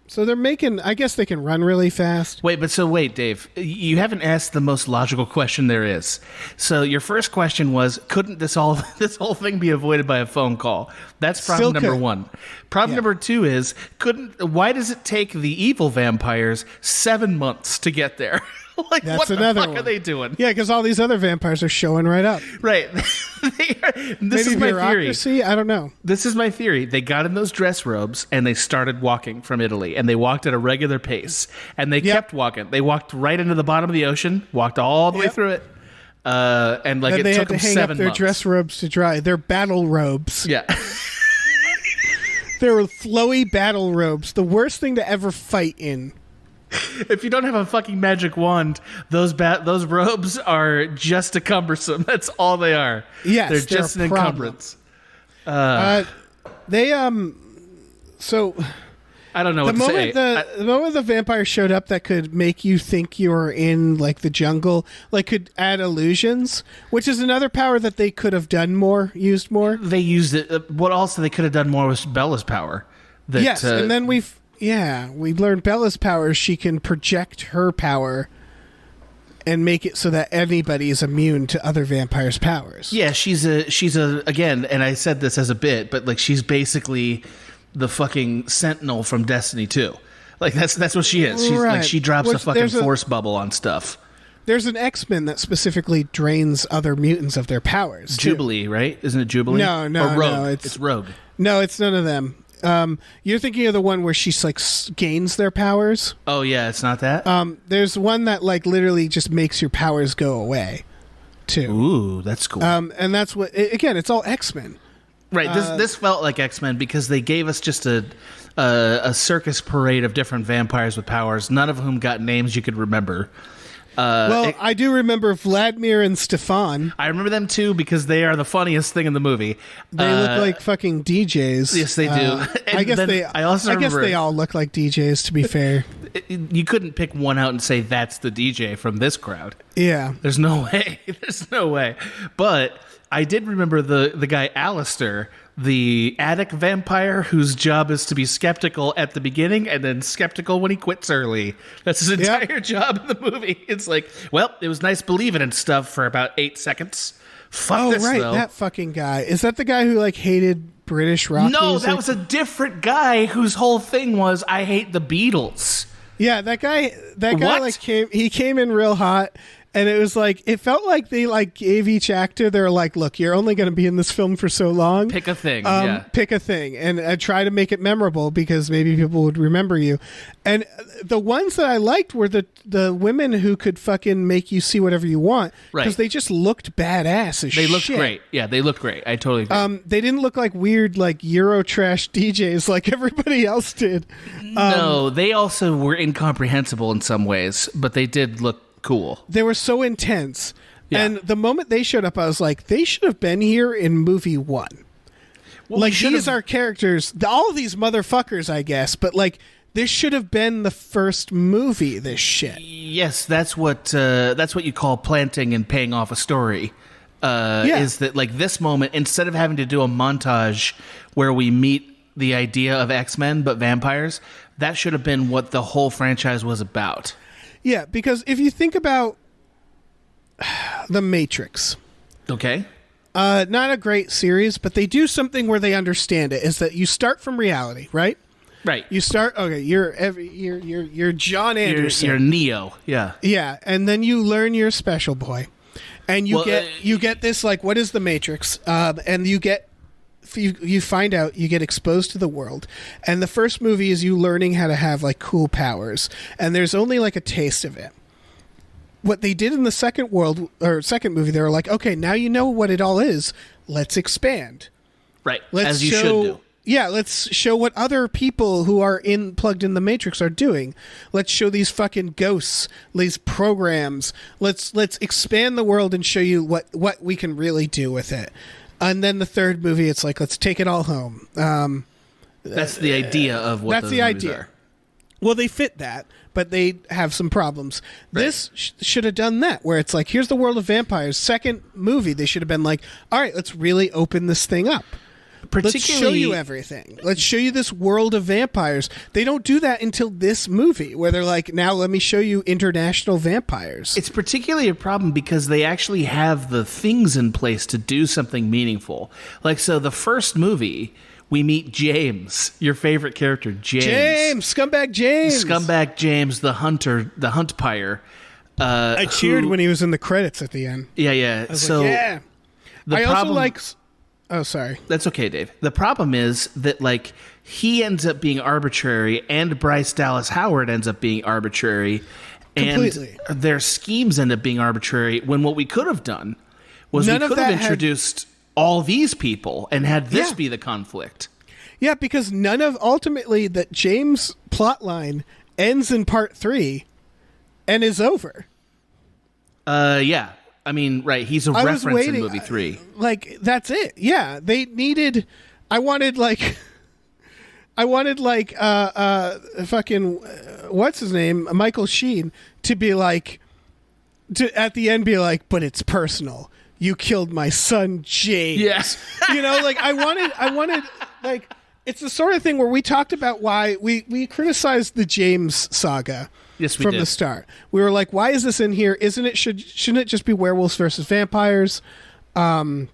So they're making... I guess they can run really fast. Wait, Dave. You haven't asked the most logical question there is. So your first question was, couldn't this whole thing be avoided by a phone call? That's problem number one. Problem number two is, why does it take the evil vampires 7 months to get there? Like, that's what another the fuck one. Are they doing? Yeah, because all these other vampires are showing right up. Right. This is my theory. I don't know. This is my theory. They got in those dress robes and they started walking from Italy, and they walked at a regular pace, and they kept walking. They walked right into the bottom of the ocean, walked all the way through it, and like then it took them 7 months. They had to hang up their dress robes to dry. They're battle robes. Yeah. They were flowy battle robes. The worst thing to ever fight in. If you don't have a fucking magic wand, those robes are just a cumbersome. That's all they are. Yes, they're just an encumbrance. So I don't know what to say. The moment the vampire showed up that could make you think you were in like the jungle, like could add illusions, which is another power that they could have used more. They used it. What also they could have done more was Bella's power. Yes, and then we learned Bella's power. She can project her power and make it so that anybody is immune to other vampires' powers. Yeah, she's a again, and I said this as a bit, but like she's basically the fucking Sentinel from Destiny 2. Like that's what she is. She's like she drops a fucking force bubble on stuff. There's an X-Men that specifically drains other mutants of their powers. Jubilee, right? Isn't it Jubilee? No, or Rogue. No, it's Rogue. No, it's none of them. You're thinking of the one where she like gains their powers. Oh yeah, it's not that. There's one that like literally just makes your powers go away, too. Ooh, that's cool. And that's what again. It's all X-Men. Right. This felt like X-Men because they gave us just a circus parade of different vampires with powers, none of whom got names you could remember. I do remember Vladimir and Stefan. I remember them too because they are the funniest thing in the movie. They look like fucking DJs. Yes, they do. I guess they all look like DJs. To be fair, you couldn't pick one out and say that's the DJ from this crowd. Yeah, there's no way. There's no way. But I did remember the guy Alistair, the attic vampire whose job is to be skeptical at the beginning and then skeptical when he quits early. That's his entire job in the movie. It's like, well, it was nice believing in stuff for about 8 seconds. Fuck this, though. That fucking guy. Is that the guy who like hated British rock music? No, that was a different guy whose whole thing was, I hate the Beatles. Yeah, that guy like came in real hot. And it was like, it felt like they like gave each actor, they're like, look, you're only going to be in this film for so long. Pick a thing. Pick a thing. And try to make it memorable because maybe people would remember you. And the ones that I liked were the women who could fucking make you see whatever you want. Right. Because they just looked badass as shit. They looked great. Yeah, they looked great. I totally agree. They didn't look like weird, like Eurotrash DJs like everybody else did. No, they also were incomprehensible in some ways, but they did look cool. They were so intense. Yeah. And the moment they showed up, I was like, they should have been here in movie 1. Well, like, these are characters, all of these motherfuckers, I guess, but like, this should have been the first movie, this shit. Yes, that's what you call planting and paying off a story. Is that like this moment, instead of having to do a montage where we meet the idea of X-Men but vampires, that should have been what the whole franchise was about. Yeah, because if you think about The Matrix. Okay. Not a great series, but they do something where they understand it. Is that you start from reality, right? Right. You start. Okay, you're John Anderson. You're Neo. Yeah. Yeah, and then you learn you're Special Boy, and you get this like, what is the Matrix? And you find out, you get exposed to the world, and the first movie is you learning how to have like cool powers, and there's only like a taste of it. What they did in the second movie, they were like, okay, now you know what it all is. Let's expand. Right. As you should do. Yeah, let's show what other people who are plugged in the Matrix are doing. Let's show these fucking ghosts, these programs. Let's expand the world and show you what we can really do with it. And then the third movie, it's like, let's take it all home. That's the idea of what that's those the movies idea. are. Well, they fit that, but they have some problems. Right. This should have done that, where it's like, here's the world of vampires. Second movie, they should have been like, all right, let's really open this thing up. Let's show you everything. Let's show you this world of vampires. They don't do that until this movie, where they're like, now let me show you international vampires. It's particularly a problem because they actually have the things in place to do something meaningful. Like, so the first movie, we meet James, your favorite character, James. Scumbag James. Scumbag James, the hunter, the huntpire. I cheered when he was in the credits at the end. Yeah. So like, yeah. Also like... Oh, sorry. That's okay, Dave. The problem is that, like, he ends up being arbitrary, and Bryce Dallas Howard ends up being arbitrary, completely. And their schemes end up being arbitrary, when what we could have done was we could have introduced all these people and had this be the conflict. Yeah, because ultimately, that James plotline ends in part 3 and is over. Yeah. I mean, right, he's a reference in movie 3. Like, that's it. Yeah, they needed... I wanted fucking... what's his name? Michael Sheen to be like... at the end be like, but it's personal. You killed my son, James. Yes. You know, like, I wanted... Like, it's the sort of thing where we talked about why... We criticized the James saga... Yes, we from did. the start. We were like, why is this in here? Shouldn't it just be werewolves versus vampires? Shouldn't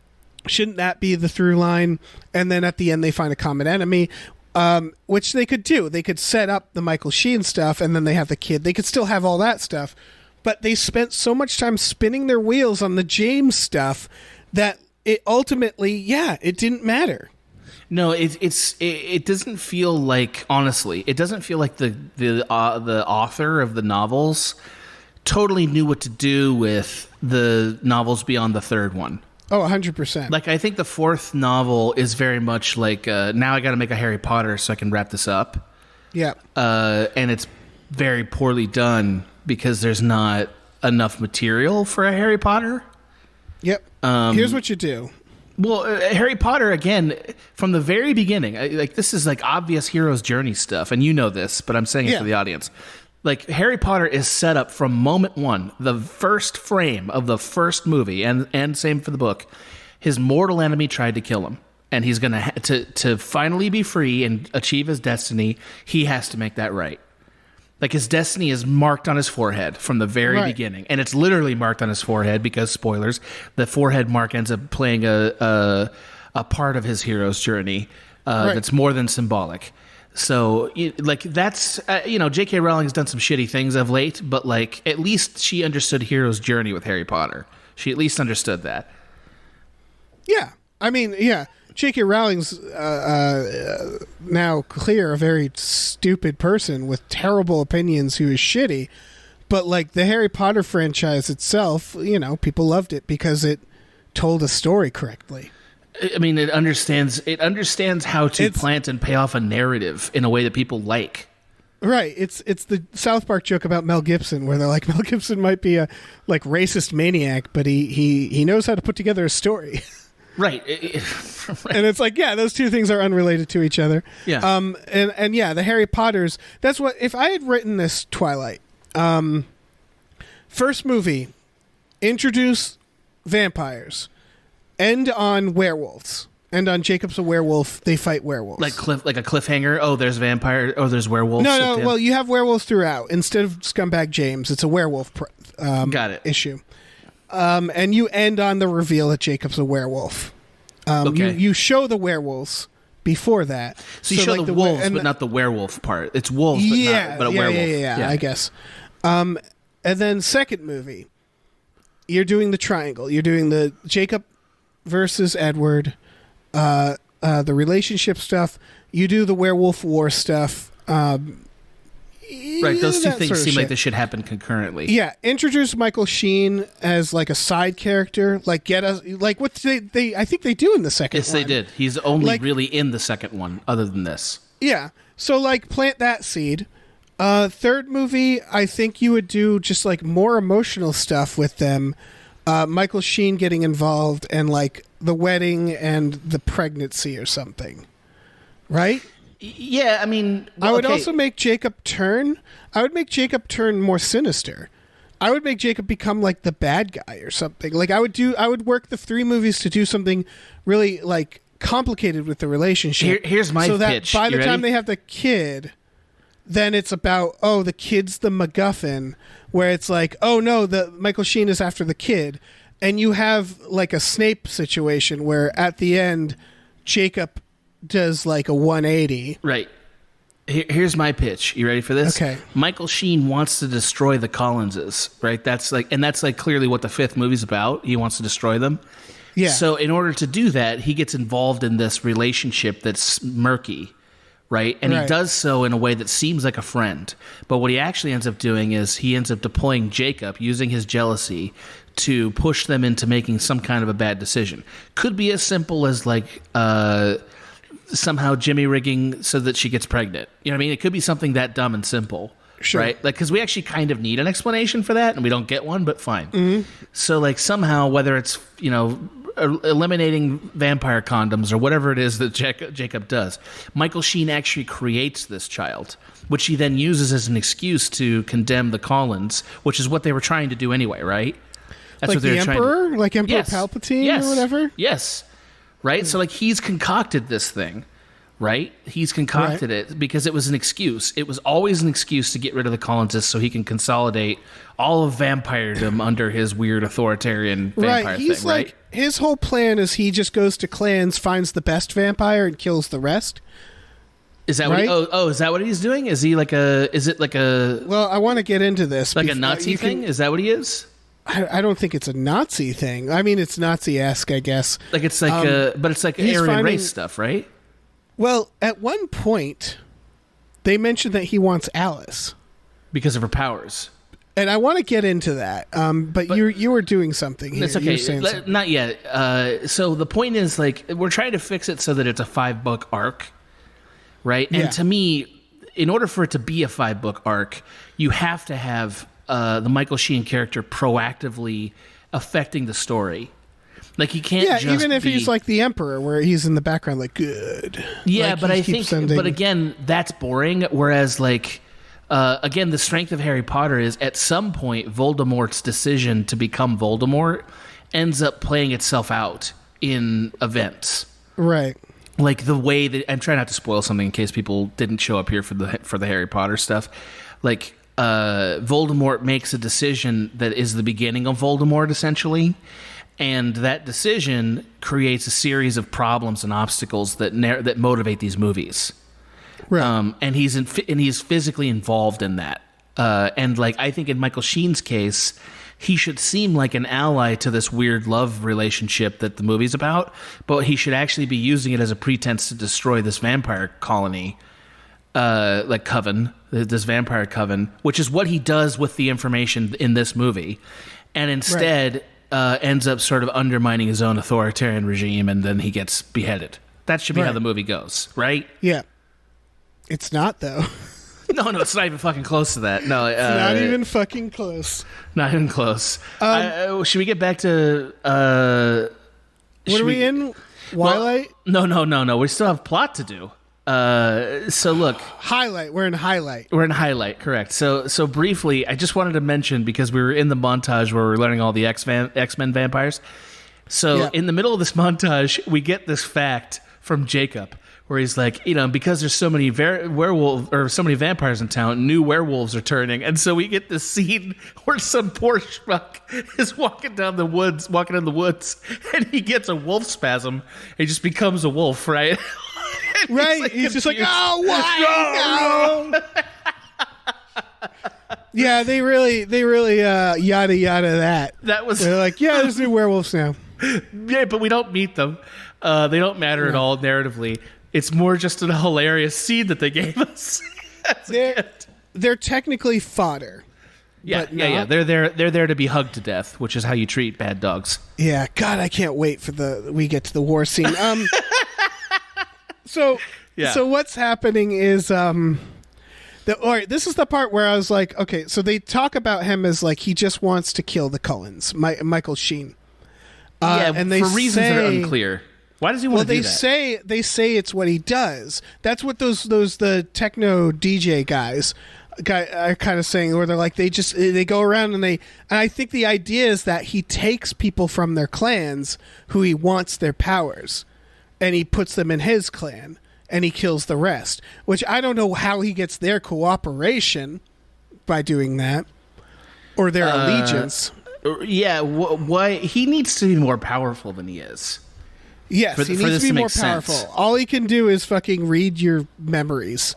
that be the through line? And then at the end, they find a common enemy, which they could do. They could set up the Michael Sheen stuff, and then they have the kid. They could still have all that stuff. But they spent so much time spinning their wheels on the James stuff that it ultimately, it didn't matter. No, it doesn't feel like, honestly, it doesn't feel like the author of the novels totally knew what to do with the novels beyond the third one. Oh, 100%. Like, I think the fourth novel is very much like, now I got to make a Harry Potter so I can wrap this up. Yeah. And it's very poorly done because there's not enough material for a Harry Potter. Yep. Here's what you do. Well, Harry Potter, again, from the very beginning, like, this is like obvious hero's journey stuff, and you know this, but I'm saying it for the audience. Like, Harry Potter is set up from moment one, the first frame of the first movie, and same for the book. His mortal enemy tried to kill him, and he's going to finally be free and achieve his destiny. He has to make that right. Like, his destiny is marked on his forehead from the very beginning. And it's literally marked on his forehead because, spoilers, the forehead mark ends up playing a part of his hero's journey that's more than symbolic. So, like, that's, J.K. Rowling's done some shitty things of late, but, like, at least she understood hero's journey with Harry Potter. She at least understood that. Yeah. I mean, yeah. J.K. Rowling's now clear a very stupid person with terrible opinions who is shitty, but like the Harry Potter franchise itself, people loved it because it told a story correctly. I mean, it understands how to plant and pay off a narrative in a way that people like. Right. It's the South Park joke about Mel Gibson where they're like, Mel Gibson might be a like racist maniac, but he knows how to put together a story. Right. And it's like, those two things are unrelated to each other. Yeah. And the Harry Potters, that's what, if I had written this Twilight, first movie, introduce vampires, end on werewolves, end on Jacob's a werewolf, they fight werewolves. Like a cliffhanger, oh, there's vampire, oh, there's werewolves. No, well, you have werewolves throughout. Instead of Scumbag James, it's a werewolf Got it. issue. And you end on the reveal that Jacob's a werewolf. Okay. You show the werewolves before that. So you show like the wolves, but not the werewolf part. It's wolves, but a werewolf. Yeah, I guess. And then second movie, you're doing the triangle. You're doing the Jacob versus Edward, the relationship stuff. You do the werewolf war stuff. Right, those two things seem like they should happen concurrently. Yeah, introduce Michael Sheen as like a side character, like get us like what they I think they do in the second one. Yes, they did. He's only really in the second one other than this. Yeah. So like plant that seed. Third movie, I think you would do just like more emotional stuff with them. Michael Sheen getting involved and like the wedding and the pregnancy or something. Right? Yeah, I mean... I would also make Jacob turn... I would make Jacob turn more sinister. I would make Jacob become like the bad guy or something. Like I would work the three movies to do something really like complicated with the relationship. Here's my pitch. So that pitch. by the time they have the kid, then it's about, the kid's the MacGuffin, where it's like, oh no, the Michael Sheen is after the kid. And you have like a Snape situation where at the end, Jacob does like a 180. Right. Here's my pitch. You ready for this? Okay. Michael Sheen wants to destroy the Collinses, right? That's like clearly what the fifth movie's about. He wants to destroy them. Yeah. So in order to do that, he gets involved in this relationship that's murky, right? And he does so in a way that seems like a friend. But what he actually ends up doing is he ends up deploying Jacob, using his jealousy to push them into making some kind of a bad decision. Could be as simple as like somehow Jimmy rigging so that she gets pregnant. You know what I mean? It could be something that dumb and simple. Sure. Right? Like, because we actually kind of need an explanation for that, and we don't get one, but fine. Mm-hmm. So, like, somehow, whether it's, eliminating vampire condoms or whatever it is that Jacob does, Michael Sheen actually creates this child, which he then uses as an excuse to condemn the Collins, which is what they were trying to do anyway, right? That's like what they the were Emperor? trying to... Like Emperor Palpatine or whatever? Yes. Right? So, like, he's concocted this thing, right? He's concocted it because it was an excuse. It was always an excuse to get rid of the Collinses so he can consolidate all of vampiredom under his weird authoritarian vampire He's thing, right? Like, his whole plan is he just goes to clans, finds the best vampire, and kills the rest. Is that what is that what he's doing? Is he like Well, I want to get into this. Like a Nazi thing? Is that what he is? I don't think it's a Nazi thing. I mean, it's Nazi-esque, I guess. Like it's like but it's like Aryan race stuff, right? Well, at one point, they mentioned that he wants Alice because of her powers. And I want to get into that, but you were doing something here. It's okay. Not yet. So the point is, like, we're trying to fix it so that it's a 5-book arc, right? Yeah. And to me, in order for it to be a 5-book arc, you have to have the Michael Sheen character proactively affecting the story. Like, he can't just even if he's like the Emperor, where he's in the background, like, good. Yeah, like, but I think, but again, that's boring. Whereas, like, again, the strength of Harry Potter is at some point Voldemort's decision to become Voldemort ends up playing itself out in events. Right. Like the way that, I'm trying not to spoil something in case people didn't show up here for the Harry Potter stuff. Like, Voldemort makes a decision that is the beginning of Voldemort, essentially. And that decision creates a series of problems and obstacles that motivate these movies. Right. And he's physically involved in that. And like, I think in Michael Sheen's case, he should seem like an ally to this weird love relationship that the movie's about, but he should actually be using it as a pretense to destroy this vampire colony, like coven, this vampire coven, which is what he does with the information in this movie. And instead ends up sort of undermining his own authoritarian regime, and then he gets beheaded. That should be how the movie goes, right? Yeah. It's not, though. No, it's not even fucking close to that. No, it's not even fucking close. Not even close. Should we get back to... what are we in? Guylight? Well, no. We still have plot to do. So look... Highlight. We're in Highlight. We're in Highlight, correct. So briefly, I just wanted to mention, because we were in the montage where we're learning all the X-Men vampires. So in the middle of this montage, we get this fact from Jacob, where he's like, because there's so many so many vampires in town, new werewolves are turning, and so we get this scene where some poor schmuck is walking in the woods, and he gets a wolf spasm. He just becomes a wolf, right? Right. He's just like, oh, why? No. Yeah, they really yada yada that. They're like, yeah, there's new werewolves now. Yeah, but we don't meet them. They don't matter at all narratively. It's more just a hilarious scene that they gave us. They're technically fodder. Yeah. They're there to be hugged to death, which is how you treat bad dogs. Yeah, God, I can't wait for we get to the war scene. So what's happening is all right, this is the part where I was like, okay, so they talk about him as like he just wants to kill the Cullens, Michael Sheen. And for reasons that are unclear. Why does he want to do that? They say it's what he does. That's what the techno DJ guys are kind of saying, where they're like they go around and I think the idea is that he takes people from their clans who he wants their powers, and he puts them in his clan. And he kills the rest, which I don't know how he gets their cooperation by doing that, or their allegiance. Yeah, why he needs to be more powerful than he is. Yes, he needs to be more powerful. All he can do is fucking read your memories.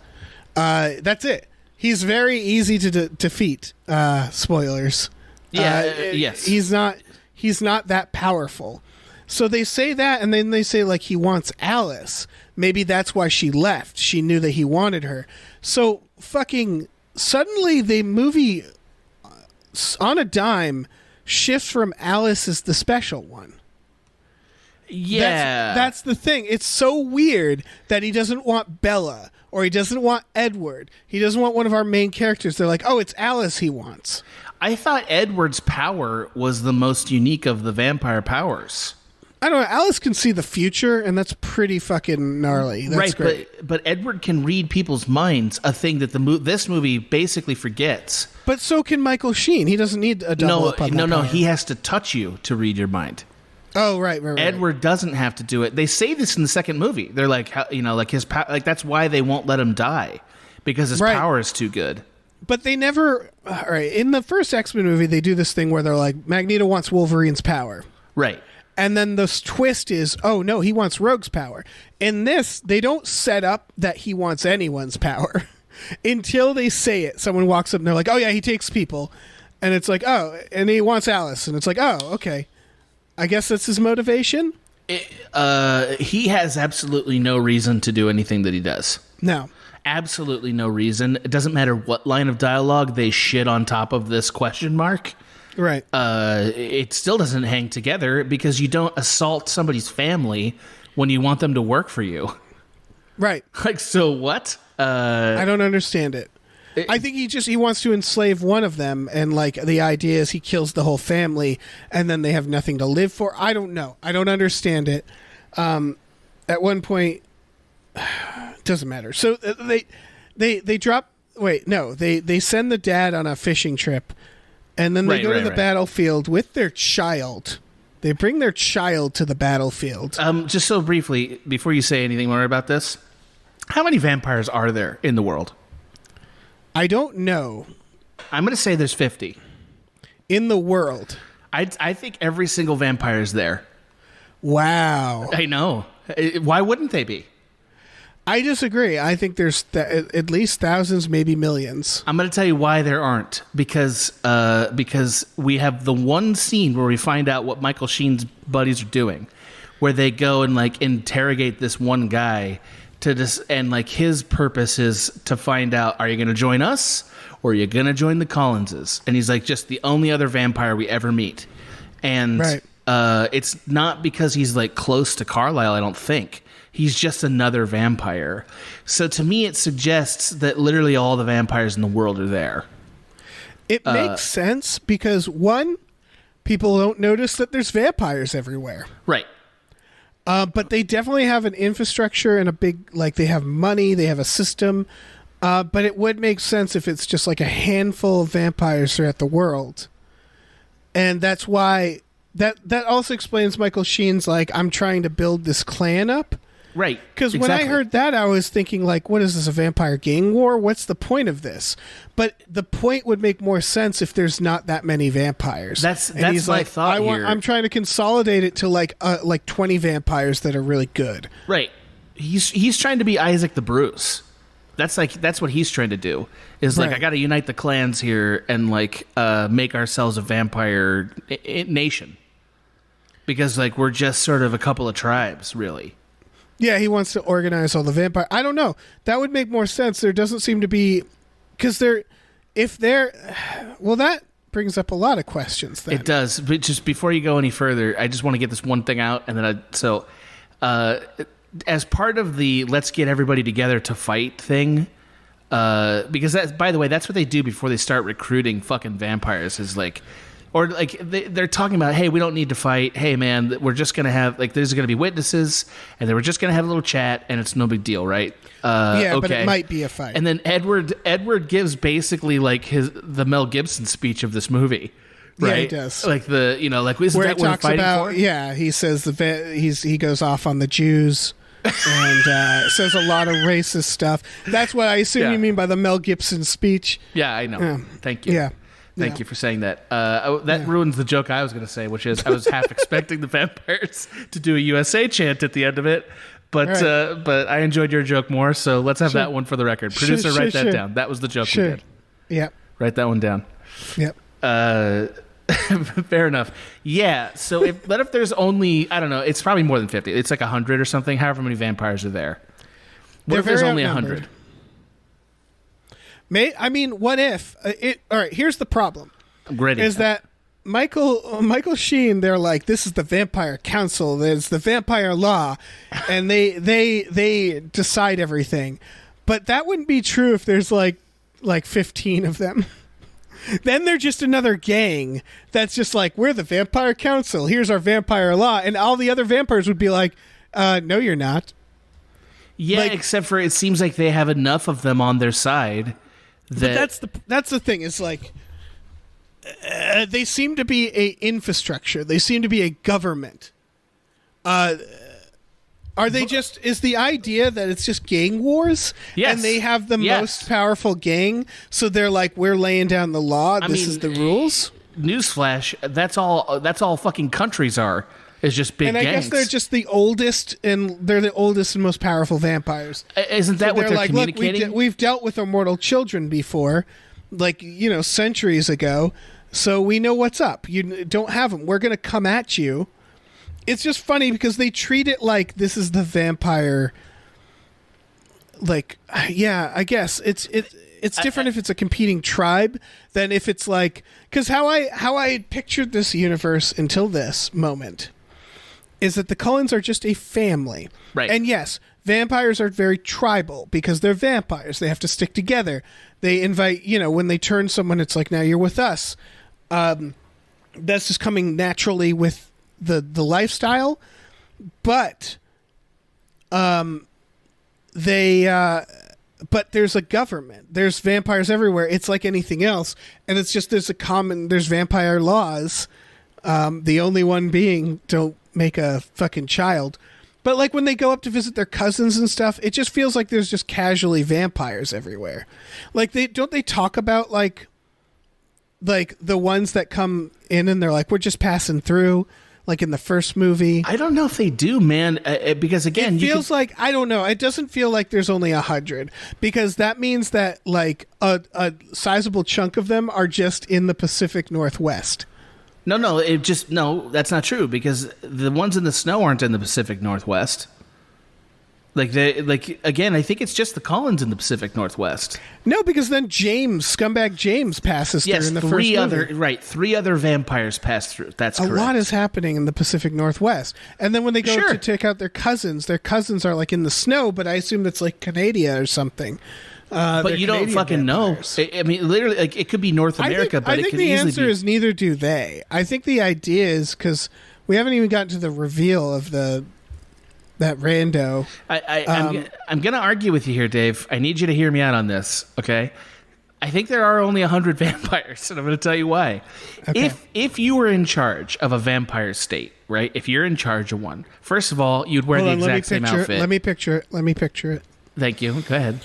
That's it. He's very easy to defeat. Spoilers. Yes. He's not that powerful. So they say that, and then they say like he wants Alice. Maybe that's why she left. She knew that he wanted her. So fucking suddenly the movie on a dime shifts from Alice as the special one. Yeah. That's the thing. It's so weird that he doesn't want Bella or he doesn't want Edward. He doesn't want one of our main characters. They're like, oh, it's Alice he wants. I thought Edward's power was the most unique of the vampire powers. I don't know. Alice can see the future, and that's pretty fucking gnarly. That's right, great. But Edward can read people's minds, a thing that this movie basically forgets. But so can Michael Sheen. He doesn't need a double up on that power. He has to touch you to read your mind. Oh, right. Edward doesn't have to do it. They say this in the second movie. They're like, like his that's why they won't let him die, because his power is too good. But they never. All right, in the first X-Men movie, they do this thing where they're like, Magneto wants Wolverine's power. Right. And then the twist is, oh, no, he wants Rogue's power. In this, they don't set up that he wants anyone's power until they say it. Someone walks up and they're like, oh, yeah, he takes people. And it's like, oh, and he wants Alice. And it's like, oh, okay. I guess that's his motivation? He has absolutely no reason to do anything that he does. No. Absolutely no reason. It doesn't matter what line of dialogue they shit on top of this question mark. Right. It still doesn't hang together because you don't assault somebody's family when you want them to work for you. Right. Like, so what? I don't understand it. I think he wants to enslave one of them, and like the idea is he kills the whole family, and then they have nothing to live for. I don't know. I don't understand it. At one point, doesn't matter. So they drop. Wait, no. They send the dad on a fishing trip. And then they go to the battlefield with their child. They bring their child to the battlefield. Just so briefly, before you say anything more about this, how many vampires are there in the world? I don't know. I'm going to say there's 50. In the world? I think every single vampire is there. Wow. I know. Why wouldn't they be? I disagree. I think there's at least thousands, maybe millions. I'm going to tell you why there aren't. Because we have the one scene where we find out what Michael Sheen's buddies are doing, where they go and like interrogate this one guy and like his purpose is to find out, are you going to join us or are you going to join the Collinses? And he's like, just the only other vampire we ever meet. And it's not because he's like close to Carlisle, I don't think. He's just another vampire. So to me, it suggests that literally all the vampires in the world are there. It makes sense because, one, people don't notice that there's vampires everywhere. Right. But they definitely have an infrastructure and a big, like, they have money, they have a system. But it would make sense if it's just like a handful of vampires throughout the world. And that's why, that also explains Michael Sheen's, like, I'm trying to build this clan up. Right. Because when I heard that, I was thinking, like, what is this, a vampire gang war? What's the point of this? But the point would make more sense if there's not that many vampires. That's my thought here. I'm trying to consolidate it to, like 20 vampires that are really good. Right. He's trying to be Isaac the Bruce. That's what he's trying to do. Is like, I got to unite the clans here and like make ourselves a vampire nation. Because like we're just sort of a couple of tribes, really. Yeah, he wants to organize all the vampire. I don't know. That would make more sense. There doesn't seem to be, because well, that brings up a lot of questions. Then it does. But just before you go any further, I just want to get this one thing out, and then as part of the let's get everybody together to fight thing, because by the way, that's what they do before they start recruiting fucking vampires. Is like. Or like they're talking about, hey, we don't need to fight. Hey, man, we're just gonna have like there's gonna be witnesses, and then we're just gonna have a little chat, and it's no big deal, right? Yeah, okay. But it might be a fight. And then Edward gives basically like the Mel Gibson speech of this movie, right? Yeah, he does. Like isn't where that he what we're talks fighting about? for? Yeah, he says he goes off on the Jews. And says a lot of racist stuff. That's what I assume you mean by the Mel Gibson speech. Yeah, I know. Thank you. Yeah. Thank you for saying that. That ruins the joke I was going to say, which is I was half expecting the vampires to do a USA chant at the end of it, but I enjoyed your joke more, so let's have that one for the record. Producer, write that down. That was the joke we did. Yep. Write that one down. Yep. Fair enough. Yeah, so if there's only, I don't know, it's probably more than 50. It's like 100 or something, however many vampires are there. What if there's only 100? What if all right, here's the problem. I'm ready. Is that Michael Sheen, they're like, this is the Vampire Council, there's the Vampire Law, and they decide everything. But that wouldn't be true if there's like 15 of them. Then they're just another gang that's just like, we're the Vampire Council, here's our Vampire Law, and all the other vampires would be like, no, you're not. Yeah, except for it seems like they have enough of them on their side. But that's the thing. Is like they seem to be a infrastructure. They seem to be a government. Are they just? Is the idea that it's just gang wars? Yes. And they have the most powerful gang, so they're like, we're laying down the law. This is the rules. Newsflash: that's all fucking countries are. Is just big and I gangs. guess they're just the oldest, and they're the oldest and most powerful vampires. Isn't that what they're like, communicating? Look, we've dealt with immortal children before, like, centuries ago, so we know what's up. You don't have them. We're going to come at you. It's just funny because they treat it like this is the vampire. Like, yeah, I guess it's different if it's a competing tribe than if it's like, because how I pictured this universe until this moment is that the Cullens are just a family. Right. And yes, vampires are very tribal because they're vampires. They have to stick together. They invite, when they turn someone, it's like, now you're with us. That's just coming naturally with the lifestyle. But but there's a government. There's vampires everywhere. It's like anything else. And it's just there's vampire laws. The only one being don't make a fucking child. But like when they go up to visit their cousins and stuff, it just feels like there's just casually vampires everywhere. Like they talk about like the ones that come in and they're like, we're just passing through, like in the first movie. I don't know if they do, man, because again, it feels like, I don't know. It doesn't feel like there's only 100 because that means that like a sizable chunk of them are just in the Pacific Northwest. No, that's not true because the ones in the snow aren't in the Pacific Northwest. Again, I think it's just the Cullens in the Pacific Northwest. No, because then Scumbag James passes through in the first movie. Three other vampires pass through. That's correct. A lot is happening in the Pacific Northwest. And then when they go to take out their cousins are like in the snow, but I assume that's like Canada or something. But you don't fucking vampires. Know. I mean, literally, like it could be North America, but it could easily be. I think the answer is neither do they. I think the idea is because we haven't even gotten to the reveal of that rando. I'm going to argue with you here, Dave. I need you to hear me out on this, okay? I think there are only 100 vampires, and I'm going to tell you why. Okay. If you were in charge of a vampire state, right? If you're in charge of one, first of all, you'd wear the exact same outfit. Let me picture it. Thank you. Go ahead.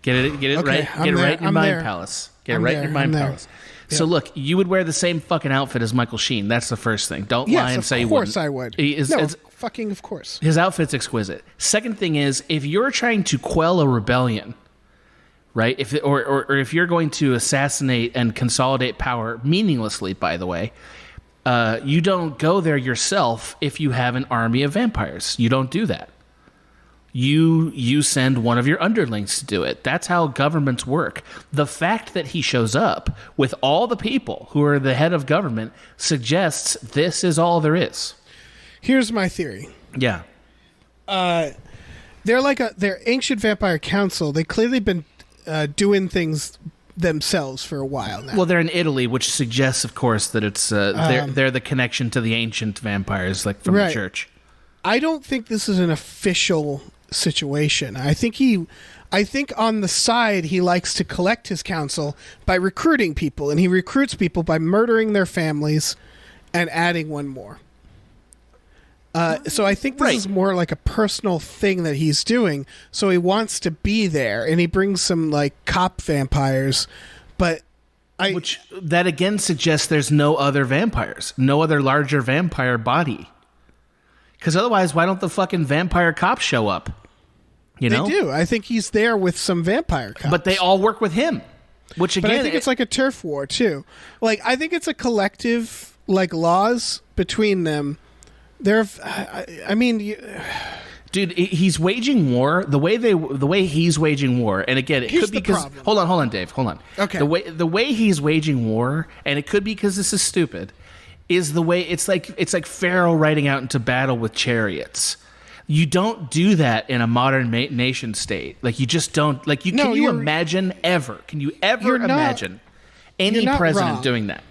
Get it Okay, right. Get it right in your mind palace. Get it right in your mind palace. Yeah. So look, you would wear the same fucking outfit as Michael Sheen. That's the first thing. Don't lie and say you wouldn't. Of course I would. Fucking of course. His outfit's exquisite. Second thing is, if you're trying to quell a rebellion, right? Or if you're going to assassinate and consolidate power meaninglessly, by the way, you don't go there yourself if you have an army of vampires. You don't do that. You send one of your underlings to do it. That's how governments work. The fact that he shows up with all the people who are the head of government suggests this is all there is. Here's my theory. Yeah. They're ancient vampire council. They clearly been doing things themselves for a while now. Well, they're in Italy, which suggests, of course, that it's they're the connection to the ancient vampires, like from the church. I don't think this is an official situation. I think on the side he likes to collect his council by recruiting people, and he recruits people by murdering their families and adding one more. So I think this is more like a personal thing that he's doing. So he wants to be there, and he brings some like cop vampires, which that again suggests there's no other vampires, no other larger vampire body. Because otherwise, why don't the fucking vampire cops show up? You know? They do. I think he's there with some vampire cops. But they all work with him. Which again, but I think it's like a turf war, too. Like, I think it's a collective, like, laws between them. Dude, he's waging war. The way he's waging war, and again, it could be because. Hold on, Dave. Hold on. Okay. The way he's waging war, and it could be because this is stupid, is the way it's like Pharaoh riding out into battle with chariots. You don't do that in a modern nation state. Like you just don't. Like you can you imagine ever? Can you ever imagine any president doing that?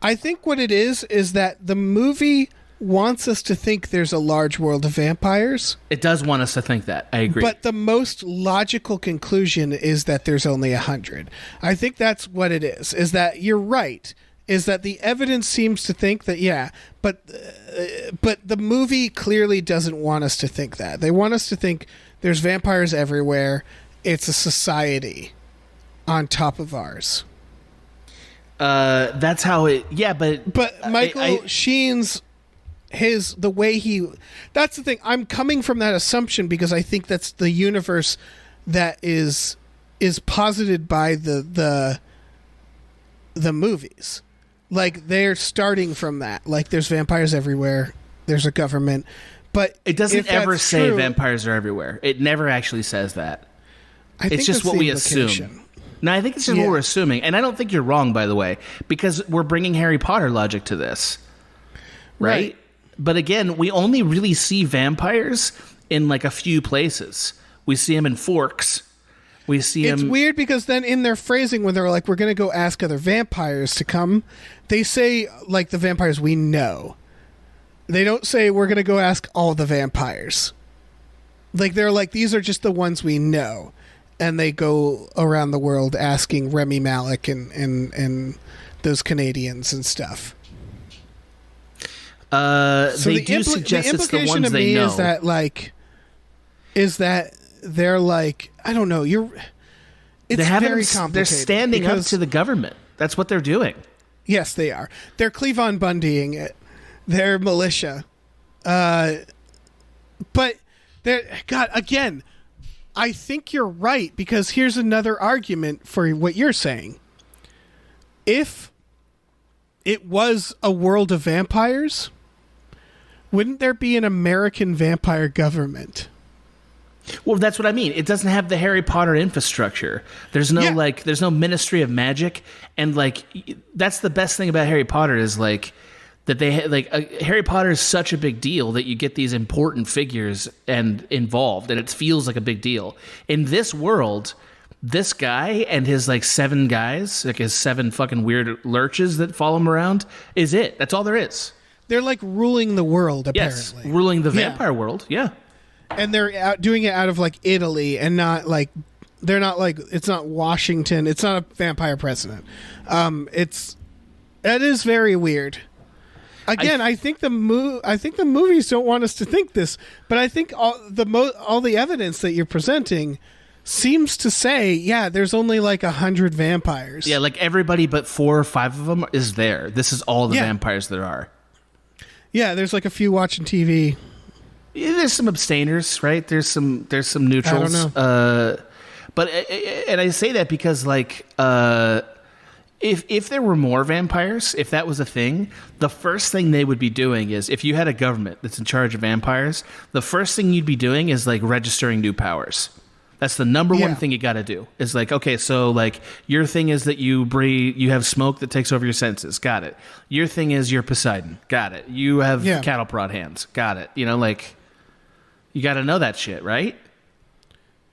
I think what it is that the movie wants us to think there's a large world of vampires. It does want us to think that. I agree. But the most logical conclusion is that there's only 100. I think that's what it is that you're right. Is that the evidence seems to think that, but the movie clearly doesn't want us to think that. They want us to think there's vampires everywhere. It's a society on top of ours. That's how it. Yeah, but Michael Sheen's the way he. That's the thing. I'm coming from that assumption because I think that's the universe that is posited by the movies. Like they're starting from that. Like there's vampires everywhere. There's a government, but it doesn't ever say vampires are everywhere. It never actually says that. It's just what we assume. No, I think it's just what we're assuming, and I don't think you're wrong, by the way, because we're bringing Harry Potter logic to this, right? But again, we only really see vampires in like a few places. We see them in Forks. It's weird because then in their phrasing, when they're like, we're going to go ask other vampires to come, they say, like, the vampires we know. They don't say, we're going to go ask all the vampires. Like, they're like, these are just the ones we know. And they go around the world asking Remy Malek and those Canadians and stuff. They do suggest it's the ones they know. Is that they're like, I don't know. It's very complicated. They're standing up to the government. That's what they're doing. Yes, they are. They're Cleavon Bundying it. They're militia. But again, I think you're right because here's another argument for what you're saying. If it was a world of vampires, wouldn't there be an American vampire government? Well, that's what I mean. It doesn't have the Harry Potter infrastructure. There's no there's no Ministry of Magic, and like that's the best thing about Harry Potter is like that Harry Potter is such a big deal that you get these important figures and involved, and it feels like a big deal. In this world, this guy and his like 7 guys, like his 7 fucking weird lurches that follow him around, is it. That's all there is. They're like ruling the world, apparently. Yes, ruling the vampire world. Yeah. And they're doing it out of like Italy and not like They're not like, it's not Washington. It's not a vampire president. It is very weird. Again, I think the movies don't want us to think this, but I think all the evidence that you're presenting seems to say, yeah, there's only like 100 vampires. Yeah, like everybody but 4 or 5 of them is there. This is all the vampires there are. Yeah, there's like a few watching TV. Yeah, there's some abstainers, right? There's some neutrals. I don't know. But I say that because like if there were more vampires, if that was a thing, the first thing they would be doing is, if you had a government that's in charge of vampires, the first thing you'd be doing is like registering new powers. That's the number one thing you got to do. Is like, okay, so like your thing is that you have smoke that takes over your senses. Got it. Your thing is you're Poseidon. Got it. You have cattle prod hands. Got it. You know, like you got to know that shit, right?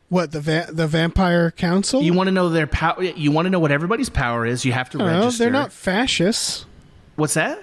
What, the Vampire Council? You want to know their power. You want to know what everybody's power is. You have to register. They're not fascists. What's that?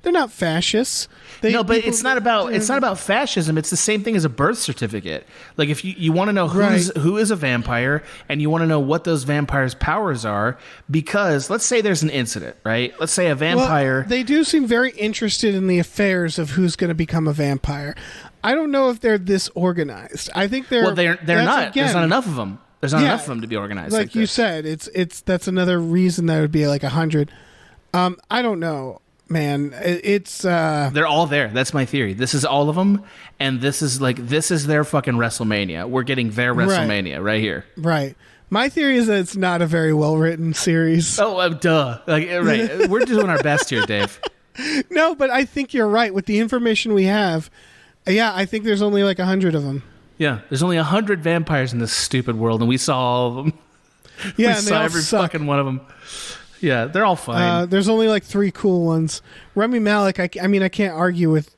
They're not fascists. No, but it's not about fascism. It's the same thing as a birth certificate. Like if you want to know who is a vampire, and you want to know what those vampires' powers are, because let's say there's an incident, right? Let's say a vampire. Well, they do seem very interested in the affairs of who's going to become a vampire. I don't know if they're this organized. I think they're. Well, they're not. There's not enough of them. There's not enough of them to be organized. Like you said, that's another reason that would be like 100. I don't know. Man, it's they're all there. That's my theory. This is all of them, and this is their fucking WrestleMania. We're getting their WrestleMania right here. Right. My theory is that it's not a very well written series. Oh, duh. Like, right. We're doing our best here, Dave. No, but I think you're right. With the information we have, yeah, I think there's only like 100 of them. Yeah, there's only 100 vampires in this stupid world, and we saw all of them. Yeah, we saw every fucking one of them. Yeah, they're all fine. There's only like 3 cool ones. Rami Malek, I mean, I can't argue with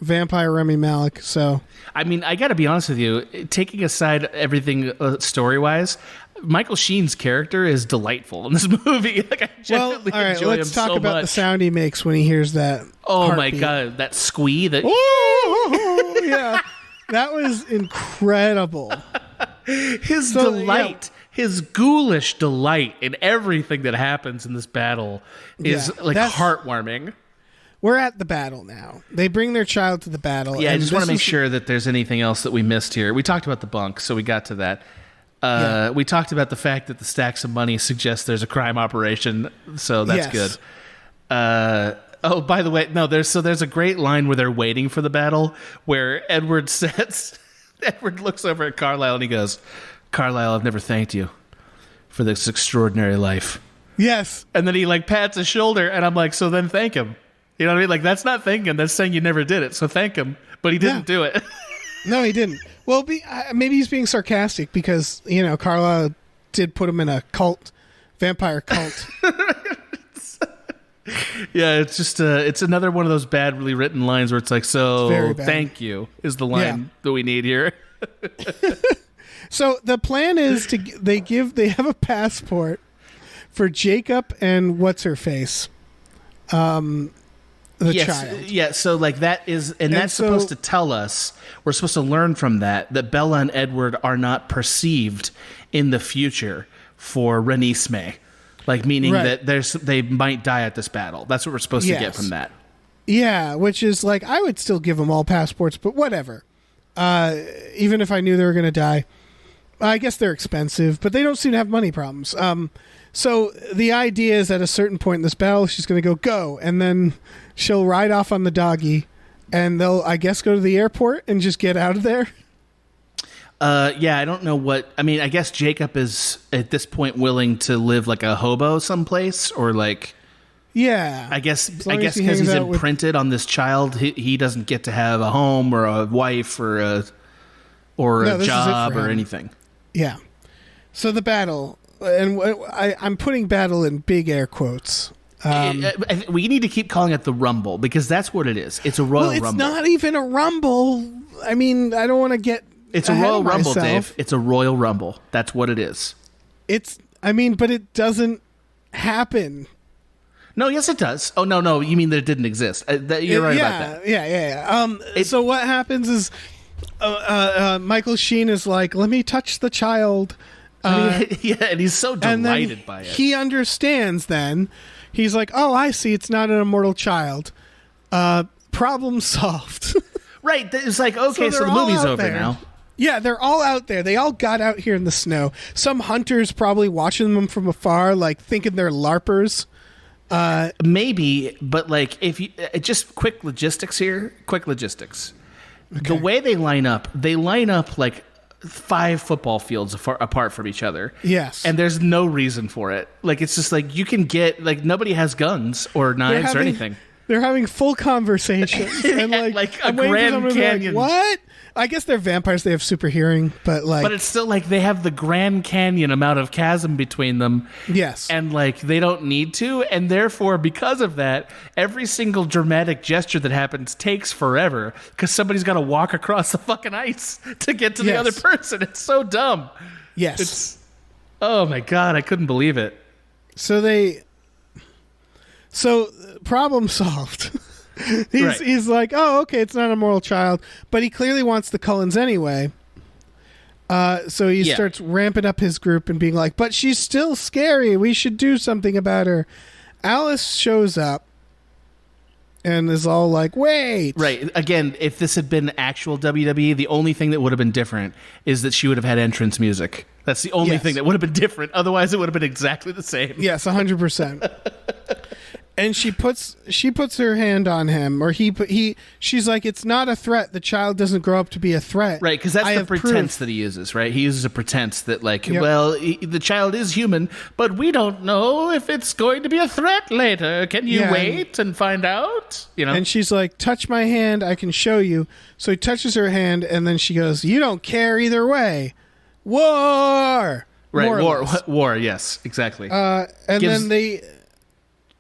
vampire Rami Malek, so. I mean, I got to be honest with you. Taking aside everything story-wise, Michael Sheen's character is delightful in this movie. Like, I genuinely all right, enjoy let's him talk so about much. the sound he makes when he hears that. Oh heartbeat. my god, that squee! That yeah, that was incredible. His delight. His ghoulish delight in everything that happens in this battle is heartwarming. We're at the battle now. They bring their child to the battle. Yeah, I just want to make sure that there's anything else that we missed here. We talked about the bunk, so we got to that. We talked about the fact that the stacks of money suggest there's a crime operation, so that's good. Oh, by the way, no, there's a great line where they're waiting for the battle where Edward looks over at Carlisle and he goes, "Carlisle, I've never thanked you for this extraordinary life." Yes. And then he like pats his shoulder and I'm like, so then thank him. You know what I mean? Like, that's not thanking him. That's saying you never did it. So thank him. But he didn't do it. No, he didn't. Well, maybe he's being sarcastic because, Carlisle did put him in a vampire cult. Yeah, it's just it's another one of those badly written lines where it's like, so thank you is the line that we need here. So the plan is they have a passport for Jacob and what's her face, the child. Yeah, so like that is, and that's supposed to tell us, we're supposed to learn from that Bella and Edward are not perceived in the future for Renesmee, like meaning that they might die at this battle. That's what we're supposed to get from that. Yeah, which is like, I would still give them all passports, but whatever. Even if I knew they were going to die. I guess they're expensive, but they don't seem to have money problems. So the idea is at a certain point in this battle, she's going to go, and then she'll ride off on the doggy, and they'll, I guess, go to the airport and just get out of there. Yeah, I don't know what. I mean, I guess Jacob is at this point willing to live like a hobo someplace, or like. Yeah, I guess because he's imprinted on this child, he doesn't get to have a home or a wife or a job or anything. Yeah. So the battle, and I'm putting battle in big air quotes. We need to keep calling it the Rumble because that's what it is. It's a Royal Rumble. It's not even a Rumble. I mean, I don't want to get. It's a Royal Rumble, Dave. It's a Royal Rumble. That's what it is. But it doesn't happen. No, yes, it does. Oh, no. You mean that it didn't exist. You're right about that. Yeah. So what happens is Michael Sheen is like, let me touch the child. Yeah, and he's so delighted by it. He understands then. He's like, oh, I see. It's not an immortal child. Problem solved. Right. It's like, okay, so the movie's over now. Yeah, they're all out there. They all got out here in the snow. Some hunters probably watching them from afar, like thinking they're LARPers. Maybe, but like if you just quick logistics here. Okay. The way they line up like 5 football fields apart from each other. Yes. And there's no reason for it. Like, it's just like you can get, like, nobody has guns or knives or anything. They're having full conversations. And like a Grand Canyon. Like, what? I guess they're vampires. They have super hearing, but like. But it's still like they have the Grand Canyon amount of chasm between them. Yes. And like they don't need to. And therefore, because of that, every single dramatic gesture that happens takes forever because somebody's got to walk across the fucking ice to get to the other person. It's so dumb. Yes. Oh my God. I couldn't believe it. So problem solved. He's like, oh, okay, it's not a mortal child, but he clearly wants the Cullens anyway. So he starts ramping up his group and being like, but she's still scary. We should do something about her. Alice shows up and is all like, wait. Right. Again, if this had been actual WWE, the only thing that would have been different is that she would have had entrance music. That's the only thing that would have been different. Otherwise, it would have been exactly the same. Yes, 100%. And she puts her hand on him, or she's like, it's not a threat. The child doesn't grow up to be a threat. Right, because that's the pretense that he uses, right? He uses a pretense that, like, the child is human, but we don't know if it's going to be a threat later. Can you wait and find out? You know. And she's like, touch my hand, I can show you. So he touches her hand, and then she goes, you don't care either way. War! Right, war, yes, exactly. Then they...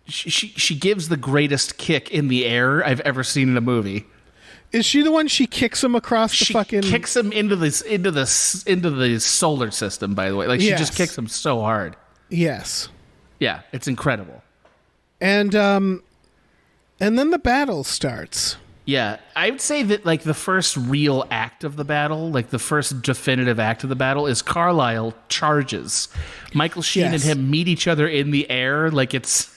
She gives the greatest kick in the air I've ever seen in a movie. Is she the one she kicks him across the fucking... She kicks him into the solar system, by the way. Like, she just kicks him so hard. Yes. Yeah, it's incredible. And then the battle starts. Yeah, I would say that, like, the first real act of the battle, like, the first definitive act of the battle is Carlisle charges. Michael Sheen and him meet each other in the air like it's...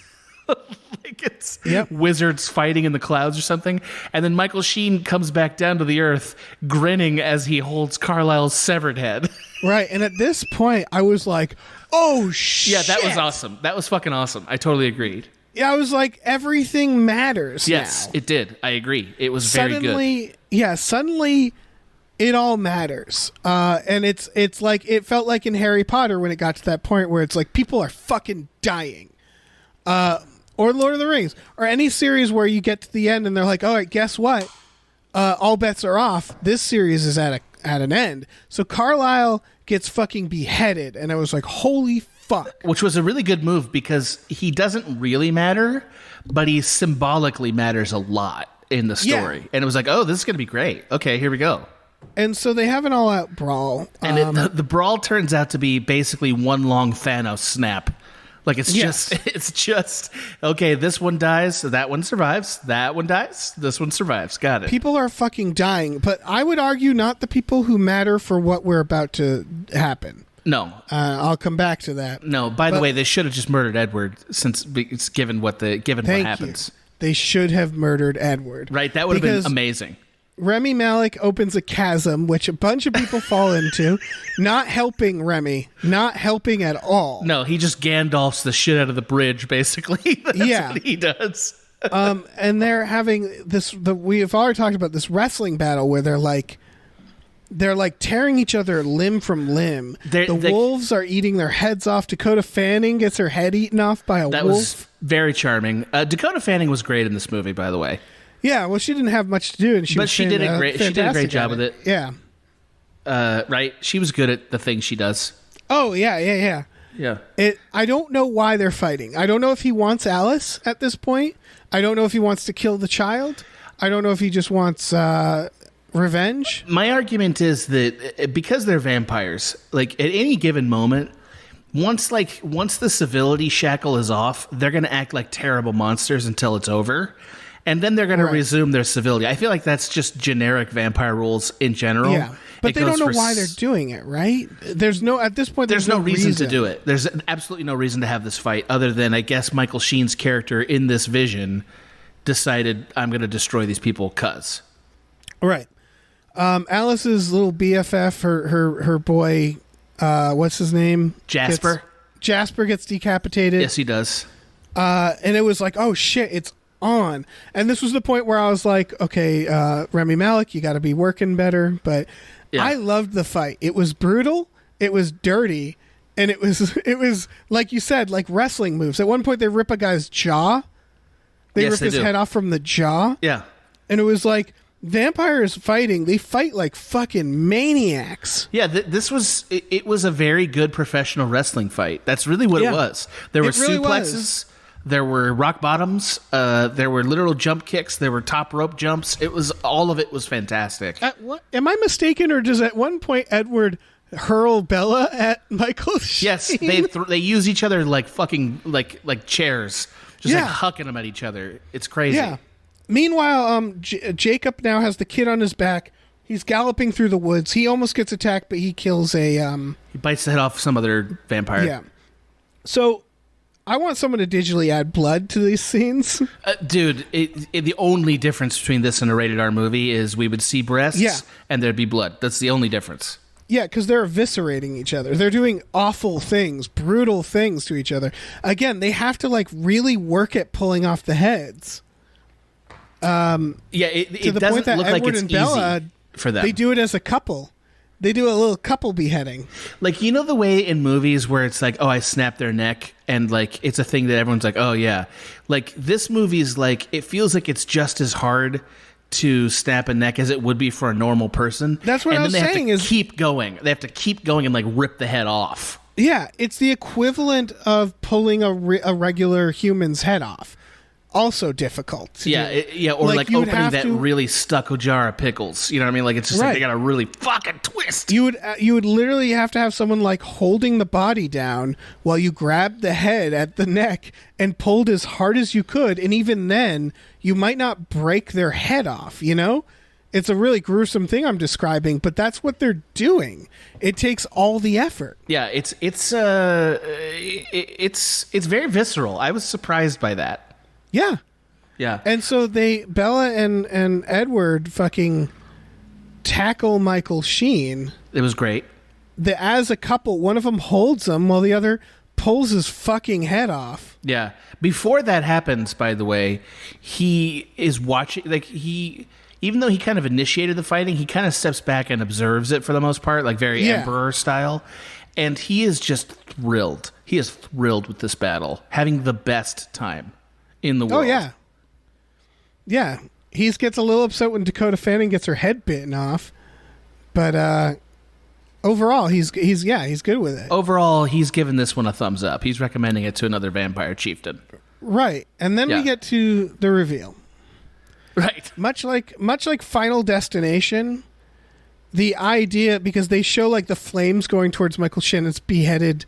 wizards fighting in the clouds or something. And then Michael Sheen comes back down to the earth, grinning as he holds Carlisle's severed head. Right, and at this point, I was like, oh, shit. Yeah, that was awesome. That was fucking awesome. I totally agreed. Yeah, I was like, everything matters Yes, now. It did. I agree. It was very good. Yeah, suddenly it all matters. And it's like, it felt like in Harry Potter when it got to that point where it's like, people are fucking dying. Or Lord of the Rings, or any series where you get to the end and they're like, all right, guess what? All bets are off. This series is at an end. So Carlisle gets fucking beheaded, and I was like, holy fuck. Which was a really good move because he doesn't really matter, but he symbolically matters a lot in the story. Yeah. And it was like, oh, this is going to be great. Okay, here we go. And so they have an all-out brawl. And the brawl turns out to be basically one long Thanos snap. Like, it's just, okay, this one dies, so that one survives. That one dies, this one survives. Got it. People are fucking dying, but I would argue not the people who matter for what we're about to happen. No. I'll come back to that. No, by the way, they should have just murdered Edward since it's given what happens. They should have murdered Edward. Right, that would have been amazing. Remy Malek opens a chasm, which a bunch of people fall into, not helping Remy, not helping at all. No, he just Gandalfs the shit out of the bridge, basically. That's what he does. And they're having we've already talked about this wrestling battle where they're like tearing each other limb from limb. The wolves are eating their heads off. Dakota Fanning gets her head eaten off by a wolf. That was very charming. Dakota Fanning was great in this movie, by the way. Yeah, well, she didn't have much to do, and she did a great job with it. Yeah, right. She was good at the thing she does. Oh yeah. I don't know why they're fighting. I don't know if he wants Alice at this point. I don't know if he wants to kill the child. I don't know if he just wants revenge. My argument is that because they're vampires, like at any given moment, once the civility shackle is off, they're going to act like terrible monsters until it's over. And then they're going to resume their civility. I feel like that's just generic vampire rules in general. Yeah. But they don't know why they're doing it, right? There's no, at this point, there's no reason to do it. There's absolutely no reason to have this fight other than, I guess, Michael Sheen's character in this vision decided, I'm going to destroy these people cuz. Right. Alice's little BFF, her boy, what's his name? Jasper. Jasper gets decapitated. Yes, he does. And it was like, oh shit, it's on. And this was the point where I was like, okay, Rami Malek, you got to be working better. But I loved the fight. It was brutal. It was dirty. And it was like you said, like wrestling moves. At one point, they rip a guy's jaw. They rip his head off from the jaw. Yeah. And it was like, vampires fighting, they fight like fucking maniacs. Yeah, this was it was a very good professional wrestling fight. That's really what it was. There were suplexes, there were rock bottoms, there were literal jump kicks, there were top rope jumps. All of it was fantastic. Am I mistaken, or does at one point Edward hurl Bella at Michael Sheen? Yes, they use each other like fucking like chairs, just like hucking them at each other. It's crazy. Yeah. Meanwhile, Jacob now has the kid on his back. He's galloping through the woods. He almost gets attacked, but he kills a... He bites the head off some other vampire. Yeah. So, I want someone to digitally add blood to these scenes. Dude, the only difference between this and a rated R movie is we would see breasts and there'd be blood. That's the only difference. Yeah, because they're eviscerating each other. They're doing awful things, brutal things to each other. Again, they have to like really work at pulling off the heads. It doesn't look like it's Bella, easy for them. They do it as a couple. They do a little couple beheading. Like, you know the way in movies where it's like, oh, I snapped their neck, and like it's a thing that everyone's like, oh yeah. Like this movie is like, it feels like it's just as hard to snap a neck as it would be for a normal person. That's what I was saying. Have to keep going. They have to keep going and like rip the head off. Yeah, it's the equivalent of pulling a regular human's head off. Also difficult to do. Or like opening that really stuck jar of pickles. You know what I mean? Like it's just like they got to really fucking twist. You would literally have to have someone like holding the body down while you grabbed the head at the neck and pulled as hard as you could, and even then you might not break their head off, you know? It's a really gruesome thing I'm describing, but that's what they're doing. It takes all the effort. Yeah, it's very visceral. I was surprised by that. Yeah. Yeah. And so Bella and Edward fucking tackle Michael Sheen. It was great. As a couple, one of them holds him while the other pulls his fucking head off. Yeah. Before that happens, by the way, he is watching, like even though he kind of initiated the fighting, he kind of steps back and observes it for the most part, like very Emperor style. And he is just thrilled. He is thrilled with this battle, having the best time in the world. Oh, yeah. Yeah. He gets a little upset when Dakota Fanning gets her head bitten off. But overall, he's good with it. Overall, he's giving this one a thumbs up. He's recommending it to another vampire chieftain. Right. And then we get to the reveal. Right. Much like Final Destination, the idea, because they show like the flames going towards Michael Shannon's beheaded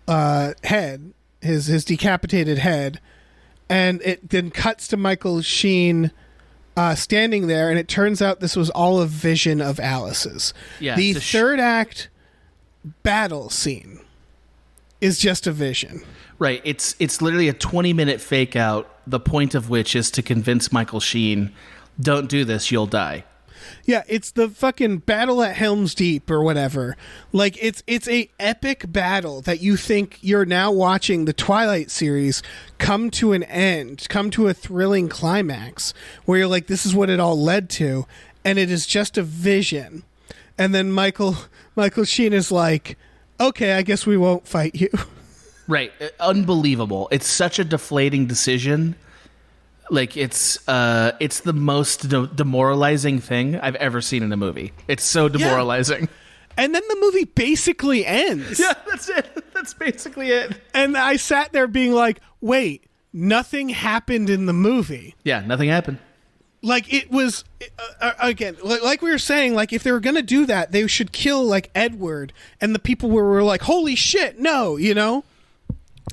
head, his decapitated head, and it then cuts to Michael Sheen standing there, and it turns out this was all a vision of Alice's. Yeah, the third act battle scene is just a vision. Right. It's literally a 20-minute fake out, the point of which is to convince Michael Sheen, don't do this, you'll die. Yeah, it's the fucking battle at Helm's Deep or whatever. Like, it's a epic battle that you think you're now watching the Twilight series come to an end, come to a thrilling climax, where you're like, this is what it all led to, and it is just a vision. And then Michael Sheen is like, okay, I guess we won't fight you. Right. Unbelievable. It's such a deflating decision. Like, it's the most demoralizing thing I've ever seen in a movie. It's so demoralizing. Yeah. And then the movie basically ends. Yeah, that's it. That's basically it. And I sat there being like, wait, nothing happened in the movie. Yeah, nothing happened. Like, it was, again, like we were saying, like, if they were going to do that, they should kill, like, Edward and the people were like, holy shit, no, you know?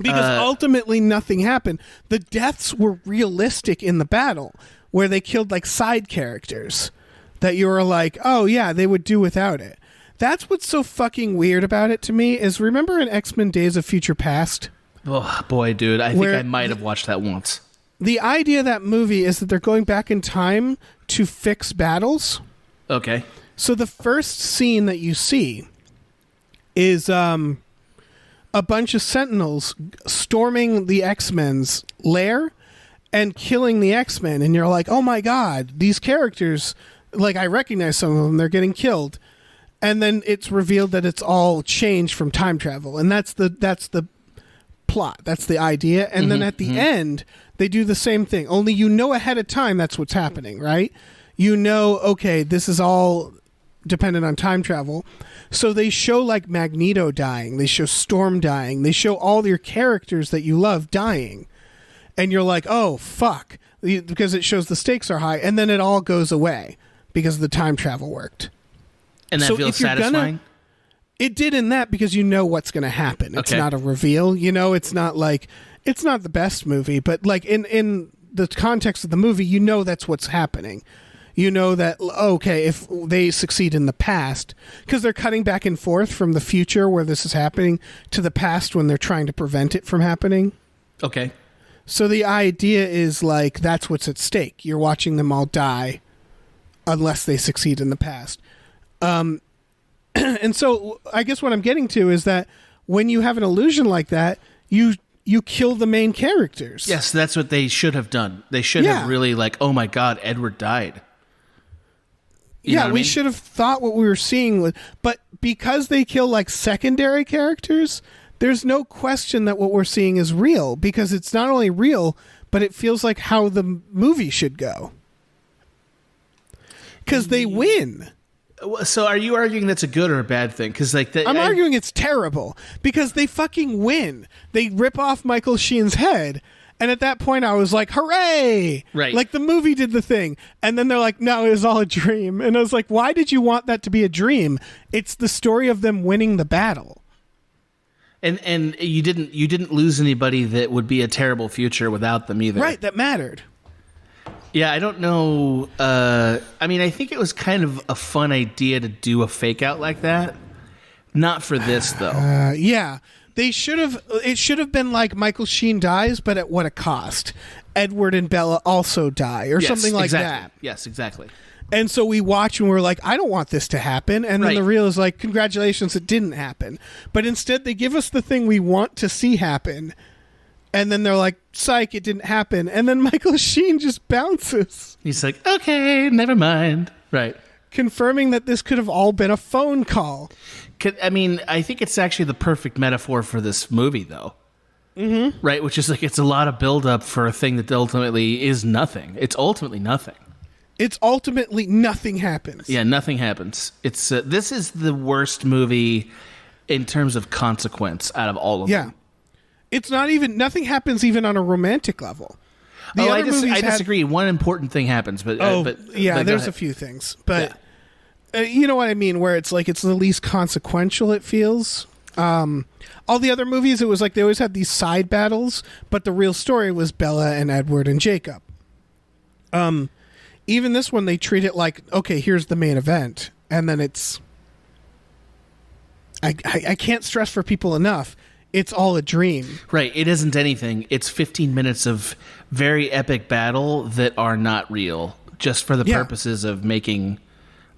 Because ultimately nothing happened. The deaths were realistic in the battle, where they killed like side characters that you were like, oh yeah, they would do without it. That's what's so fucking weird about it to me is, remember in X-Men Days of Future Past? Oh boy, dude, I think I might have watched that once. The idea of that movie is that they're going back in time to fix battles. Okay. So the first scene that you see is a bunch of Sentinels storming the X-Men's lair and killing the X-Men. And you're like, oh my God, these characters, like I recognize some of them, they're getting killed. And then it's revealed that it's all changed from time travel. And that's the plot. That's the idea. And then at the end, they do the same thing. Only you know ahead of time that's what's happening, right? You know, okay, this is all dependent on time travel. So they show like Magneto dying. They show Storm dying. They show all your characters that you love dying. And you're like, oh, fuck. Because it shows the stakes are high. And then it all goes away because the time travel worked. And that feels satisfying? It did in that because you know what's going to happen. It's not a reveal. You know, it's not the best movie. But like in the context of the movie, you know that's what's happening. You know that, okay, if they succeed in the past, because they're cutting back and forth from the future where this is happening to the past when they're trying to prevent it from happening. Okay. So the idea is like that's what's at stake. You're watching them all die unless they succeed in the past. And so I guess what I'm getting to is that when you have an illusion like that, you kill the main characters. Yes, that's what they should have done. They should have really like, oh my God, Edward died. We should have thought what we were seeing, but because they kill like secondary characters, there's no question that what we're seeing is real, because it's not only real, but it feels like how the movie should go. Because they win. So are you arguing that's a good or a bad thing? Because I'm arguing it's terrible because they fucking win. They rip off Michael Sheen's head. And at that point, I was like, hooray! Right. Like, the movie did the thing. And then they're like, no, it was all a dream. And I was like, why did you want that to be a dream? It's the story of them winning the battle. And you didn't lose anybody that would be a terrible future without them either. Right, that mattered. Yeah, I don't know. I mean, I think it was kind of a fun idea to do a fake out like that. Not for this, though. Yeah. It should have been like Michael Sheen dies, but at what a cost. Edward and Bella also die, or something like that. Yes, exactly. And so we watch and we're like, I don't want this to happen. And then the real is like, congratulations, it didn't happen. But instead they give us the thing we want to see happen. And then they're like, psych, it didn't happen. And then Michael Sheen just bounces. He's like, okay, never mind. Right. Confirming that this could have all been a phone call. I mean, I think it's actually the perfect metaphor for this movie, though. Mm-hmm. Right? Which is like, it's a lot of buildup for a thing that ultimately is nothing. It's ultimately nothing. It's ultimately nothing happens. Yeah, nothing happens. It's this is the worst movie in terms of consequence out of all of them. It's not even, nothing happens even on a romantic level. I disagree. One important thing happens, but there's a few things, but you know what I mean, where it's like it's the least consequential. It feels. All the other movies, it was like they always had these side battles, but the real story was Bella and Edward and Jacob. Even this one, they treat it like, okay, here's the main event, and then it's. I can't stress for people enough. It's all a dream. Right. It isn't anything. It's 15 minutes of very epic battle that are not real, just for the purposes of making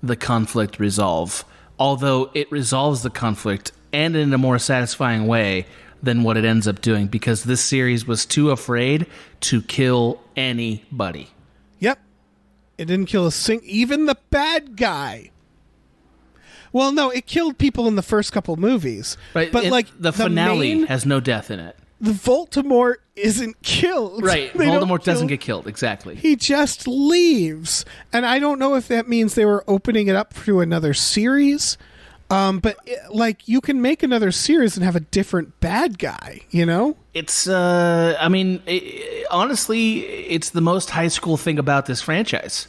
the conflict resolve. Although it resolves the conflict and in a more satisfying way than what it ends up doing, because this series was too afraid to kill anybody. Yep. It didn't kill even the bad guy. Well, no, it killed people in the first couple movies. Right, but like the finale has no death in it. The Voldemort isn't killed. Right, Voldemort doesn't get killed, exactly. He just leaves. And I don't know if that means they were opening it up to another series. But you can make another series and have a different bad guy, you know? It's, honestly, it's the most high school thing about this franchise.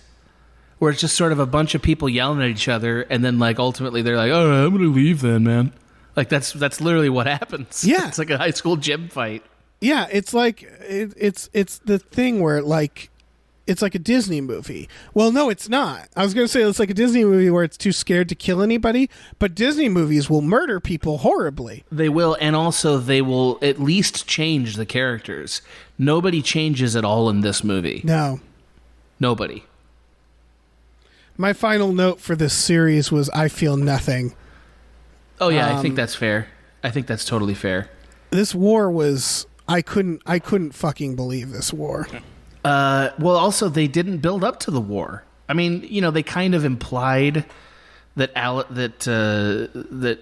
Where it's just sort of a bunch of people yelling at each other, and then, like, ultimately they're like, oh, I'm going to leave then, man. Like that's literally what happens. Yeah. It's like a high school gym fight. Yeah, it's like it's the thing where like it's like a Disney movie. Well, no, it's not. I was going to say it's like a Disney movie where it's too scared to kill anybody, but Disney movies will murder people horribly. They will, and also they will at least change the characters. Nobody changes at all in this movie. No. Nobody. My final note for this series was I feel nothing. Oh yeah, I think that's fair. I think that's totally fair. This war was I couldn't fucking believe this war. Well, also they didn't build up to the war. I mean, you know, they kind of implied that that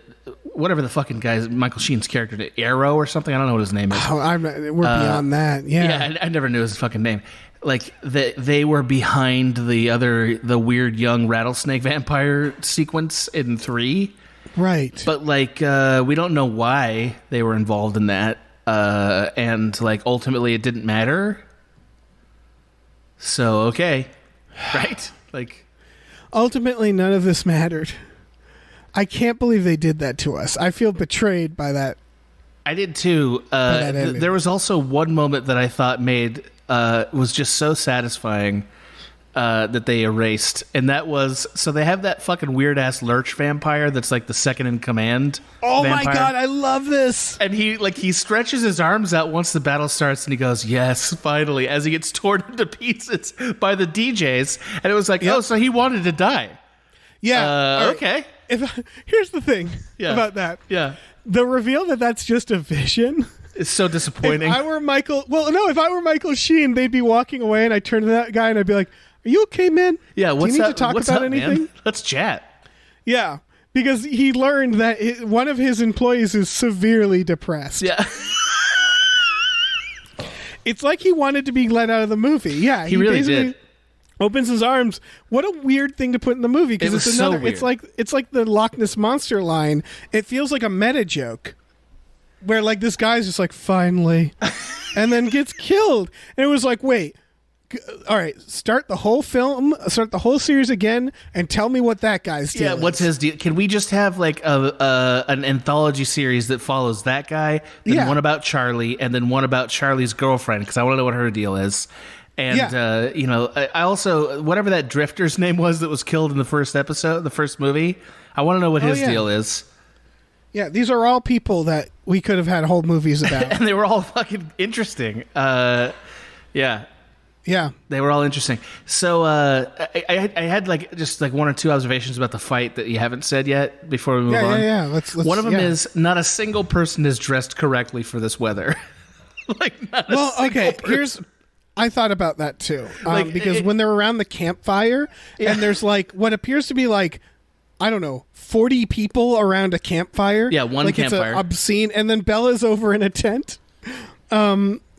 whatever the fucking guy's Michael Sheen's character, Arrow or something. I don't know what his name is. Oh, we're beyond that. Yeah, I never knew his fucking name. Like they were behind the weird young rattlesnake vampire sequence in 3. Right. But like we don't know why they were involved in that, and like ultimately it didn't matter. So okay, right? Like ultimately none of this mattered. I can't believe they did that to us. I feel betrayed by that. I did too. There was also one moment that I thought was just so satisfying. That they erased, and that was so they have that fucking weird ass lurch vampire that's like the second in command. Oh vampire. My god, I love this! And he stretches his arms out once the battle starts, and he goes, "Yes, finally!" As he gets torn into pieces by the DJs, and it was like, oh, so he wanted to die. Yeah. Okay. Here's the thing about that. Yeah. The reveal that that's just a vision. It's so disappointing. If I were Michael Sheen, they'd be walking away, and I'd turn to that guy, and I'd be like, "Are you okay, man? Yeah, do you need to talk about anything? Man? Let's chat." Yeah, because he learned that one of his employees is severely depressed. Yeah. It's like he wanted to be let out of the movie. Yeah, he really did. Opens his arms. What a weird thing to put in the movie, because it's another. So weird. It's like the Loch Ness Monster line. It feels like a meta joke, where like this guy's just like finally, and then gets killed, and it was like, wait. All right, start the whole series again, and tell me what that guy's deal is. What's his deal? Can we just have like an anthology series that follows that guy, then one about Charlie, and then one about Charlie's girlfriend? Because I want to know what her deal is. And I also whatever that drifter's name was that was killed in the first episode, the first movie. I want to know what his deal is. Yeah, these are all people that we could have had whole movies about, and they were all fucking interesting. Yeah. Yeah, they were all interesting. So I had like just like one or two observations about the fight that you haven't said yet before we move on. Yeah. Let's one of them is not a single person is dressed correctly for this weather. I thought about that too, because when they're around the campfire and there's like what appears to be like, I don't know, 40 people around a campfire. Yeah, one campfire. It's obscene, and then Bella's over in a tent.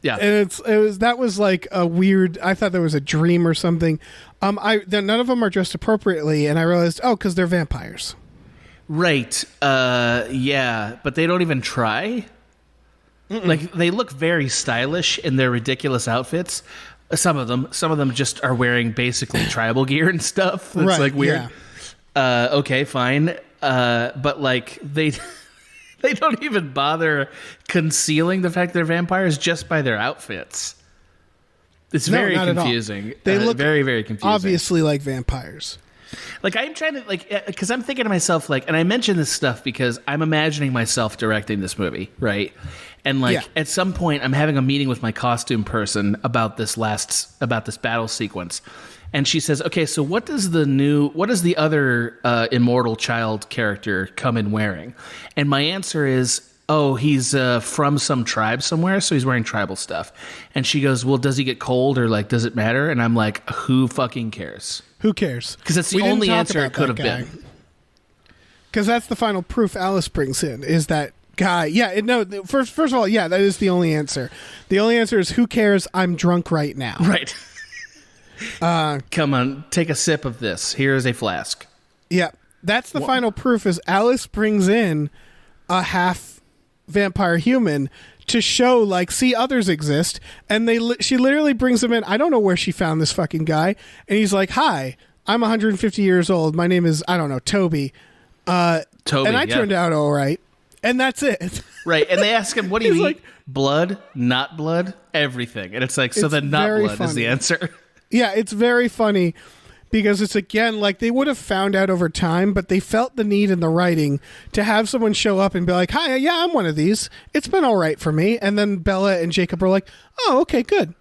Yeah, and that was like a weird. I thought there was a dream or something. None of them are dressed appropriately, and I realized, because they're vampires. Right. Yeah, but they don't even try. Like they look very stylish in their ridiculous outfits. Some of them just are wearing basically tribal gear and stuff. It's like weird. Yeah. Okay, fine. But like they don't even bother concealing the fact they're vampires just by their outfits. It's very confusing. They look very, very confusing. Obviously like vampires. Like I'm trying to because I'm thinking to myself and I mention this stuff because I'm imagining myself directing this movie, right? And at some point I'm having a meeting with my costume person about this battle sequence. And she says, "Okay, so what does the other immortal child character come in wearing?" And my answer is, he's from some tribe somewhere, so he's wearing tribal stuff. And she goes, "Well, does he get cold or like does it matter?" And I'm like, "Who fucking cares? Who cares?" Because that's the only answer it could have been. Because that's the final proof Alice brings in is that guy. Yeah, first of all, that is the only answer. The only answer is who cares? I'm drunk right now. Right. Come on, take a sip of this. Here is a flask. Yeah, that's the final proof is Alice brings in a half vampire human to show see others exist, and she literally brings him in. I don't know where she found this fucking guy, and he's like, "Hi, I'm 150 years old. My name is Toby." And I turned out all right. And that's it. Right. And they ask him, what do you He's eat? like- Blood, not blood, everything. And it's like, so then not very blood is the funny. answer. Yeah, it's very funny because it's, again, like they would have found out over time, but they felt the need in the writing to have someone show up and be like, hi, yeah, I'm one of these. It's been all right for me. And then Bella and Jacob are like, oh, okay, good.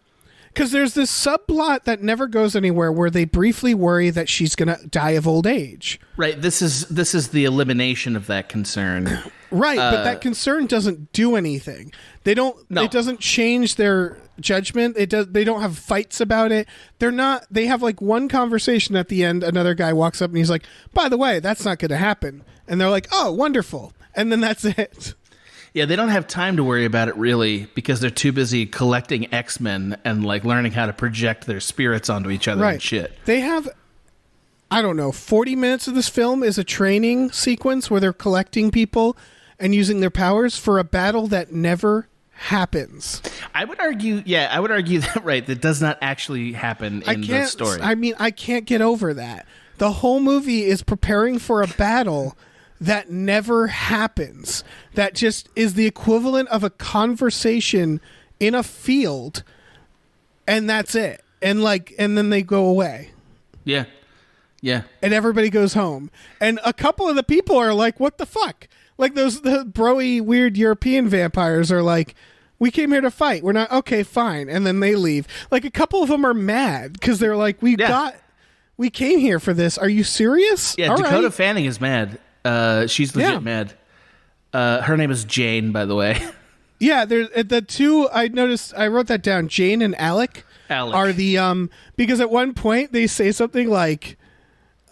Because there's this subplot that never goes anywhere where they briefly worry that she's going to die of old age. Right. This is the elimination of that concern. Right, but that concern doesn't do anything. They don't. No. It doesn't change their judgment. It does. They don't have fights about it. They're not. They have like one conversation at the end. Another guy walks up and he's like, "By the way, that's not going to happen." And they're like, "Oh, wonderful." And then that's it. Yeah, they don't have time to worry about it really because they're too busy collecting X-Men and like learning how to project their spirits onto each other and shit. They have, I don't know, 40 minutes of this film is a training sequence where they're collecting people and using their powers for a battle that never happens. I would argue that right, that does not actually happen in the story. I mean, I can't get over that. The whole movie is preparing for a battle that never happens. That just is the equivalent of a conversation in a field, and that's it. And then they go away. Yeah. Yeah. And everybody goes home. And a couple of the people are like, what the fuck? Like the broy weird European vampires are like, we came here to fight. We're not okay, fine. And then they leave. Like a couple of them are mad because they're like, we came here for this. Are you serious? Yeah, all Dakota right. Fanning is mad. She's legit mad. Her name is Jane, by the way. Yeah, there's the two I noticed. I wrote that down. Jane and Alec are the because at one point they say something like,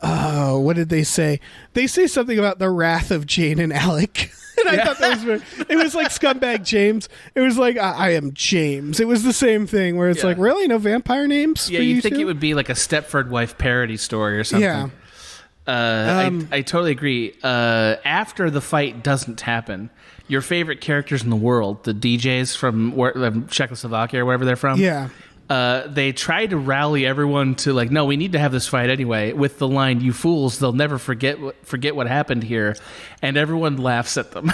"Oh, what did they say?" They say something about the wrath of Jane and Alec, and I thought that was it was like Scumbag James. It was like I am James. It was the same thing where it's like, really, no vampire names? Yeah, for you you think two? it would be like a Stepford Wife parody story or something? Yeah. I totally agree. After the fight doesn't happen, your favorite characters in the world, the DJs from Czechoslovakia or wherever they're from, they try to rally everyone to like, no, we need to have this fight anyway. With the line, "You fools, they'll never forget what happened here," and everyone laughs at them.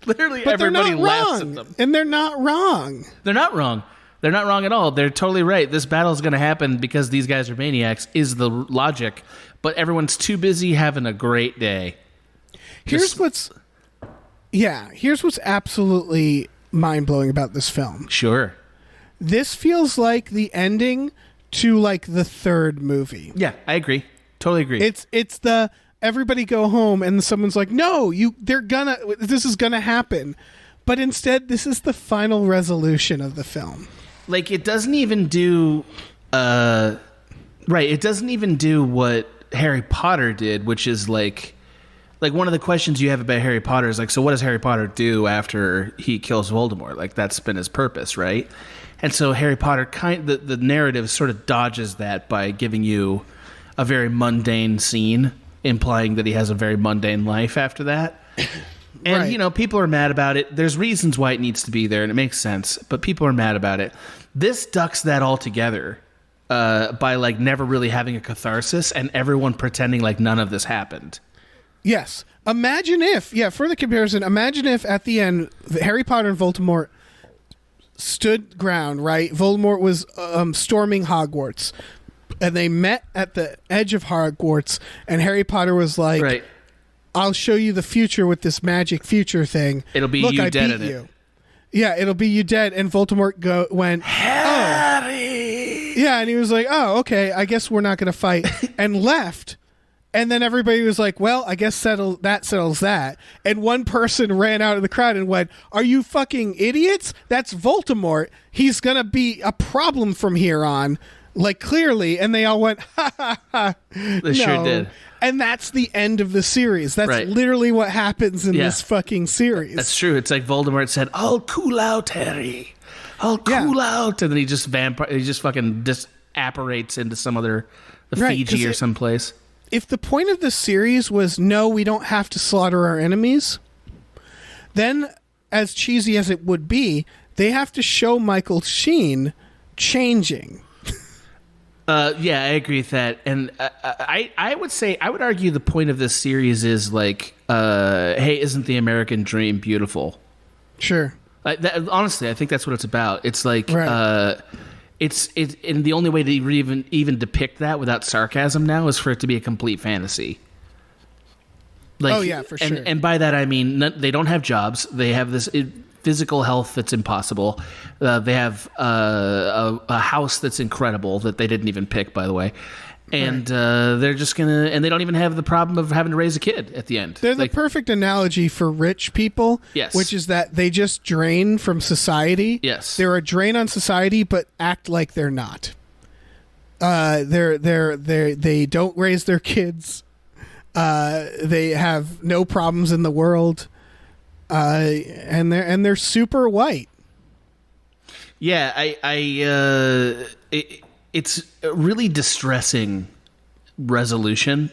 Literally, but everybody laughs wrong. at them, And they're not wrong. They're not wrong. They're not wrong at all. They're totally right. This battle is going to happen because these guys are maniacs. Is the logic. But everyone's too busy having a great day. Here's what's absolutely mind-blowing about this film. Sure. This feels like the ending to like the third movie. Yeah, I agree. Totally agree. It's the everybody go home and someone's like, "No, this is gonna happen." But instead, this is the final resolution of the film. Like it doesn't even do it doesn't even do what Harry Potter did, which is like one of the questions you have about Harry Potter is like, so what does Harry Potter do after he kills Voldemort? Like that's been his purpose, right? And so Harry Potter the narrative sort of dodges that by giving you a very mundane scene, implying that he has a very mundane life after that. And right. People are mad about it. There's reasons why it needs to be there, and it makes sense. But people are mad about it. This ducks that all together. By like never really having a catharsis and everyone pretending like none of this happened. Yes. Imagine if, for the comparison, imagine if at the end, Harry Potter and Voldemort stood ground, right? Voldemort was storming Hogwarts. And they met at the edge of Hogwarts, and Harry Potter was like, right. I'll show you the future with this magic future thing. It'll be Look, you I dead beat in you. it. Yeah, it'll be you dead. And Voldemort went, Harry! Yeah, and he was like, oh, okay, I guess we're not going to fight, and left. And then everybody was like, well, I guess that settles that. And one person ran out of the crowd and went, are you fucking idiots? That's Voldemort. He's going to be a problem from here on, like clearly. And they all went, ha, ha, ha. They sure did. And that's the end of the series. That's literally what happens in this fucking series. That's true. It's like Voldemort said, I'll cool out, Harry. I'll cool out. And then he just fucking apparates into some other Fiji or someplace. If the point of the series was, no, we don't have to slaughter our enemies, then, as cheesy as it would be, they have to show Michael Sheen changing. Yeah, I agree with that. And I would argue the point of this series is like, hey, isn't the American dream beautiful? Sure. Honestly, I think that's what it's about. It's like, Right. And the only way to even depict that without sarcasm now is for it to be a complete fantasy. Like, oh yeah, for sure. And by that I mean they don't have jobs. They have this physical health that's impossible. They have a house that's incredible that they didn't even pick, by the way. And they're just gonna, and they don't even have the problem of having to raise a kid at the end. They're the perfect analogy for rich people. Yes. Which is that they just drain from society. Yes. They're a drain on society, but act like they're not. They don't raise their kids. They have no problems in the world. And they're super white. Yeah, it's a really distressing resolution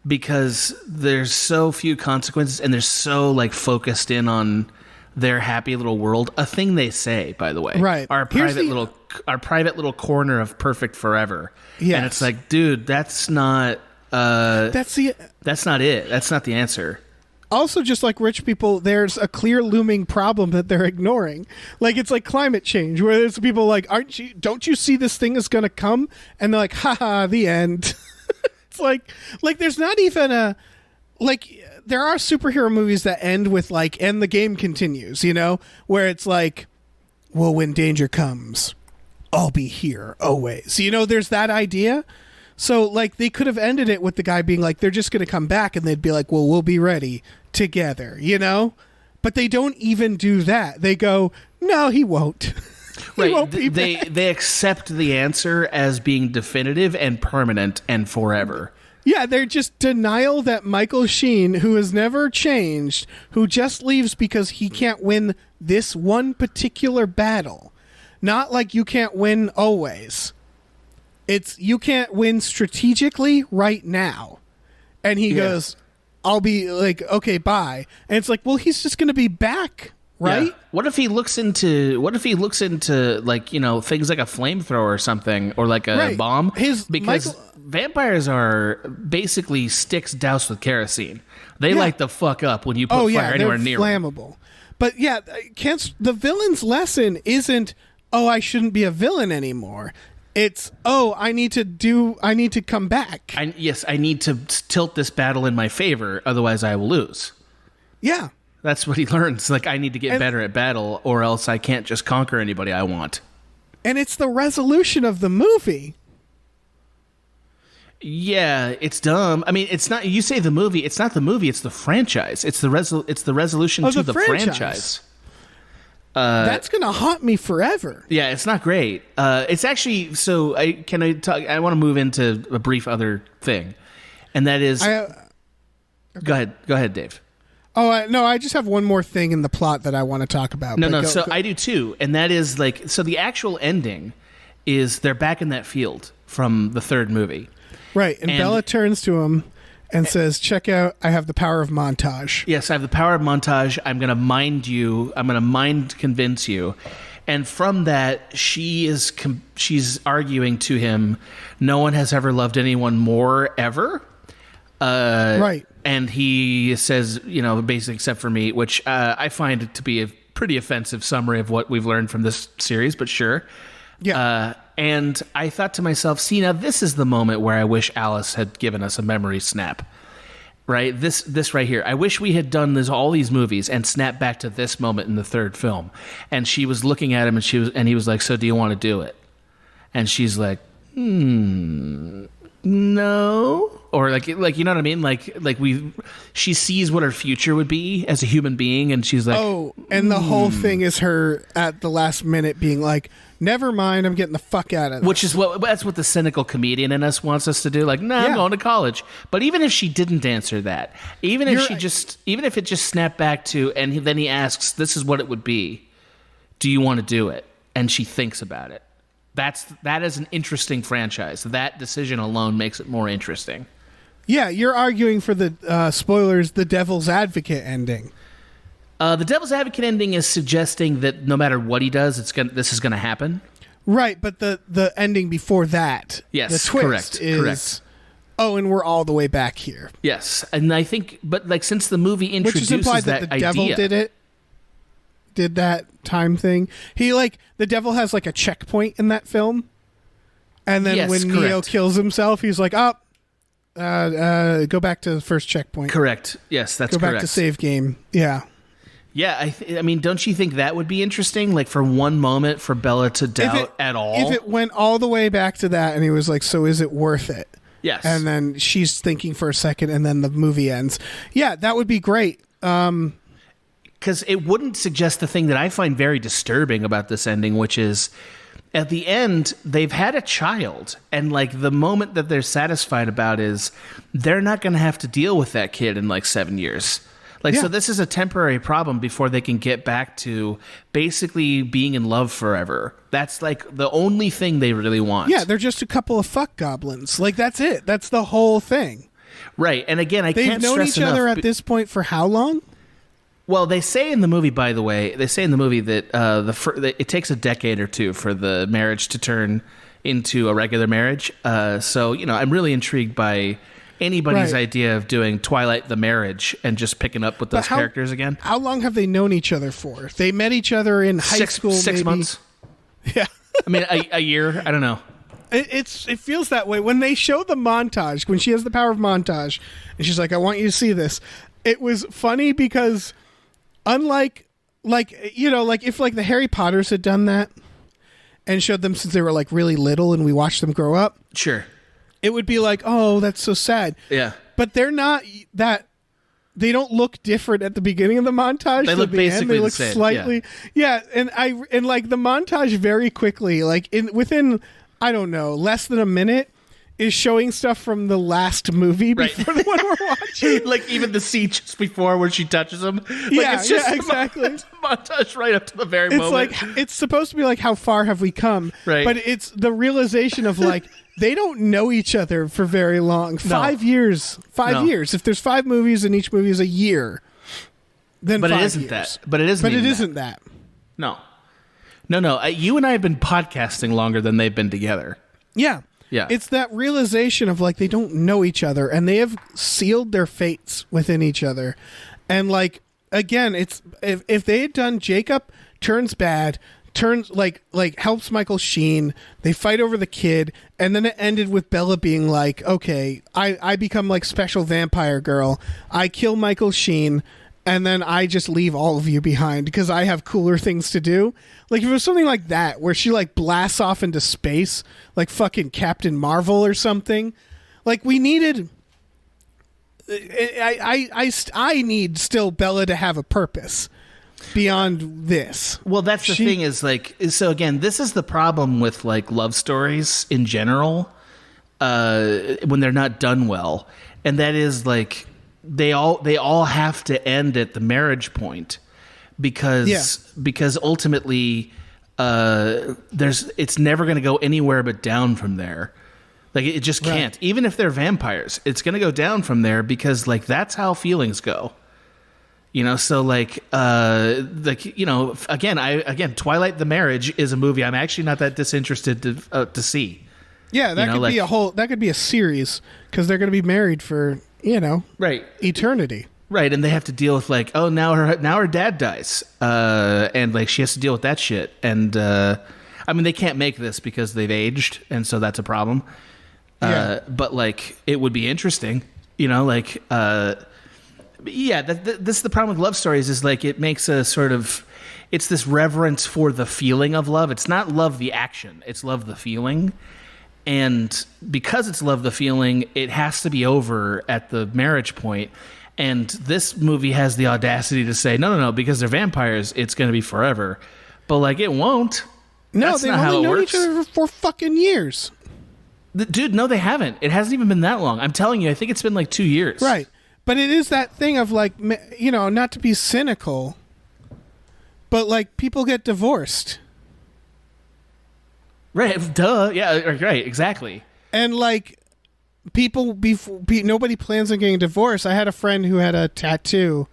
because there's so few consequences and they're so like focused in on their happy little world. A thing they say, by the way, right? Our private little corner of perfect forever. Yeah, and it's like, dude, that's not. That's not it. That's not the answer. Also, just like rich people, there's a clear looming problem that they're ignoring. Like, it's like climate change, where there's people like, don't you see this thing is going to come? And they're like, haha, the end. It's like there's not even there are superhero movies that end with like, and the game continues, you know, where it's like, well, when danger comes, I'll be here always. You know, there's that idea. So, like, they could have ended it with the guy being like, they're just going to come back, and they'd be like, well, we'll be ready together, you know? But they don't even do that. They go, no, he won't. Right. Won't be they accept the answer as being definitive and permanent and forever. Yeah, they're just denial that Michael Sheen, who has never changed, who just leaves because he can't win this one particular battle. Not like you can't win always. It's you can't win strategically right now. And he goes, I'll be like, okay, bye. And it's like, well, he's just going to be back, right? Yeah. What if he looks into like, you know, things like a flamethrower or something, or like a bomb? Because vampires are basically sticks doused with kerosene. They light the fuck up when you put fire anywhere near them. Flammable. But yeah, the villain's lesson isn't, oh, I shouldn't be a villain anymore. It's, oh, I need to come back. I need to tilt this battle in my favor, otherwise I will lose. Yeah. That's what he learns. Like, I need to get better at battle, or else I can't just conquer anybody I want. And it's the resolution of the movie. Yeah, it's dumb. I mean, it's not, you say the movie, it's not the movie, it's the franchise. It's the resolution to the franchise. That's gonna haunt me forever. Yeah, it's not great. It's actually, so I want to move into a brief other thing, and that is, go ahead, Dave. Oh no, I just have one more thing in the plot that I want to talk about. So I do too, and that is like, so the actual ending is they're back in that field from the third movie, right? And Bella turns to him and says, check out, I have the power of montage. Yes, I have the power of montage. I'm going to mind you. I'm going to mind convince you. And from that, she's arguing to him, no one has ever loved anyone more, ever. Right. And he says, you know, basically, except for me, which I find it to be a pretty offensive summary of what we've learned from this series, but sure. Yeah. And I thought to myself, see, now this is the moment where I wish Alice had given us a memory snap. Right? This right here. I wish we had done all these movies and snapped back to this moment in the third film. And she was looking at him, and he was like, so do you want to do it? And she's like, no. Or like you know what I mean? She sees what her future would be as a human being, and she's like, oh, and the whole thing is her at the last minute being like, never mind, I'm getting the fuck out of this. Which is that's what the cynical comedian in us wants us to do. Like, I'm going to college. But even if she didn't answer that, even if it just snapped back to, and then he asks, this is what it would be, do you want to do it? And she thinks about it. That is an interesting franchise. That decision alone makes it more interesting. Yeah, you're arguing for the spoilers, the Devil's Advocate ending. The Devil's Advocate ending is suggesting that no matter what he does, this is going to happen. Right, but the ending before that, Yes, the twist is, oh, and we're all the way back here. Yes, and I think, but like since the movie introduces which is implied that the idea, devil did that time thing. He the devil has like a checkpoint in that film, and then when Neo kills himself, he's like, go back to the first checkpoint. Correct. Yes, that's correct. Go back to save game. Yeah. Yeah, I mean, don't you think that would be interesting? Like, for one moment, for Bella to doubt at all? If it went all the way back to that, and he was like, so is it worth it? Yes. And then she's thinking for a second, and then the movie ends. Yeah, that would be great. Because it wouldn't suggest the thing that I find very disturbing about this ending, which is, at the end, they've had a child, and, like, the moment that they're satisfied about is they're not going to have to deal with that kid in, like, 7 years. So this is a temporary problem before they can get back to basically being in love forever. That's like the only thing they really want. Yeah, they're just a couple of fuck goblins. Like, that's it. That's the whole thing. Right. And again, They've can't stress enough. They've known each other at this point for how long? Well, they say in the movie, by the way, that it takes a decade or two for the marriage to turn into a regular marriage. So, I'm really intrigued by anybody's idea of doing Twilight the Marriage and just picking up with those characters again. How long have they known each other for? They met each other in high school. 6 months. Yeah. I mean, a year. I don't know. It feels that way when they show the montage, when she has the power of montage, and she's like, "I want you to see this." It was funny because, unlike, if the Harry Potters had done that and showed them since they were like really little, and we watched them grow up. Sure. It would be like, oh, that's so sad. Yeah. But they're not that. They don't look different at the beginning of the montage. They look basically the same. Slightly. Yeah, and the montage very quickly, within I don't know, less than a minute, is showing stuff from the last movie before the one we're watching. Like even the scene just before when she touches him. It's just exactly. Montage right up to the very moment. It's like it's supposed to be like, how far have we come? Right. But it's the realization of like. They don't know each other for very long. 5 years. 5 years. If there's 5 movies and each movie is a year, then but 5 it isn't years. that. But it isn't. But it isn't that. No. You and I have been podcasting longer than they've been together. Yeah. Yeah. It's that realization of like they don't know each other and they have sealed their fates within each other. And like again, it's if they had done Jacob turns bad. Turns like helps Michael Sheen. They fight over the kid, and then it ended with Bella being like, "Okay, I become like special vampire girl. I kill Michael Sheen, and then I just leave all of you behind because I have cooler things to do." Like if it was something like that, where she like blasts off into space, like fucking Captain Marvel or something. Like we needed. I need still Bella to have a purpose. Beyond this. Well, that's the thing is like, so again, this is the problem with like love stories in general, when they're not done well. And that is like, they all have to end at the marriage point because ultimately, it's never going to go anywhere but down from there. Like it just can't, right. Even if they're vampires, it's going to go down from there because like, that's how feelings go. So like again, Twilight the Marriage is a movie I'm actually not that disinterested to see. Yeah, that could be a series because they're going to be married for right eternity. Right, and they have to deal with like, oh, now her dad dies, and like she has to deal with that shit. And I mean, they can't make this because they've aged, and so that's a problem. But like, it would be interesting, Yeah, this is the problem with love stories is like it makes a sort of, it's this reverence for the feeling of love. It's not love the action, it's love the feeling. And because it's love the feeling, it has to be over at the marriage point. And this movie has the audacity to say, no, because they're vampires, it's going to be forever. But like it won't. No, That's they've not only how it known works. each other for 4 fucking years. Dude, no, they haven't. It hasn't even been that long. I'm telling you, I think it's been like 2 years. Right. But it is that thing of like, not to be cynical, but like people get divorced. Right. Duh. Yeah. Right. Exactly. And like nobody plans on getting divorced. I had a friend who had a tattoo,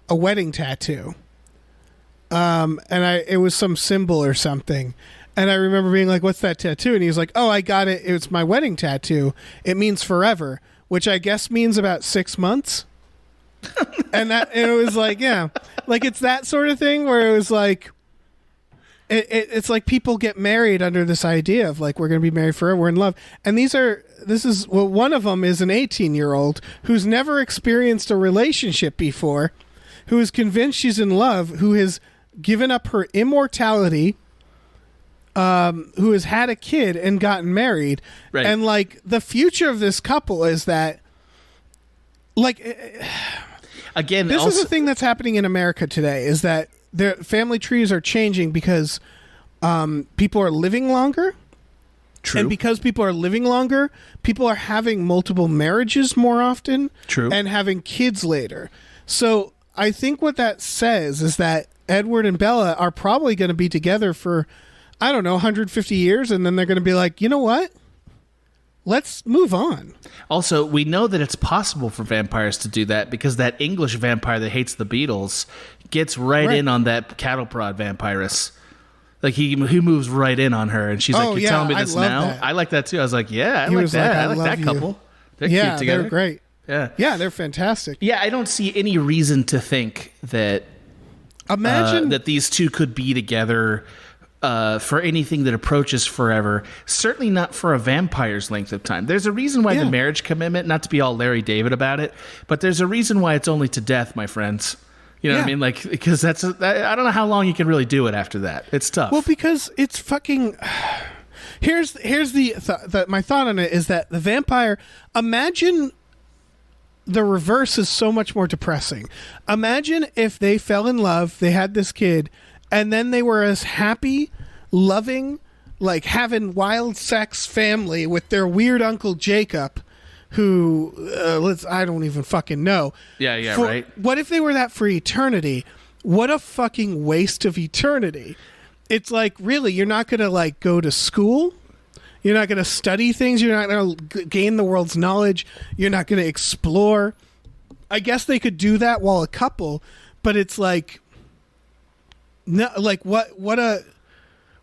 a wedding tattoo. And it was some symbol or something. And I remember being like, what's that tattoo? And he's like, oh, I got it. It's my wedding tattoo. It means forever, which I guess means about 6 months. And it was like, yeah, like it's that sort of thing where it was like, it's like people get married under this idea of like, we're going to be married forever. We're in love. And one of them is an 18-year-old who's never experienced a relationship before, who is convinced she's in love, who has given up her immortality, who has had a kid and gotten married. Right. And like the future of this couple is that like, again, this is the thing that's happening in America today is that their family trees are changing because people are living longer. True. And because people are living longer, people are having multiple marriages more often. True. And having kids later. So I think what that says is that Edward and Bella are probably going to be together for, I don't know, 150 years. And then they're going to be like, you know what? Let's move on. Also, we know that it's possible for vampires to do that because that English vampire that hates the Beatles gets right in on that cattle prod vampiress. Like he moves right in on her, and she's like, "You're telling me this now?" That. I like that too. I was like, "Yeah, I like that. I like that couple. They're cute together. They're great. Yeah, they're fantastic. Yeah, I don't see any reason to think that that these two could be together for anything that approaches forever. Certainly not for a vampire's length of time. There's a reason why the marriage commitment, not to be all Larry David about it, but there's a reason why it's only to death, my friends. You know what I mean? Like, because I don't know how long you can really do it after that. It's tough. Well, because it's fucking... Here's my thought on it is that the vampire... Imagine the reverse is so much more depressing. Imagine if they fell in love, they had this kid, and then they were as happy, loving, like having wild sex family with their weird Uncle Jacob, who, I don't even fucking know. Yeah, right. What if they were that for eternity? What a fucking waste of eternity. It's like, really, you're not going to like go to school. You're not going to study things. You're not going to gain the world's knowledge. You're not going to explore. I guess they could do that while a couple, but it's like, no, like what a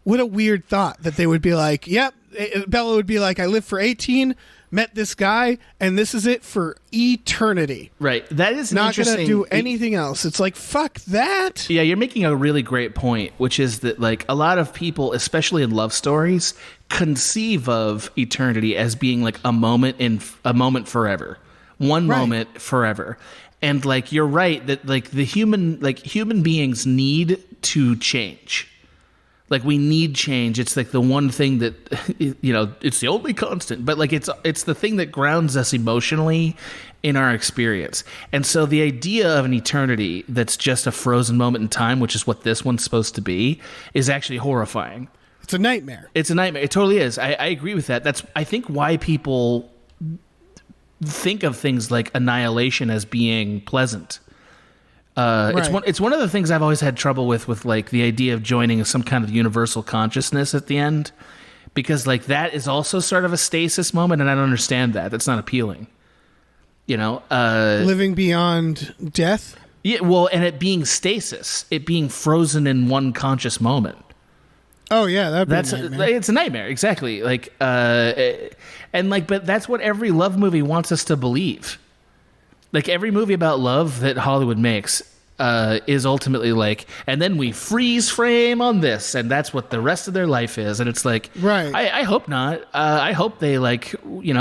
weird thought that they would be like, yep. Bella would be like, I lived for 18, met this guy, and this is it for eternity. Right. That is not going to do anything else. It's like, fuck that. Yeah, you're making a really great point, which is that like a lot of people, especially in love stories, conceive of eternity as being like a moment forever. One moment forever. And like you're right that like human beings need to change. Like we need change. It's like the one thing that, it's the only constant, but like it's the thing that grounds us emotionally in our experience. And so the idea of an eternity that's just a frozen moment in time, which is what this one's supposed to be, is actually horrifying. It's a nightmare. It's a nightmare. It totally is. I agree with that. That's, I think, why people think of things like annihilation as being pleasant. It's one of the things I've always had trouble with like the idea of joining some kind of universal consciousness at the end, because like that is also sort of a stasis moment, and I don't understand that. That's not appealing. Living beyond death. Yeah, well, and it being stasis, it being frozen in one conscious moment. Oh yeah, it's a nightmare, exactly. Like, and like, but that's what every love movie wants us to believe. Like every movie about love that Hollywood makes is ultimately like, and then we freeze frame on this, and that's what the rest of their life is. And it's like, right. I hope not. I hope they like,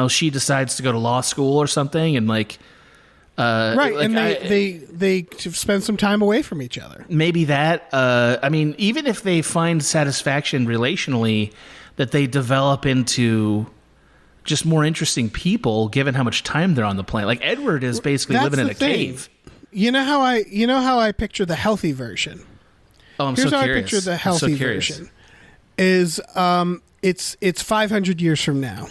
she decides to go to law school or something, and like, right. Like, and they spend some time away from each other. Maybe that. I mean, even if they find satisfaction relationally, that they develop into just more interesting people, given how much time they're on the planet. Like Edward is basically living in a cave. You know how I picture the healthy version. Oh, I'm Here's so how curious. I picture the healthy version. Is it's 500 years from now,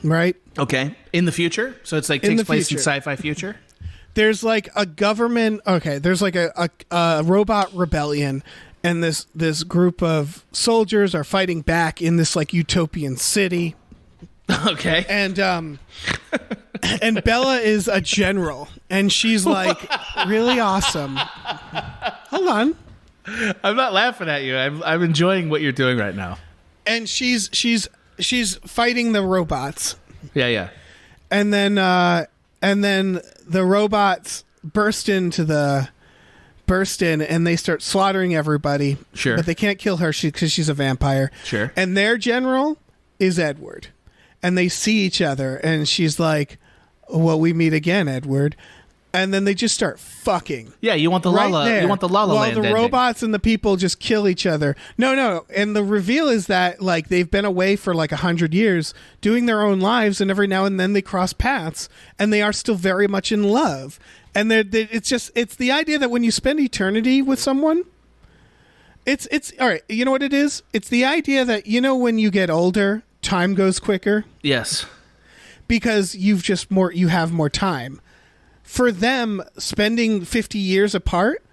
right? Okay, in the future. So it's like takes place in sci-fi future. There's like a government. Okay, there's like a robot rebellion, and this group of soldiers are fighting back in this like utopian city. Okay. And Bella is a general, and she's like really awesome. Hold on. I'm not laughing at you. I'm enjoying what you're doing right now. and she's fighting the robots. Yeah. And then the robots burst in and they start slaughtering everybody. Sure. But they can't kill her because she's a vampire. Sure. And their general is Edward. And they see each other and she's like, well, we meet again, Edward. And then they just start fucking. Yeah, you want the right La there, you want the La La Land while the ending. robots and the people just kill each other. No. And the reveal is that like they've been away for like 100 years doing their own lives, and every now and then they cross paths, and they are still very much in love. And it's the idea that when you spend eternity with someone, it's all right. You know what it is? It's the idea that when you get older, time goes quicker. Yes, because you have more time. For them, spending 50 years apart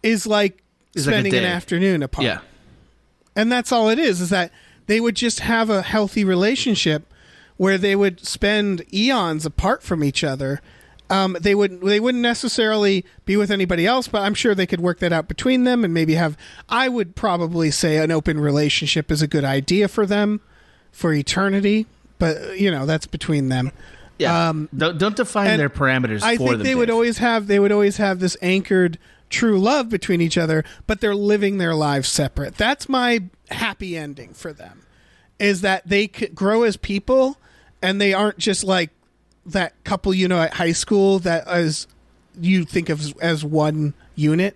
is like spending an afternoon apart. Yeah. And that's all it is that they would just have a healthy relationship where they would spend eons apart from each other. They wouldn't necessarily be with anybody else, but I'm sure they could work that out between them and maybe I would probably say an open relationship is a good idea for them for eternity, but that's between them. Yeah. Don't define their parameters. I think they would always have this anchored true love between each other, but they're living their lives separate. That's my happy ending for them, is that they could grow as people, and they aren't just like that couple at high school that as you think of as one unit.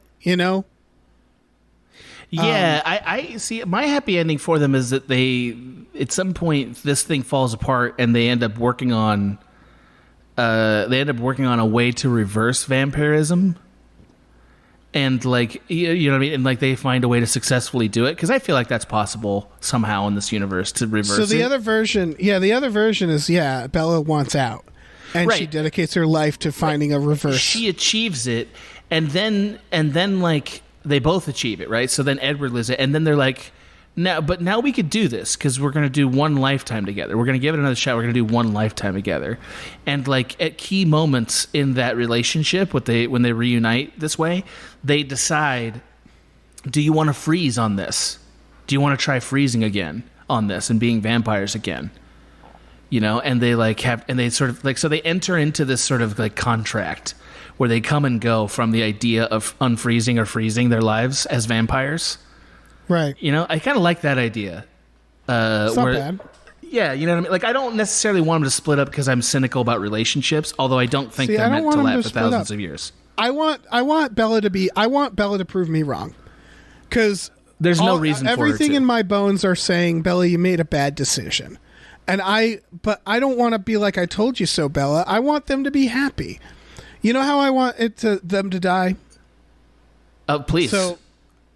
Yeah, I see. My happy ending for them is that they, at some point, this thing falls apart, and they end up working on. They end up working on a way to reverse vampirism, and like you know what I mean, and like they find a way to successfully do it, because I feel like that's possible somehow in this universe to reverse. So the other version is Bella wants out, and she dedicates her life to finding a reverse. She achieves it, and then like they both achieve it, right? So then Edward lives it, and then they're like, now we could do this because we're going to do one lifetime together. We're going to give it another shot. We're going to do one lifetime together. And like at key moments in that relationship, when they reunite this way, they decide, do you want to freeze on this? Do you want to try freezing again on this and being vampires again? And they so they enter into this sort of like contract where they come and go from the idea of unfreezing or freezing their lives as vampires. Right. I kind of like that idea. It's not bad. Yeah, you know what I mean? Like, I don't necessarily want them to split up because I'm cynical about relationships, although I don't think they're meant to last for thousands of years. I want Bella to prove me wrong. Because there's no reason for her to. Everything in my bones are saying, Bella, you made a bad decision. But I don't want to be like, I told you so, Bella. I want them to be happy. You know how I want them to die? Oh, please. So,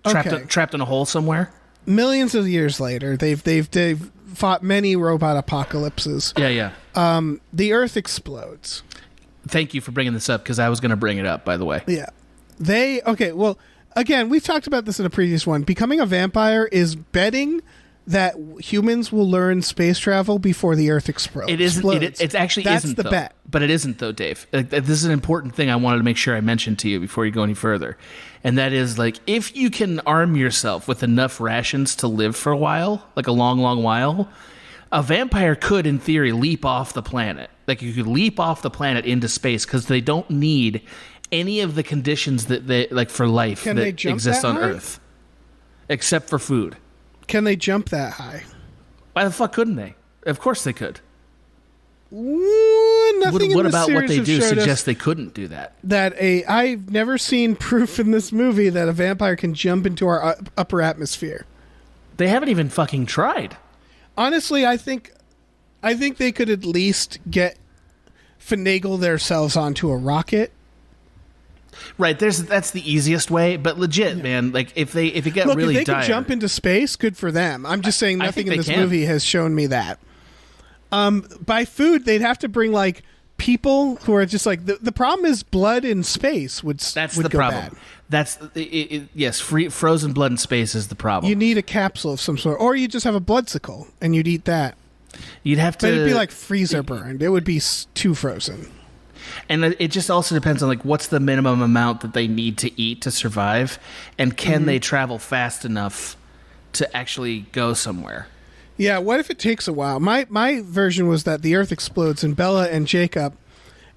trapped in a hole somewhere. Millions of years later, they've fought many robot apocalypses. Yeah. The Earth explodes. Thank you for bringing this up because I was going to bring it up. By the way, yeah. Well, again, we've talked about this in a previous one. Becoming a vampire is betting that humans will learn space travel before the Earth explodes. It isn't. It actually That's isn't. The bet. But it isn't, though, Dave. This is an important thing I wanted to make sure I mentioned to you before you go any further. And that is, like, if you can arm yourself with enough rations to live for a while, like a long, long while, a vampire could, in theory, leap off the planet. Like, you could leap off the planet into space because they don't need any of the conditions that they like for life that exist on Earth, except for food. Can they jump that high? Why the fuck couldn't they? Of course they could. What about what they do suggests they couldn't do that? I've never seen proof in this movie that a vampire can jump into our upper atmosphere. They haven't even fucking tried. Honestly, I think they could at least finagle themselves onto a rocket. Right, that's the easiest way, but legit, man. Like if it get really dire, if they can jump into space, good for them. I'm just saying nothing in this movie has shown me that. By food, they'd have to bring like people who are just like the problem is blood in space would the go problem. bad. That's yes, frozen blood in space is the problem. You need a capsule of some sort, or you just have a bloodsicle and you'd eat that. You'd have to. But it'd be like freezer burned. It would be too frozen. And it just also depends on like what's the minimum amount that they need to eat to survive, and can they travel fast enough to actually go somewhere? Yeah, what if it takes a while? My version was that the Earth explodes and Bella and Jacob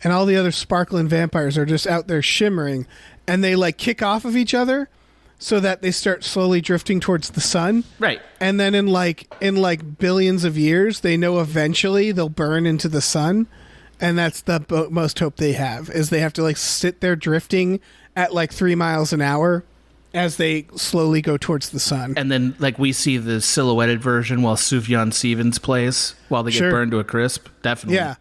and all the other sparkling vampires are just out there shimmering, and they like kick off of each other so that they start slowly drifting towards the sun. Right. And then in billions of years, they know eventually they'll burn into the sun, and that's the most hope they have, is they have to like sit there drifting at like 3 miles an hour as they slowly go towards the sun. And then, like, we see the silhouetted version while Sufjan Stevens plays while they get burned to a crisp. Definitely. Yeah.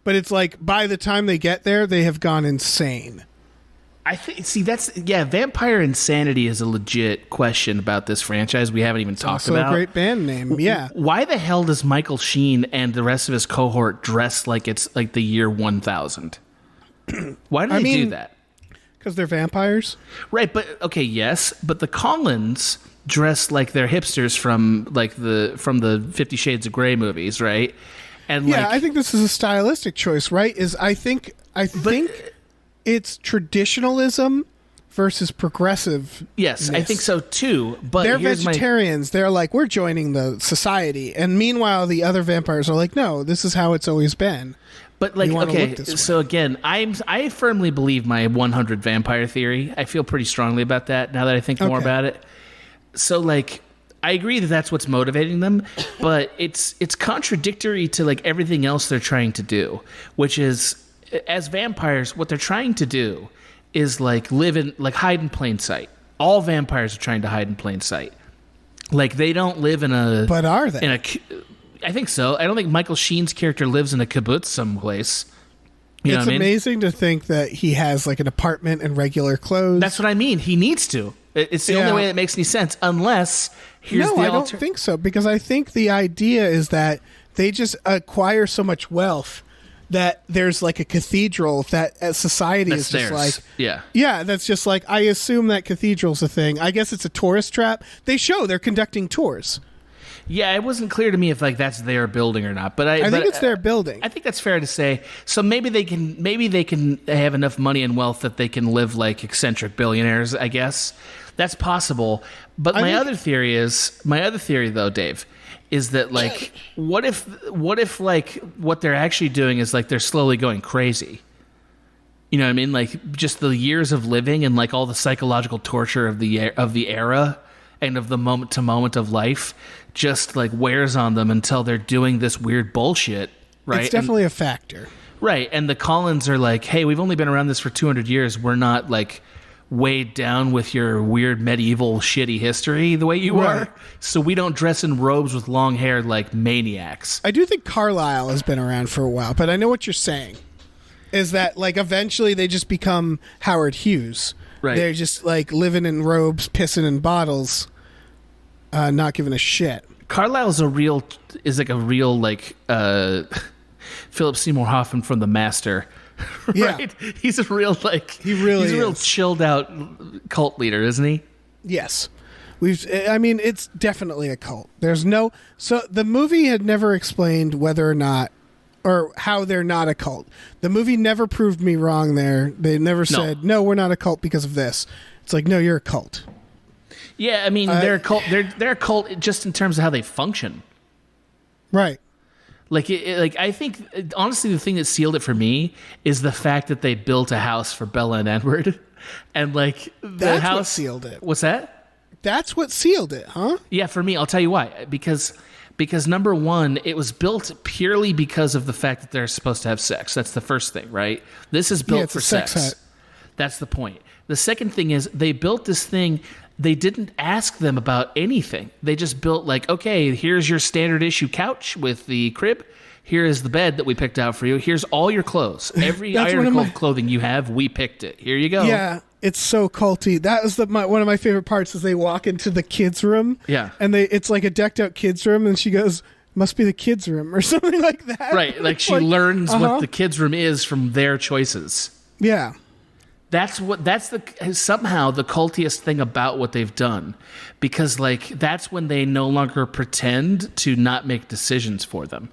But it's like, by the time they get there, they have gone insane. I think, vampire insanity is a legit question about this franchise we haven't even talked about. Also a great band name, yeah. Why the hell does Michael Sheen and the rest of his cohort dress like it's like the year 1000? Why do they do that? Because they're vampires? Right, but okay, yes, but the Collins dress like they're hipsters from the 50 Shades of Grey movies, right? And yeah, I think this is a stylistic choice, right? I think it's traditionalism versus progressive. Yes, I think so too. But they're vegetarians. They're like, we're joining the society, and meanwhile, the other vampires are like, no, this is how it's always been. But like, okay, so again, I firmly believe my 100 vampire theory. I feel pretty strongly about that now that I think more about it. So like, I agree that that's what's motivating them, but it's contradictory to like everything else they're trying to do, which is, as vampires, what they're trying to do is like hide in plain sight. All vampires are trying to hide in plain sight. Like, they don't live in a. But are they? I think so. I don't think Michael Sheen's character lives in a kibbutz someplace. It's amazing to think that he has like an apartment and regular clothes. That's what I mean. He needs to. It's the only way that makes any sense, unless I don't think so, because I think the idea is that they just acquire so much wealth that there's like a cathedral that society is just like, that's just like, I assume that cathedral's a thing. I guess it's a tourist trap. They're conducting tours. Yeah, it wasn't clear to me if like that's their building or not, but I think it's their building. I think that's fair to say. So maybe they can have enough money and wealth that they can live like eccentric billionaires. I guess that's possible. But my other theory though, Dave, is that like, what if like what they're actually doing is like they're slowly going crazy. You know what I mean? Like, just the years of living and like all the psychological torture of the era and of the moment to moment of life just like wears on them until they're doing this weird bullshit, right? It's definitely a factor. Right. And the Collins are like, hey, we've only been around this for 200 years. We're not like weighed down with your weird medieval shitty history the way you are. So we don't dress in robes with long hair like maniacs. I do think Carlisle has been around for a while, but I know what you're saying. Is that like eventually they just become Howard Hughes. Right. They're just like living in robes, pissing in bottles, not giving a shit. Carlisle is like a real Philip Seymour Hoffman from The Master. Right? Yeah. He's a real he's a real chilled out cult leader, isn't he? Yes. It's definitely a cult. So the movie had never explained whether or not or how they're not a cult. The movie never proved me wrong there. They never said, no, we're not a cult because of this. It's like, no, you're a cult. Yeah, I mean, they're a cult. They're a cult just in terms of how they function. Right. Like, I think, honestly, the thing that sealed it for me is the fact that they built a house for Bella and Edward. And, like, that's what sealed it. What's that? That's what sealed it, huh? Yeah, for me, I'll tell you why. Because number one, it was built purely because of the fact that they're supposed to have sex. That's the first thing, right? This is built for sex. Hut. That's the point. The second thing is they built this thing. They didn't ask them about anything. They just built like, okay, here's your standard issue couch with the crib. Here is the bed that we picked out for you. Here's all your clothes. Every article of clothing you have, we picked it. Here you go. Yeah. It's so culty. That was one of my favorite parts is they walk into the kids' room. Yeah. And it's like a decked out kids' room, and she goes, must be the kids' room or something like that. Right. Like she learns what the kids' room is from their choices. Yeah. That's somehow the cultiest thing about what they've done, because like that's when they no longer pretend to not make decisions for them.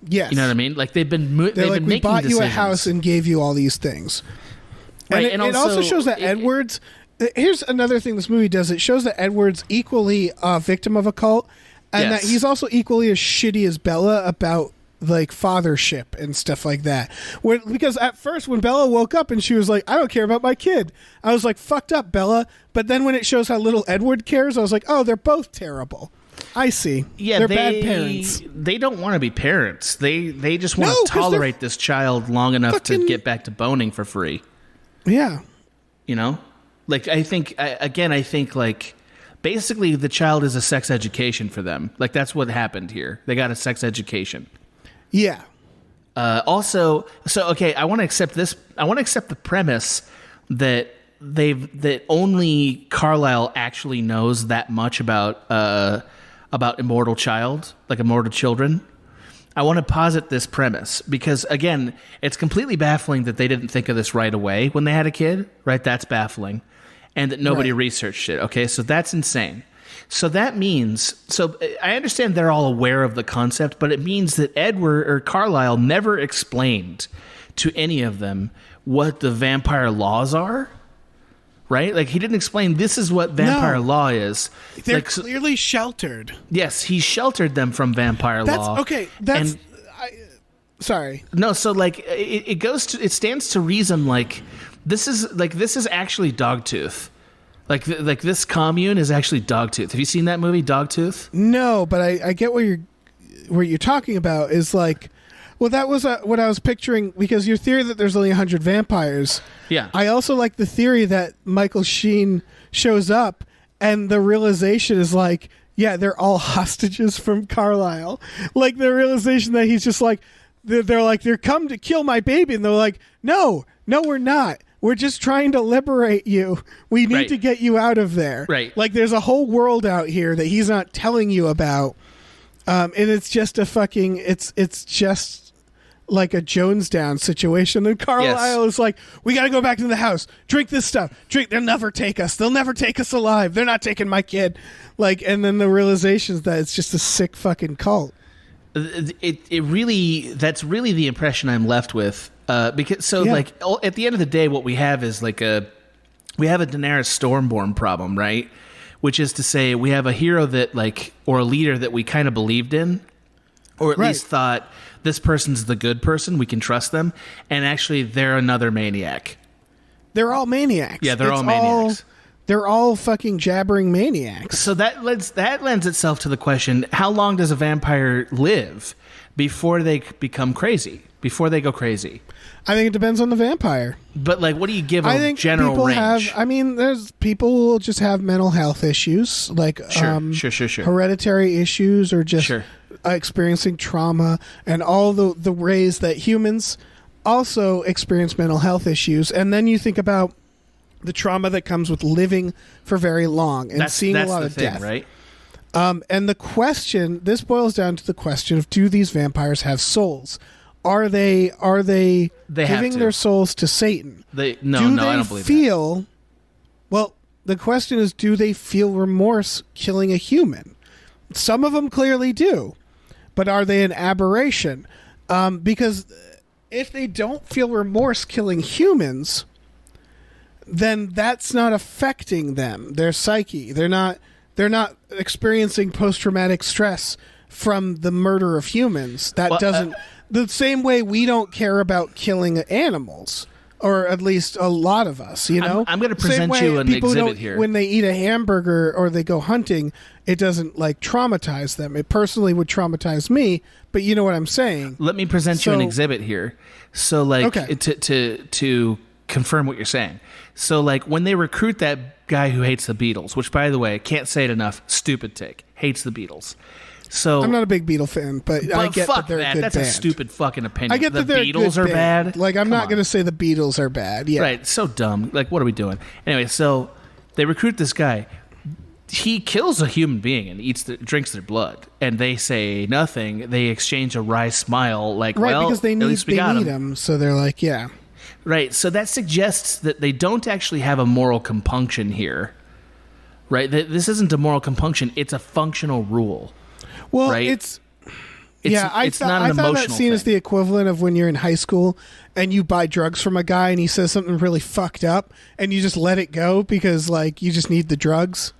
Yes. You know what I mean? Like they've been making we bought decisions. you a house and gave you all these things. Right, and it also shows that Edward's... Here's another thing this movie does. It shows that Edward's equally a victim of a cult and that he's also equally as shitty as Bella about like fathership and stuff like that. Because at first when Bella woke up and she was like, I don't care about my kid, I was like, fucked up, Bella. But then when it shows how little Edward cares, I was like, oh, they're both terrible. I see. Yeah, they're bad parents. They don't want to be parents. They just want to tolerate this child long enough to get back to boning for free. Yeah. You know? Like, I think like basically the child is a sex education for them. Like, that's what happened here. They got a sex education. Yeah. Also, okay, I want to accept this. I want to accept the premise that only Carlisle actually knows that much about immortal children. I want to posit this premise because, again, it's completely baffling that they didn't think of this right away when they had a kid, right? That's baffling. And that nobody researched it, okay? So that's insane. So that means, I understand they're all aware of the concept, but it means that Edward or Carlisle never explained to any of them what the vampire laws are, right? Like, he didn't explain this is what vampire law is. They're clearly sheltered. Yes, he sheltered them from vampire law. Okay, sorry. No, so like it stands to reason like this is actually Dogtooth. Like this commune is actually Dogtooth. Have you seen that movie, Dogtooth? No, but I get what you're talking about is like, well, that was what I was picturing because your theory that there's only 100 vampires. Yeah. I also like the theory that Michael Sheen shows up and the realization is like, yeah, they're all hostages from Carlisle. Like the realization that he's just like, they're like, they're come to kill my baby. And they're like, no, we're not. We're just trying to liberate you. We need to get you out of there. Right. Like there's a whole world out here that he's not telling you about. And it's just a fucking, it's just like a Jonestown situation. And Carlisle is like, we got to go back to the house. Drink this stuff. Drink. They'll never take us. They'll never take us alive. They're not taking my kid. Like, and then the realization is that it's just a sick fucking cult. It really, that's really the impression I'm left with. Because like at the end of the day, what we have is we have a Daenerys Stormborn problem, right? Which is to say, we have a hero that or a leader that we kind of believed in, or at least thought this person's the good person, we can trust them, and actually they're another maniac. They're all maniacs. Yeah, they're all maniacs. They're all fucking jabbering maniacs. So that lends itself to the question: how long does a vampire live before they become crazy? Before they go crazy? I think it depends on the vampire. But what do you give a general people range? There's people who will just have mental health issues, like sure. hereditary issues, or just experiencing trauma, and all the ways that humans also experience mental health issues. And then you think about the trauma that comes with living for very long and seeing a lot of death, right? And this boils down to the question of: do these vampires have souls? Are they giving their souls to Satan? I don't believe that. Well, the question is, do they feel remorse killing a human? Some of them clearly do, but are they an aberration? Because if they don't feel remorse killing humans, then that's not affecting them, their psyche. They're not experiencing post-traumatic stress from the murder of humans. That doesn't... the same way we don't care about killing animals, or at least a lot of us, you know? I'm going to present you an exhibit here. When they eat a hamburger or they go hunting, it doesn't traumatize them. It personally would traumatize me, but you know what I'm saying. Let me present you an exhibit here. So to confirm what you're saying. So when they recruit that guy who hates the Beatles, which by the way, can't say it enough, stupid take, hates the Beatles. So I'm not a big Beatle fan, but I get that they're a good That's band. a stupid fucking opinion. I get the that they're Beatles a are good bad. band. I'm not going to say the Beatles are bad. Yeah. Right. So dumb. What are we doing? Anyway, so they recruit this guy. He kills a human being and drinks their blood, and they say nothing. They exchange a wry smile, because they need him. So they're like, yeah. Right. So that suggests that they don't actually have a moral compunction here. Right. This isn't a moral compunction. It's a functional rule. Well, right? it's not an emotional thought that scene thing. is the equivalent of when you're in high school and you buy drugs from a guy and he says something really fucked up and you just let it go because you just need the drugs.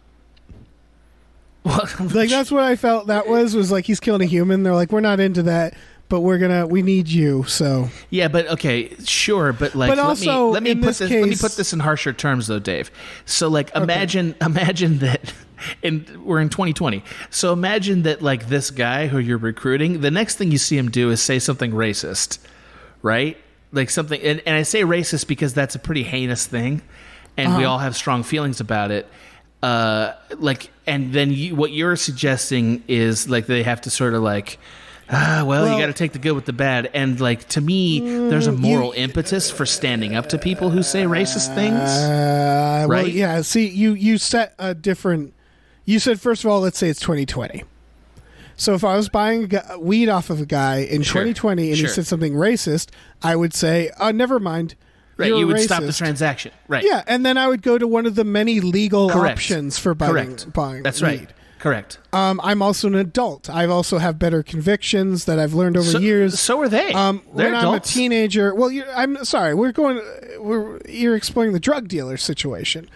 Like that's what I felt that was like he's killing a human. They're like, we're not into that, but we need you. So yeah, but okay, sure, but like, but also, let me put this in harsher terms though, Dave. So like, imagine that. And we're in 2020. So imagine that like this guy who you're recruiting, the next thing you see him do is say something racist, right? Like something, and I say racist because that's a pretty heinous thing, and we all have strong feelings about it. And then what you're suggesting is like they have to sort of like, you got to take the good with the bad. And like, to me, there's a moral impetus for standing up to people who say racist things. Right? Well, yeah. See, you set a different. You said, first of all, let's say it's 2020. So if I was buying weed off of a guy in 2020 and he said something racist, I would say, never mind. Right, you would stop the transaction. Right. Yeah, and then I would go to one of the many legal options for buying That's weed. Right. Correct. I'm also an adult. I also have better convictions that I've learned over years. So are they. When I'm a teenager, I'm sorry. You're explaining the drug dealer situation.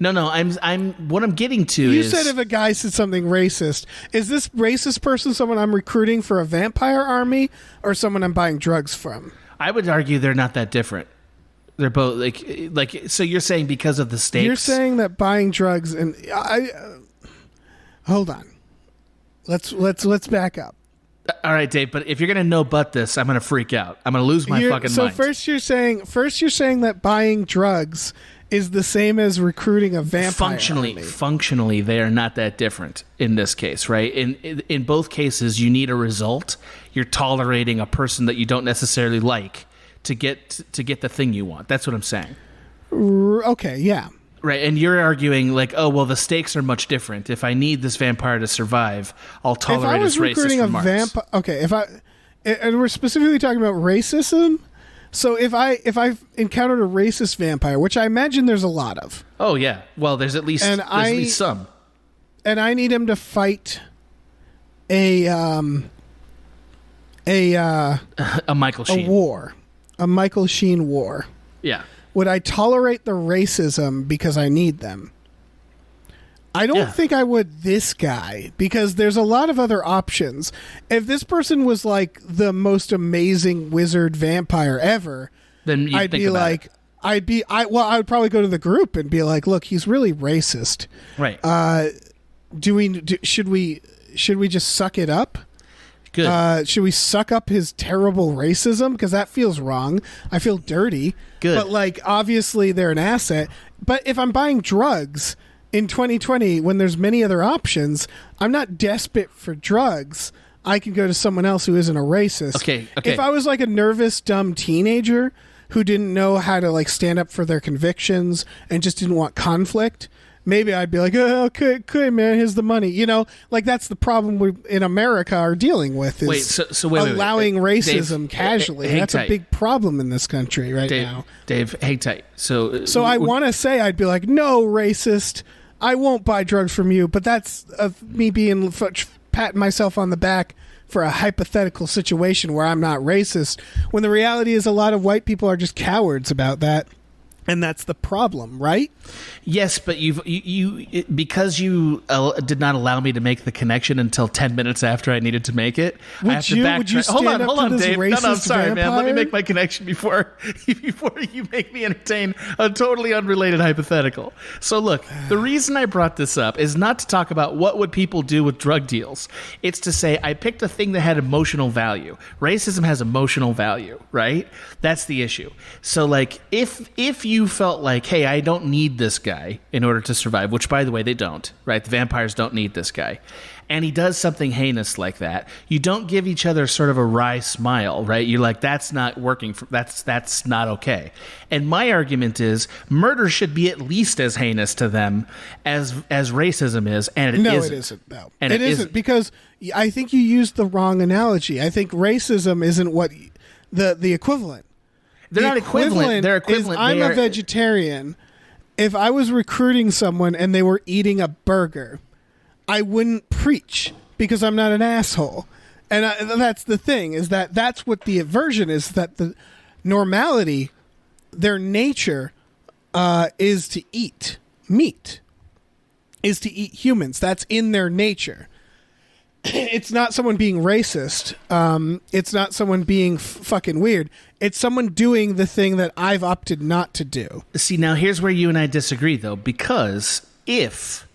No. What I'm getting to is... You said if a guy said something racist, is this racist person someone I'm recruiting for a vampire army or someone I'm buying drugs from? I would argue they're not that different. They're both like. So you're saying because of the stakes? You're saying that buying drugs and hold on. Let's back up. All right, Dave. But if you're gonna no but this, I'm gonna freak out. I'm gonna lose my fucking mind. So first you're saying that buying drugs is the same as recruiting a vampire army. Functionally, they are not that different in this case, right? In both cases, you need a result. You're tolerating a person that you don't necessarily like to get the thing you want. That's what I'm saying. Okay, yeah. Right, and you're arguing like, oh, well, the stakes are much different. If I need this vampire to survive, I'll tolerate his racist remarks. Okay, and we're specifically talking about racism. So if I've encountered a racist vampire, which I imagine there's a lot of. Oh yeah, well there's at least some. And I need him to fight a Michael Sheen war, a Michael Sheen war. Yeah. Would I tolerate the racism because I need them? I don't think I would this guy because there's a lot of other options. If this person was like the most amazing wizard vampire ever, then I'd be like, I would probably go to the group and be like, look, he's really racist. Right. Should we just suck it up? Good. Should we suck up his terrible racism? Because that feels wrong. I feel dirty. Good. But like, obviously they're an asset. But if I'm buying drugs in 2020, when there's many other options, I'm not desperate for drugs. I can go to someone else who isn't a racist. Okay. If I was like a nervous, dumb teenager who didn't know how to like stand up for their convictions and just didn't want conflict, maybe I'd be like, oh, okay, man, here's the money. You know, like that's the problem we in America are dealing with is allowing racism casually. That's a big problem in this country now. Dave, hang tight. So I want to say I'd be like, no, racist. I won't buy drugs from you, but that's me being patting myself on the back for a hypothetical situation where I'm not racist, when the reality is a lot of white people are just cowards about that. And that's the problem, right? Yes, but because you did not allow me to make the connection until 10 minutes after I needed to make it. I have to backtrack. Would you stand hold on, Dave. No, I'm sorry, vampire? man. Let me make my connection before you make me entertain a totally unrelated hypothetical. So look, the reason I brought this up is not to talk about what would people do with drug deals. It's to say I picked a thing that had emotional value. Racism has emotional value, right? That's the issue. So like if you felt like, hey, I don't need this guy in order to survive, which by the way they don't, right? The vampires don't need this guy, and he does something heinous like that, you don't give each other sort of a wry smile, right? You're like, that's not working that's not okay. And my argument is murder should be at least as heinous to them as racism is, and it isn't. No, it isn't, because I think you used the wrong analogy. I think racism isn't what the equivalent. They're not equivalent. They're equivalent. I'm a vegetarian. If I was recruiting someone and they were eating a burger, I wouldn't preach because I'm not an asshole. And that's the thing, is that's what the aversion is, that the normality, their nature, is to eat meat. is to eat humans. That's in their nature. It's not someone being racist. It's not someone being fucking weird. It's someone doing the thing that I've opted not to do. See, now here's where you and I disagree, though, because if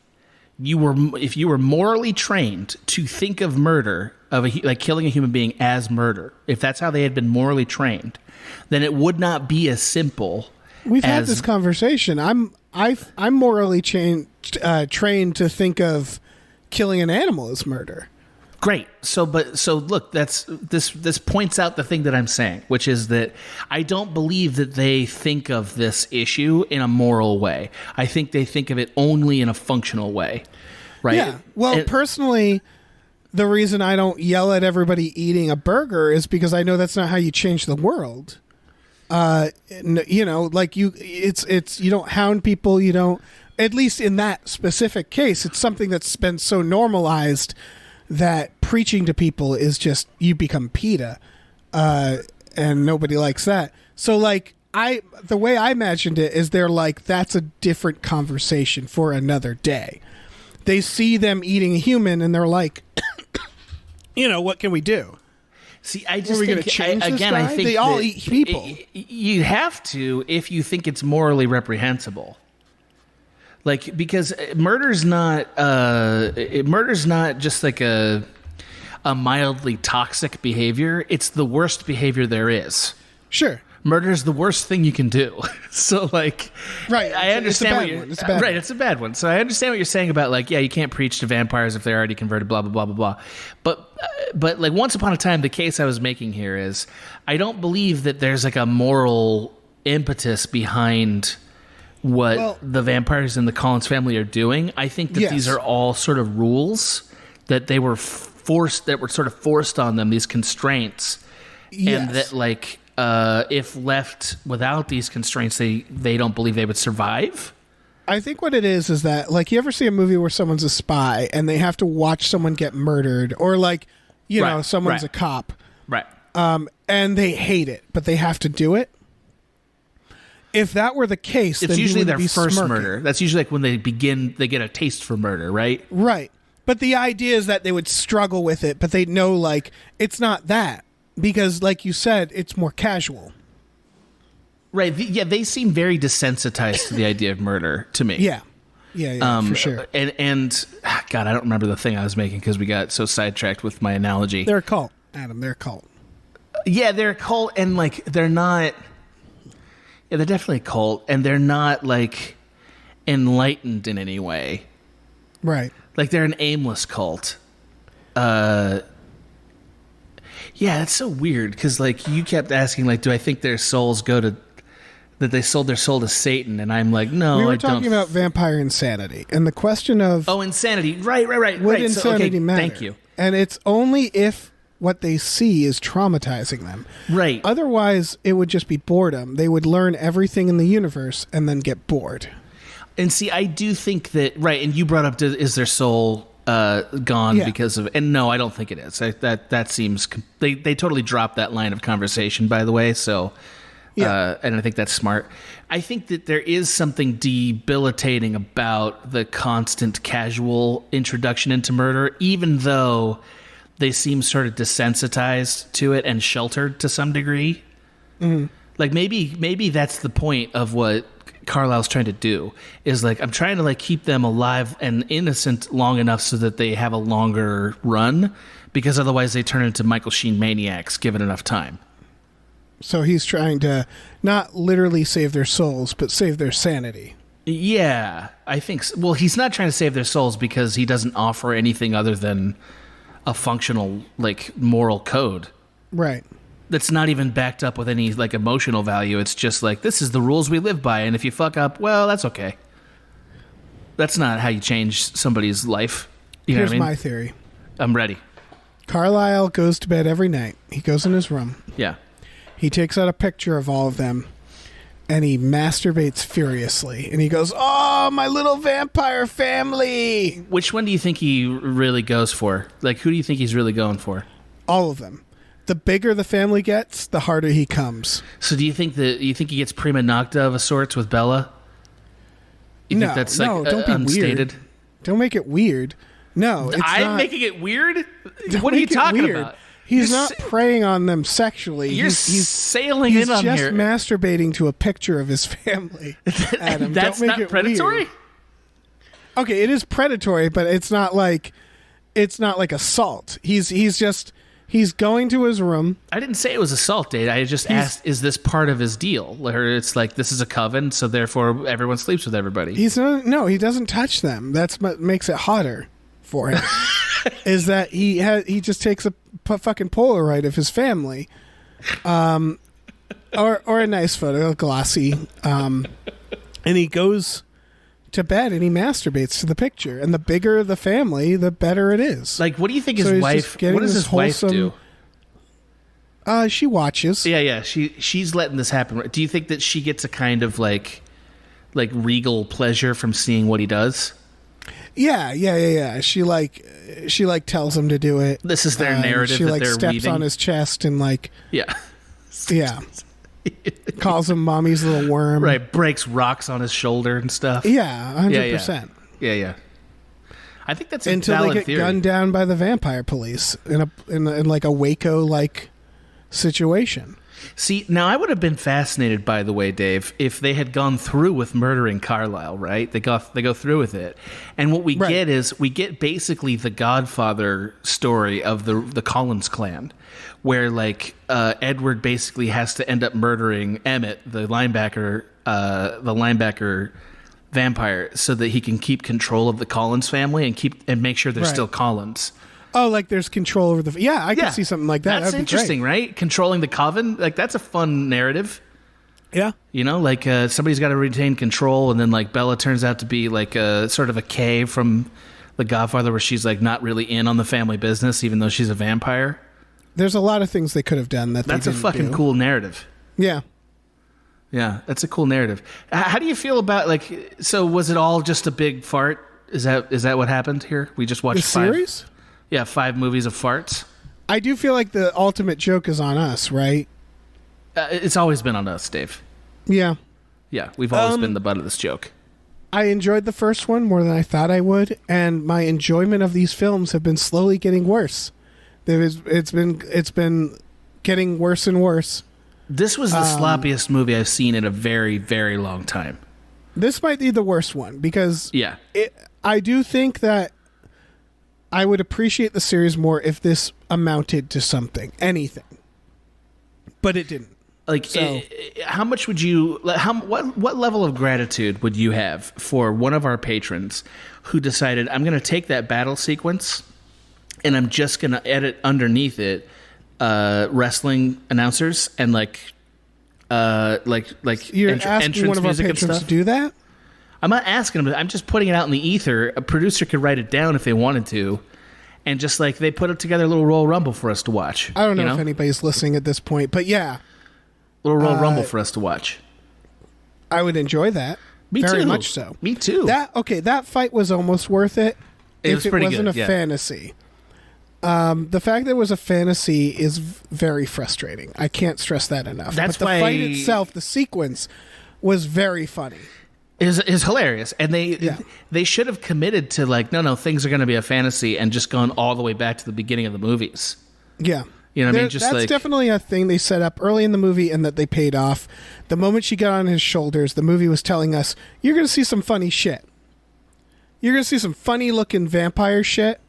you were morally trained to think of murder, like killing a human being as murder, if that's how they had been morally trained, then it would not be as simple. We've had this conversation. I'm morally trained to think of killing an animal as murder. Great. So look, this points out the thing that I'm saying, which is that I don't believe that they think of this issue in a moral way. I think they think of it only in a functional way, right? Yeah. Well, personally, the reason I don't yell at everybody eating a burger is because I know that's not how you change the world. You know, like you don't hound people. You don't, at least in that specific case, it's something that's been so normalized that preaching to people is just, you become PETA, and nobody likes that. So like the way I imagined it is they're like, that's a different conversation for another day. They see them eating a human and they're like, you know, what can we do? See, I just think, I think they all eat people. You have to if you think it's morally reprehensible. Like, because murder's not just like a mildly toxic behavior. It's the worst behavior there is. Sure. Murder is the worst thing you can do. So, like, right. I understand it's a bad one. It's a bad one. So I understand what you're saying about, like, yeah, you can't preach to vampires if they're already converted, blah, blah, blah, blah, blah. But like, once upon a time, the case I was making here is I don't believe that there's like a moral impetus behind what the vampires in the Collins family are doing. I think that these are all sort of rules that they were forced on them, these constraints, and that, like, if left without these constraints, they don't believe they would survive. I think what it is that, like, you ever see a movie where someone's a spy and they have to watch someone get murdered, or like, you know, someone's a cop, right? And they hate it, but they have to do it. If that were the case, it's then usually their first smirking. murder. That's usually like when they get a taste for murder, right? Right. But the idea is that they would struggle with it, but they know, like, it's not that. Because, like you said, it's more casual. Right. They seem very desensitized to the idea of murder to me. Yeah, for sure. And God, I don't remember the thing I was making because we got so sidetracked with my analogy. They're a cult, Adam. They're a cult. Yeah, they're a cult, and, like, they're not... Yeah, they're definitely a cult, and they're not, like, enlightened in any way. Right. Like, they're an aimless cult. Yeah, that's so weird, because, like, you kept asking, like, do I think their souls go to... that they sold their soul to Satan, and I'm like, no, I don't. We were talking about vampire insanity, and the question of... Oh, insanity. Right. Would insanity matter? Thank you. And it's only if what they see is traumatizing them. Right. Otherwise, it would just be boredom. They would learn everything in the universe and then get bored. And see, I do think that, right, and you brought up, is their soul gone because of... And no, I don't think it is. That seems... They totally dropped that line of conversation, by the way, so... Yeah. And I think that's smart. I think that there is something debilitating about the constant casual introduction into murder, even though they seem sort of desensitized to it and sheltered to some degree. Mm-hmm. Like, maybe that's the point of what Carlisle's trying to do, is, like, I'm trying to, like, keep them alive and innocent long enough so that they have a longer run, because otherwise they turn into Michael Sheen maniacs given enough time. So he's trying to not literally save their souls, but save their sanity. Yeah, I think so. Well, he's not trying to save their souls because he doesn't offer anything other than a functional, like, moral code. Right. That's not even backed up with any, like, emotional value. It's just like, this is the rules we live by, and if you fuck up, well, that's okay. That's not how you change somebody's life. You know Here's what I mean? My theory. I'm ready. Carlisle goes to bed every night. He goes in his room. Yeah. He takes out a picture of all of them, and he masturbates furiously. And he goes, "Oh, my little vampire family!" Which one do you think he really goes for? Like, who do you think he's really going for? All of them. The bigger the family gets, the harder he comes. So do you think he gets prima nocta of a sorts with Bella? You think that's, like, don't be unstated? weird. Don't make it weird. No, it's I'm not. making it weird? Don't What are you make it talking weird. about? He's not preying on them sexually. You're he's sailing He's in on just here. masturbating to a picture of his family. Adam, That's don't make not it predatory? weird. Okay, it is predatory, but it's not like assault. He's going to his room. I didn't say it was assault date. I just asked, is this part of his deal? Where it's like, this is a coven, so therefore everyone sleeps with everybody. He doesn't touch them. That's what makes it hotter for him. Is that he just takes a fucking Polaroid of his family, or a nice photo, glossy, and he goes to bed and he masturbates to the picture. And the bigger the family, the better it is. Like, what do you think his wife? What does his wife do? She watches. Yeah. She's letting this happen. Do you think that she gets a kind of like regal pleasure from seeing what he does? Yeah. She tells him to do it. This is their narrative. She that they're steps weaving. on his chest and yeah. Calls him mommy's little worm. Right, breaks rocks on his shoulder and stuff. Yeah, 100%. Yeah. I think that's a until valid they get theory. gunned down by the vampire police in like a Waco like situation. See, now I would have been fascinated, by the way, Dave, if they had gone through with murdering Carlisle, right? They go through with it. And what we get is we get basically the Godfather story of the Collins clan, where like Edward basically has to end up murdering Emmett, the linebacker vampire, so that he can keep control of the Collins family and make sure they're still Collins. Oh, like there's control over the... Yeah, I could see something like that. That's That'd be interesting, great. right? Controlling the coven. Like, that's a fun narrative. Yeah. You know, like somebody's got to retain control, and then like Bella turns out to be like a sort of a Kay from The Godfather, where she's like not really in on the family business, even though she's a vampire. There's a lot of things they could have done that that's they a didn't fucking do. cool narrative. Yeah. Yeah, that's a cool narrative. How do you feel about like? So was it all just a big fart? Is that what happened here? We just watched The series? 5 movies of farts. I do feel like the ultimate joke is on us, right? It's always been on us, Dave. Yeah. Yeah, we've always been the butt of this joke. I enjoyed the first one more than I thought I would, and my enjoyment of these films have been slowly getting worse. It's been getting worse and worse. This was the sloppiest movie I've seen in a very, very long time. This might be the worst one because Yeah. I do think that I would appreciate the series more if this amounted to something, anything. But it didn't. Like, So- how much would you? What level of gratitude would you have for one of our patrons who decided, I'm going to take that battle sequence and I'm just going to edit underneath it wrestling announcers and like You're asking one of our music and patrons stuff? to do that? I'm not asking them. I'm just putting it out in the ether. A producer could write it down if they wanted to, and just like they put it together a little Royal Rumble for us to watch. I don't know if anybody's listening at this point, but yeah, little Royal Rumble for us to watch. I would enjoy that. Me Very too. much so. Me too. That fight was almost worth it. It if was it pretty wasn't good, a yeah. fantasy. The fact that it was a fantasy is very frustrating. I can't stress that enough. That's but the why- fight itself, the sequence, was very funny. is hilarious, and they should have committed to like no things are going to be a fantasy and just gone all the way back to the beginning of the movies. Yeah. You know what I mean? Just that's like definitely a thing they set up early in the movie and that they paid off. The moment she got on his shoulders, the movie was telling us, you're going to see some funny shit. You're going to see some funny looking vampire shit,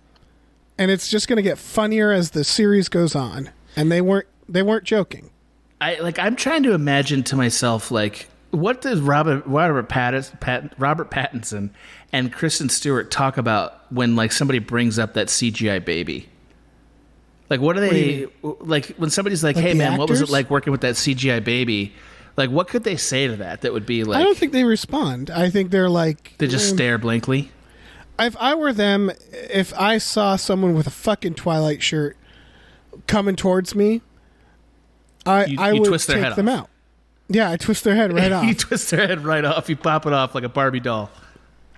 and it's just going to get funnier as the series goes on. And they weren't joking. I'm trying to imagine to myself like what does Robert Pattinson and Kristen Stewart talk about when like somebody brings up that CGI baby? Like what are they like when somebody's like, hey the man, what was it actors? like working with that CGI baby? Like what could they say to that would be like I don't think they respond. I think they're like... they just stare blankly? If I were them, if I saw someone with a fucking Twilight shirt coming towards me, I you would twist their take head them off. out. Yeah, I twist their head right off. You twist their head right off. You pop it off like a Barbie doll.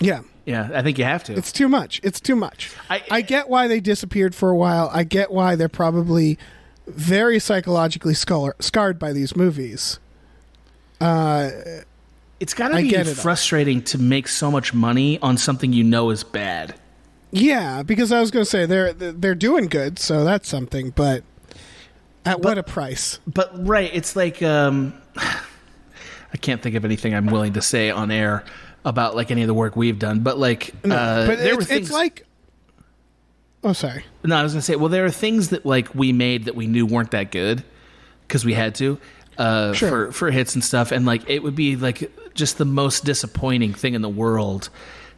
Yeah. Yeah, I think you have to. It's too much. It's too much. I get why they disappeared for a while. I get why they're probably very psychologically scarred by these movies. It's got to be frustrating to make so much money on something you know is bad. Yeah, because I was going to say they're doing good, so that's something, but what a price. But right, it's like I can't think of anything I'm willing to say on air about like any of the work we've done, but like but there were things. It's like, oh, sorry. No, I was going to say, well, there are things that like we made that we knew weren't that good because we had to for hits and stuff, and like it would be like just the most disappointing thing in the world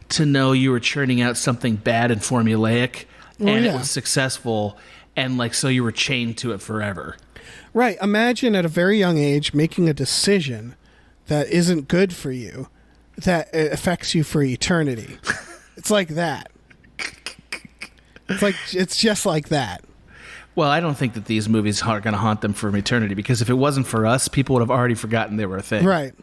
to know you were churning out something bad and formulaic and it was successful, and like so you were chained to it forever. Right. Imagine at a very young age making a decision that isn't good for you, that affects you for eternity. It's like that. It's just like that. Well, I don't think that these movies are going to haunt them for eternity, because if it wasn't for us, people would have already forgotten they were a thing. Right.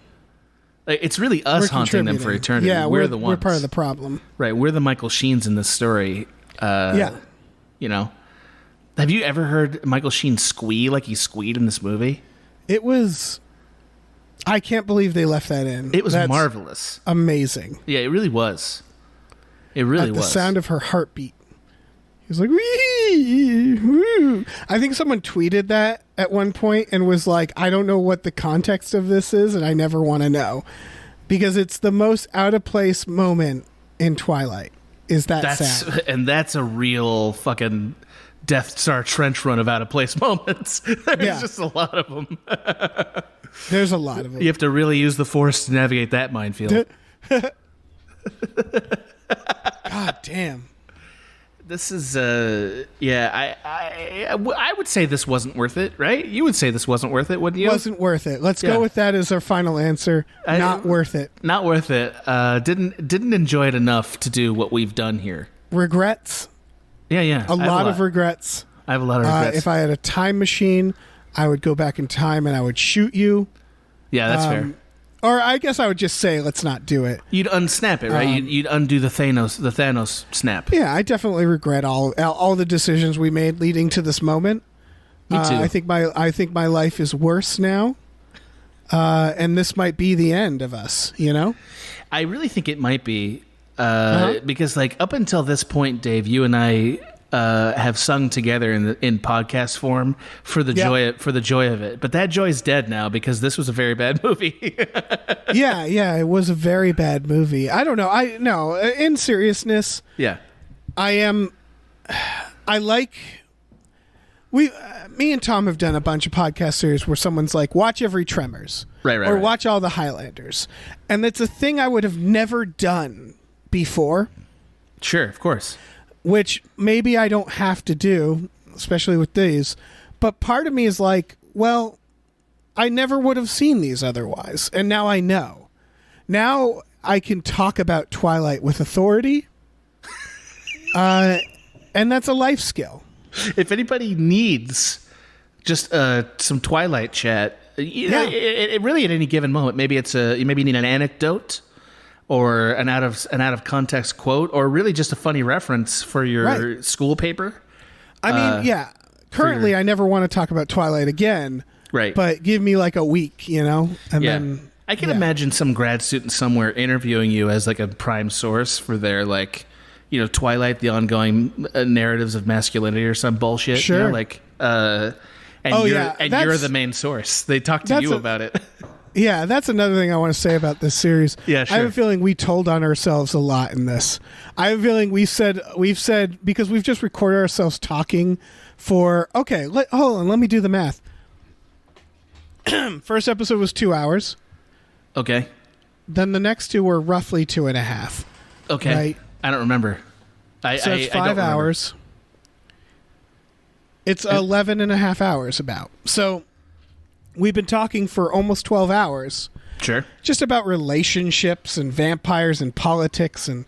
Like, it's really us haunting them for eternity. Yeah, we're the ones. We're part of the problem. Right. We're the Michael Sheens in this story. Yeah. You know, have you ever heard Michael Sheen squee like he squeed in this movie? It was. I can't believe they left that in. It was marvelous. Amazing. Yeah, it really was. It really was. The sound of her heartbeat. He was like, wee, woo. I think someone tweeted that at one point and was like, I don't know what the context of this is, and I never want to know. Because it's the most out of place moment in Twilight, is that sound. And that's a real fucking Death Star trench run of out of place moments. There's just a lot of them. There's a lot of them. You have to really use the Force to navigate that minefield. God damn. This is, I would say this wasn't worth it, right? You would say this wasn't worth it, wouldn't you? Wasn't worth it. Let's go with that as our final answer. Not worth it. Not worth it. Didn't enjoy it enough to do what we've done here. Regrets? Yeah. A lot of regrets. I have a lot of regrets. If I had a time machine, I would go back in time and I would shoot you. Yeah, that's fair. Or I guess I would just say, let's not do it. You'd unsnap it, right? You'd undo the Thanos snap. Yeah, I definitely regret all the decisions we made leading to this moment. Me too. I think my life is worse now, and this might be the end of us. You know, I really think it might be because, like, up until this point, Dave, you and I have sung together in podcast form for the joy of it. But that joy is dead now because this was a very bad movie. yeah, it was a very bad movie. I don't know. In seriousness, yeah, me and Tom have done a bunch of podcast series where someone's like, watch every Tremors, or watch all the Highlanders, and it's a thing I would have never done before. Sure, of course. Which maybe I don't have to do, especially with these. But part of me is like, well, I never would have seen these otherwise. And now I know. Now I can talk about Twilight with authority. And that's a life skill. If anybody needs just some Twilight chat, it really at any given moment, maybe you need an anecdote, or an out of context quote, or really just a funny reference for your school paper. I mean, currently I never want to talk about Twilight again. Right. But give me like a week, and then I can imagine some grad student somewhere interviewing you as like a prime source for their Twilight, the ongoing narratives of masculinity or some bullshit. Sure. You're the main source. They talk to you about it. Yeah, that's another thing I want to say about this series. Yeah, sure. I have a feeling we told on ourselves a lot in this. I have a feeling we've said because we've just recorded ourselves talking for hold on, let me do the math. First episode was 2 hours. Okay. Then the next two were roughly 2.5. Okay. Right? I don't remember. So it's 5 hours. It's 11.5 hours about. So we've been talking for almost 12 hours. Sure. Just about relationships and vampires and politics and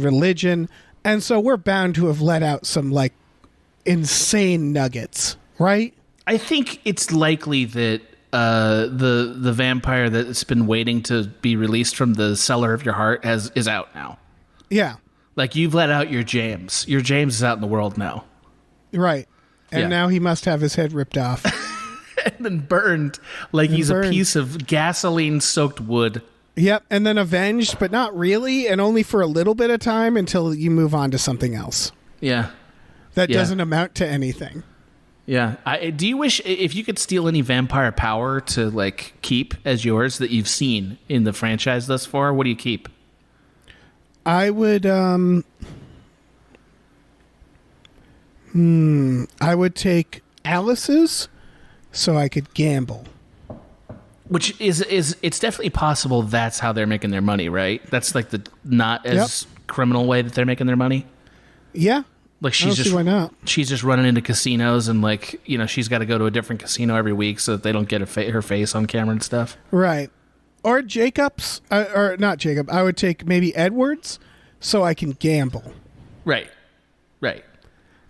religion. And so we're bound to have let out some like insane nuggets, right? I think it's likely that the vampire that's been waiting to be released from the cellar of your heart is out now. Yeah. Like, you've let out your James. Your James is out in the world now. Right. And now he must have his head ripped off. And then burned like he's a piece of gasoline-soaked wood. Yep, and then avenged, but not really, and only for a little bit of time until you move on to something else. Yeah. That doesn't amount to anything. Yeah. Do you wish, if you could steal any vampire power to, like, keep as yours that you've seen in the franchise thus far, what do you keep? I would, I would take Alice's so I could gamble. Which is it's definitely possible that's how they're making their money, right? That's like the not as criminal way that they're making their money. Yeah. Like she's just why not? She's just running into casinos and like, you know, she's got to go to a different casino every week so that they don't get her face on camera and stuff. Right. Or Jacob's or not Jacob. I would take maybe Edward's so I can gamble. Right.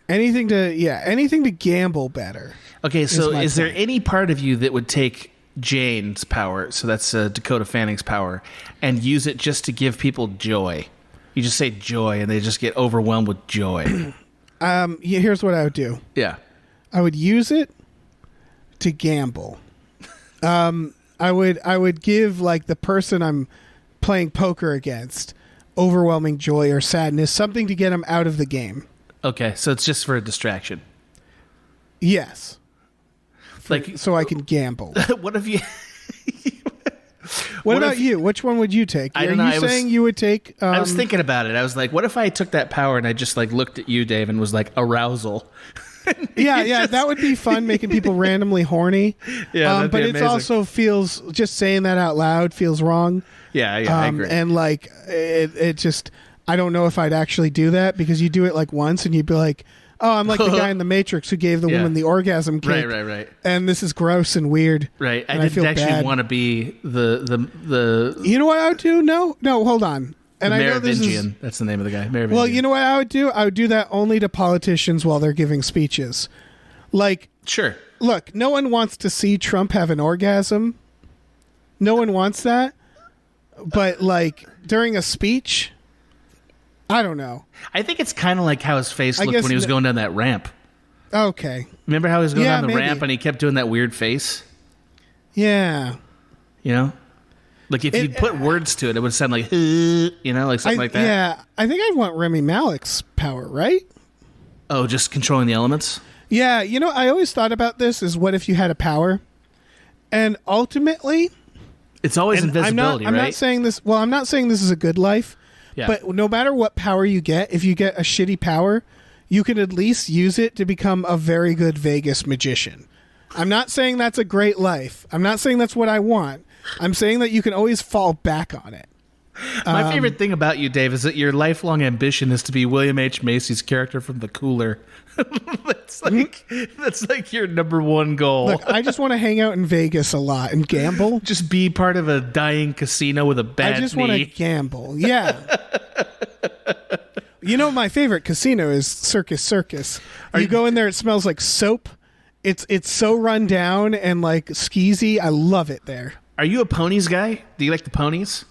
Anything to gamble better. Okay, so is there any part of you that would take Jane's power, so that's Dakota Fanning's power, and use it just to give people joy? You just say joy, and they just get overwhelmed with joy. Here's what I would do. Yeah. I would use it to gamble. I would give like the person I'm playing poker against overwhelming joy or sadness, something to get them out of the game. Okay, so it's just for a distraction. Yes. Like so I can gamble. What if you? What about you? Which one would you take? I don't know. Are you saying you would take? I was thinking about it. I was like, what if I took that power and I just like looked at you, Dave, and was like arousal? Yeah, that would be fun, making people randomly horny. Yeah, but it also feels, just saying that out loud feels wrong. Yeah, I agree. And like it just, I don't know if I'd actually do that, because you do it like once and you'd be like, oh, I'm like the guy in The Matrix who gave the woman the orgasm kick. Right. And this is gross and weird. Right. I didn't actually want to be the. You know what I would do? No, hold on. And I know this is. That's the name of the guy. Merovingian. Well, you know what I would do? I would do that only to politicians while they're giving speeches. Like, sure. Look, no one wants to see Trump have an orgasm. No one wants that. But like during a speech, I don't know. I think it's kind of like how his face looked when he was going down that ramp. Okay. Remember how he was going down the ramp and he kept doing that weird face? Yeah. You know? Like if you put words to it, it would sound like, you know, like something like that. Yeah. I think I'd want Rami Malek's power, right? Oh, just controlling the elements? Yeah. You know, I always thought about this is what if you had a power? And ultimately... It's always invisibility, I'm right? not saying this... Well, I'm not saying this is a good life. Yeah. But no matter what power you get, if you get a shitty power, you can at least use it to become a very good Vegas magician. I'm not saying that's a great life. I'm not saying that's what I want. I'm saying that you can always fall back on it. My favorite thing about you, Dave, is that your lifelong ambition is to be William H. Macy's character from The Cooler. That's like your number one goal. Look, I just want to hang out in Vegas a lot and gamble. Just be part of a dying casino with a bad knee. I just want to gamble. Yeah. You know, my favorite casino is Circus. You go in there, it smells like soap. It's so run down and like skeezy. I love it there. Are you a ponies guy? Do you like the ponies?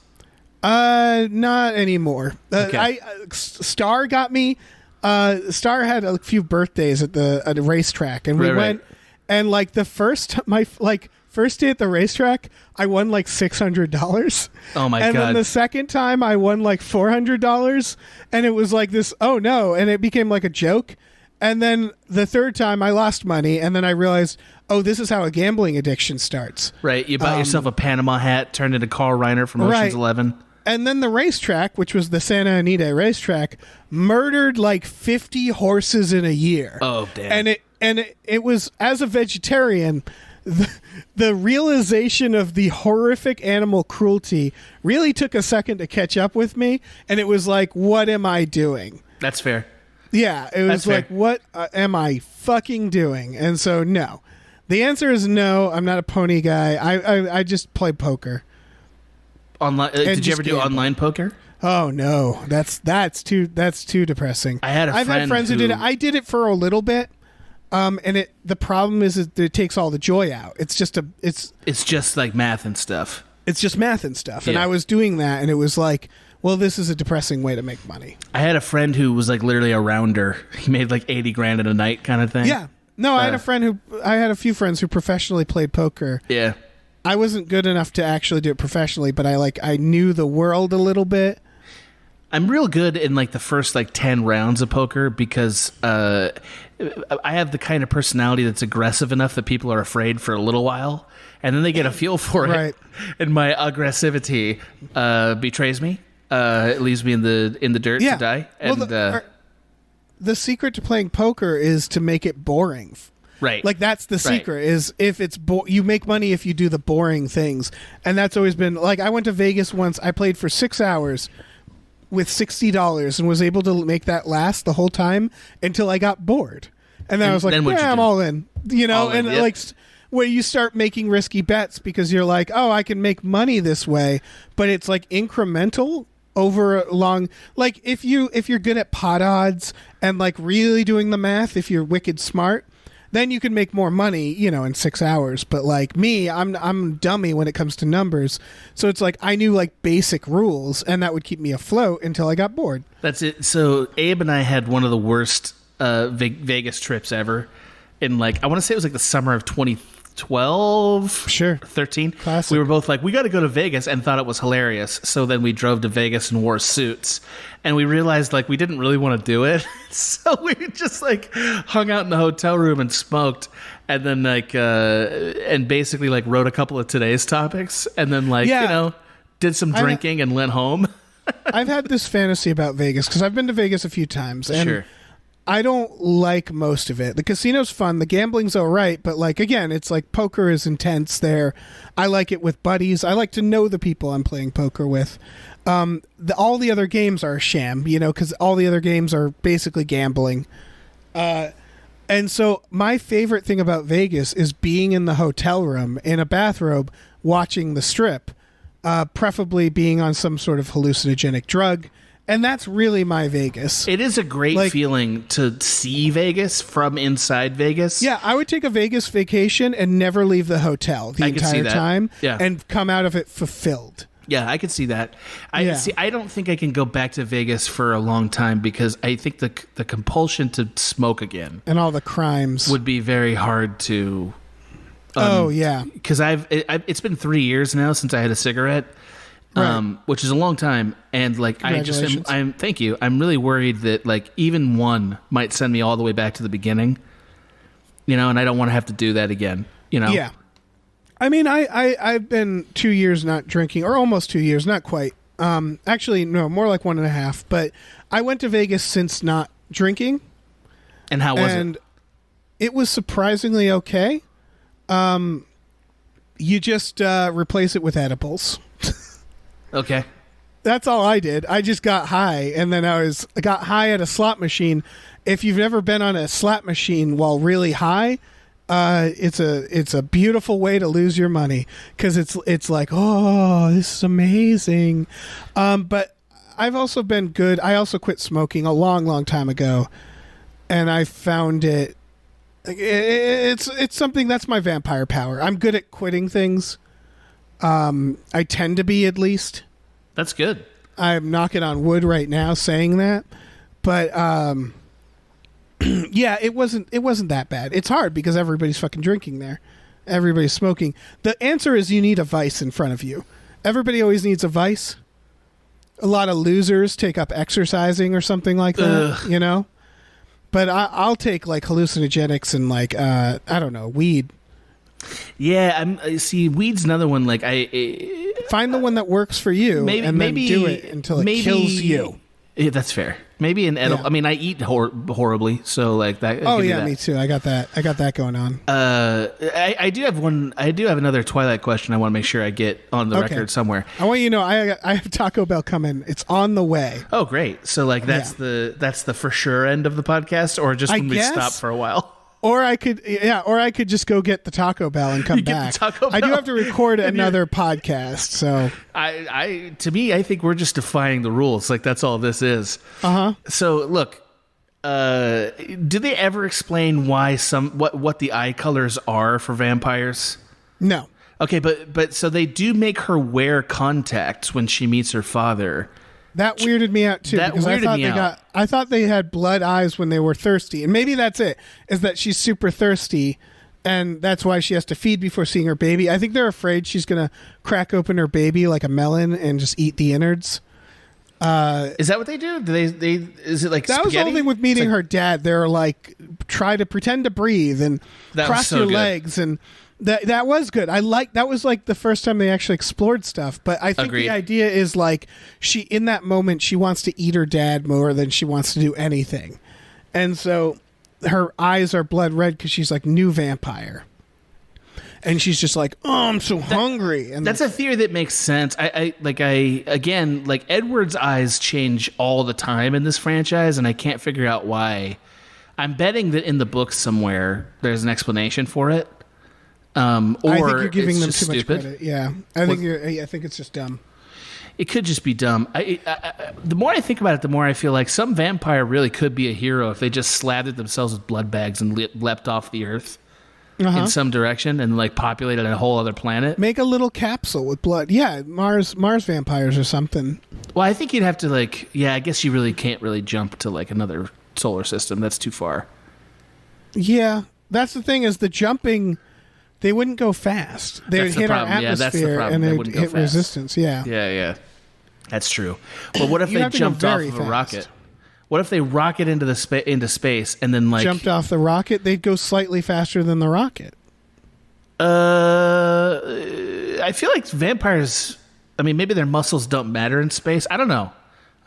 Not anymore. Okay. Star got me. Star had a few birthdays at the racetrack, and we went. And like the first day at the racetrack, I won like $600. Oh my god! And then the second time, I won like $400, and it was like this. Oh no! And it became like a joke. And then the third time, I lost money, and then I realized, oh, this is how a gambling addiction starts. Right. You bought yourself a Panama hat, turned into Carl Reiner from Ocean's 11. And then the racetrack, which was the Santa Anita racetrack, murdered like 50 horses in a year. Oh, damn. And it was, as a vegetarian, the realization of the horrific animal cruelty really took a second to catch up with me. And it was like, what am I doing? That's fair. Yeah, it was like, what am I fucking doing? And so, no. The answer is no. I'm not a pony guy. I just play poker. Online? Did you ever do online poker? Oh no, that's too depressing. I've had friends who did it. I did it for a little bit, and the problem is that it takes all the joy out. It's just like math and stuff. It's just math and stuff. Yeah. And I was doing that, and it was like, well, this is a depressing way to make money. I had a friend who was like literally a rounder. He made like $80,000 in a night, kind of thing. Yeah. No, I had a few friends who professionally played poker. Yeah. I wasn't good enough to actually do it professionally, but I knew the world a little bit. I'm real good in like the first like 10 rounds of poker because I have the kind of personality that's aggressive enough that people are afraid for a little while, and then they get a feel for it. Right. And my aggressivity betrays me. It leaves me in the dirt to die. And the secret to playing poker is to make it boring. Right. Like that's the secret is if it's you make money if you do the boring things. And that's always been like I went to Vegas once. I played for 6 hours with $60 and was able to make that last the whole time until I got bored. And then I was like, yeah, I'm all in. You know, like where you start making risky bets because you're like, oh, I can make money this way, but it's like incremental over a long, like if you're good at pot odds and like really doing the math, if you're wicked smart, then you can make more money, you know, in 6 hours. But like me, I'm dummy when it comes to numbers. So it's like I knew like basic rules and that would keep me afloat until I got bored. That's it. So Abe and I had one of the worst Vegas trips ever. In like, I want to say it was like the summer of 2012, sure, 13. Classic. We were both like, we got to go to Vegas, and thought it was hilarious. So then we drove to Vegas and wore suits, and we realized like we didn't really want to do it. So we just like hung out in the hotel room and smoked, and then like and basically like wrote a couple of today's topics, and then like you know did some drinking and went home. I've had this fantasy about Vegas because I've been to Vegas a few times, and sure. I don't like most of it. The casino's fun. The gambling's all right. But, like, again, it's like poker is intense there. I like it with buddies. I like to know the people I'm playing poker with. All the other games are a sham, you know, because all the other games are basically gambling. And so my favorite thing about Vegas is being in the hotel room in a bathrobe watching the strip, preferably being on some sort of hallucinogenic drug. And that's really my Vegas. It is a great feeling to see Vegas from inside Vegas. Yeah, I would take a Vegas vacation and never leave the hotel the entire time and come out of it fulfilled. Yeah, I could see that. I don't think I can go back to Vegas for a long time because I think the compulsion to smoke again and all the crimes would be very hard to because it's been 3 years now since I had a cigarette. Right. Which is a long time, and like I'm thank you. I'm really worried that like even one might send me all the way back to the beginning, you know, and I don't want to have to do that again, you know. Yeah, I mean, I've been 2 years not drinking, or almost 2 years, not quite. Actually, no, more like 1.5. But I went to Vegas since not drinking. And how was it? It was surprisingly okay. You just replace it with edibles. Okay. That's all I did. I just got high, and then I got high at a slot machine. If you've never been on a slot machine while really high, it's a beautiful way to lose your money because it's like, oh, this is amazing. But I've also been good. I also quit smoking a long time ago, and I found it's something that's my vampire power. I'm good at quitting things. I tend to be, at least. That's good. I'm knocking on wood right now saying that, but yeah, it wasn't that bad. It's hard because everybody's fucking drinking there. Everybody's smoking. The answer is you need a vice in front of you. Everybody always needs a vice. A lot of losers take up exercising or something like that, you know? But I'll take like hallucinogenics and like, I don't know, weed. Yeah, see, weed's another one. Like find the one that works for you, and then do it until it kills you. Yeah, that's fair. Maybe an edible. Yeah. I mean, I eat horribly, so like that. Oh yeah, me too. I got that going on. I do have one. I do have another Twilight question. I want to make sure I get on the record somewhere. I want you to know I have Taco Bell coming. It's on the way. Oh great! So like that's the for sure end of the podcast, or just when we stop for a while. Or I could just go get the Taco Bell and come back. I do have to record another podcast, so to me, I think we're just defining the rules. Like that's all this is. So look, do they ever explain why what the eye colors are for vampires? No. Okay, but so they do make her wear contacts when she meets her father. That weirded me out too. That because weirded me out. I thought they had blood eyes when they were thirsty, and maybe that's it. Is that she's super thirsty, and that's why she has to feed before seeing her baby. I think they're afraid she's gonna crack open her baby like a melon and just eat the innards. Is that what they do? Do they is it like that spaghetti? was the whole thing with meeting her dad. They're like, try to pretend to breathe and cross your legs, and that was good. That was like the first time they actually explored stuff. But I think the idea is like she in that moment she wants to eat her dad more than she wants to do anything, and so her eyes are blood red because she's like new vampire. And she's just like, oh, I'm so hungry. And that's a theory that makes sense. Again, Edward's eyes change all the time in this franchise, and I can't figure out why. I'm betting that in the books somewhere there's an explanation for it. Or I think you're giving them too stupid. much credit. Yeah, I think it's just dumb. It could just be dumb. The more I think about it, the more I feel like some vampire really could be a hero if they just slathered themselves with blood bags and leapt off the earth. In some direction and like populated a whole other planet. Make a little capsule with blood. Yeah, Mars vampires or something. Well, I think you'd have to I guess you really can't really jump to like another solar system. That's too far. Yeah, that's the thing is the jumping, they wouldn't go fast. They would hit our atmosphere and they'd hit resistance. Yeah. Yeah. That's true. But what if they jumped off of a rocket? What if they rocket into space and then like jumped off the rocket? They'd go slightly faster than the rocket. I feel like vampires. I mean, maybe their muscles don't matter in space. I don't know.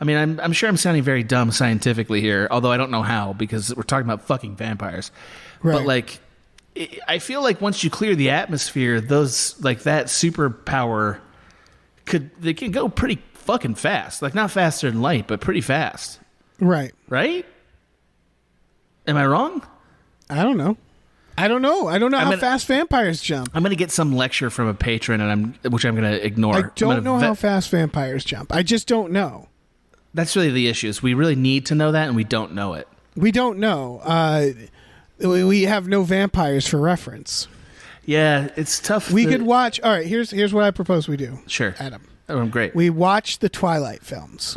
I mean, I'm sure I'm sounding very dumb scientifically here, although I don't know how because we're talking about fucking vampires. Right. But like, I feel like once you clear the atmosphere, those like that superpower can go pretty fucking fast. Like not faster than light, but pretty fast. Right. Am I wrong? I don't know how fast vampires jump. I'm going to get some lecture from a patron, which I'm going to ignore. I don't know how fast vampires jump. I just don't know. That's really the issue. We really need to know that, and we don't know it. We don't know. We have no vampires for reference. Yeah, it's tough. We could watch. All right, here's what I propose we do. Sure, Adam. Oh, great. We watch the Twilight films.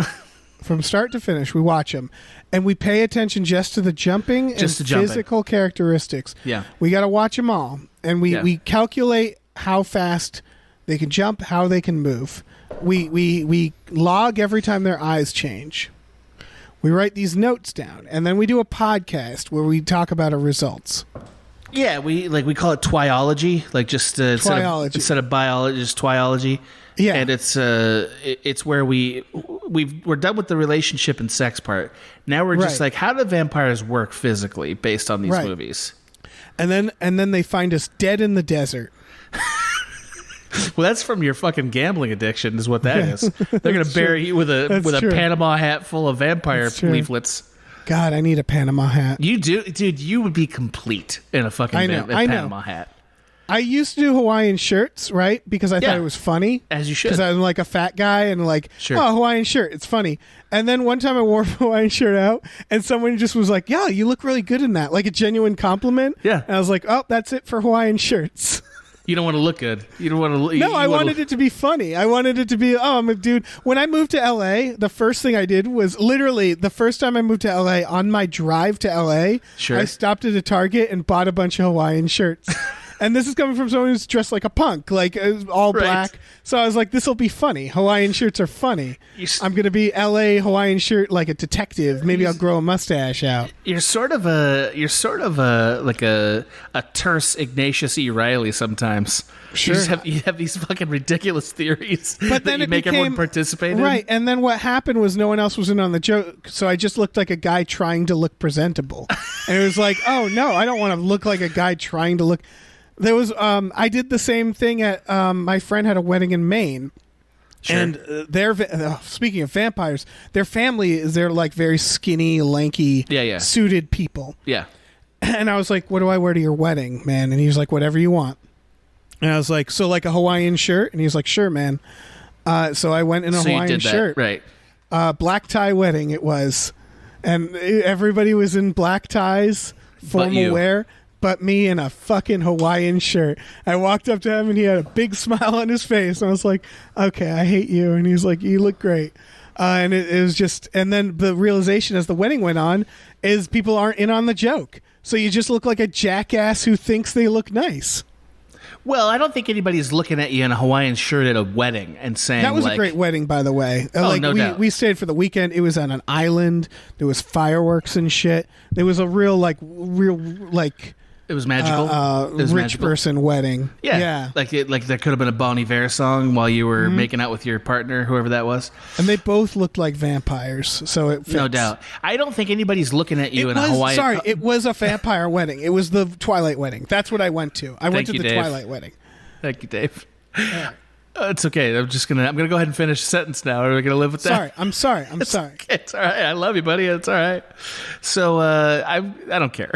From start to finish, we watch them, and we pay attention just to the jumping and physical characteristics. Yeah, we got to watch them all, and we calculate how fast they can jump, how they can move. We log every time their eyes change. We write these notes down, and then we do a podcast where we talk about our results. Yeah, we call it twiology, like just instead of biology, just twiology. Yeah, and it's where we're done with the relationship and sex part. Now we're just like, how do vampires work physically based on these movies? And then they find us dead in the desert. Well, that's from your fucking gambling addiction, is what that is. They're gonna bury you with a Panama hat full of vampire leaflets. God, I need a Panama hat. You do, dude. You would be complete in a fucking Panama hat. I used to do Hawaiian shirts, right? Because I thought it was funny. As you should. Because I'm like a fat guy and like, oh, Hawaiian shirt, it's funny. And then one time I wore a Hawaiian shirt out and someone just was like, yeah, you look really good in that. Like a genuine compliment. Yeah. And I was like, oh, that's it for Hawaiian shirts. You don't want to look good. You don't want to look... No, I wanted it to be funny. I wanted it to be, oh, I'm a dude. When I moved to LA, the first thing I did was literally the first time I moved to LA, on my drive to LA, I stopped at a Target and bought a bunch of Hawaiian shirts. And this is coming from someone who's dressed like a punk, like all black. So I was like, this will be funny. Hawaiian shirts are funny. I'm going to be LA Hawaiian shirt like a detective. Maybe I'll grow a mustache out. You're sort of a terse Ignatius E. Riley sometimes. Sure. You have these fucking ridiculous theories but then you make everyone participate in. Right. And then what happened was no one else was in on the joke. So I just looked like a guy trying to look presentable. And it was like, oh no, I don't want to look like a guy trying to look... There was I did the same thing at my friend had a wedding in Maine. Sure. And speaking of vampires, their family they're like very skinny, lanky, suited people. Yeah. And I was like, "What do I wear to your wedding, man?" And he was like, "Whatever you want." And I was like, "So like a Hawaiian shirt?" And he was like, "Sure, man." So I went in a Hawaiian shirt. Right. Black tie wedding it was. And everybody was in black ties, formal wear. But me in a fucking Hawaiian shirt. I walked up to him and he had a big smile on his face. And I was like, okay, I hate you. And he was like, you look great. And it was just, and then the realization as the wedding went on is people aren't in on the joke. So you just look like a jackass who thinks they look nice. Well, I don't think anybody's looking at you in a Hawaiian shirt at a wedding and saying that was a great wedding, by the way. No doubt. We stayed for the weekend. It was on an island. There was fireworks and shit. There was a real it was magical. It was rich person wedding. Yeah. Like there could have been a Bon Iver song while you were making out with your partner, whoever that was. And they both looked like vampires, so it fits. No doubt. I don't think anybody's looking at you in a Hawaiian... Sorry, it was a vampire wedding. It was the Twilight wedding. That's what I went to. I went to the Dave. Twilight wedding. Thank you, Dave. It's okay. I'm gonna go ahead and finish the sentence now. Are we gonna live with that? I'm sorry. It's okay. It's all right. I love you, buddy. It's all right. So I don't care.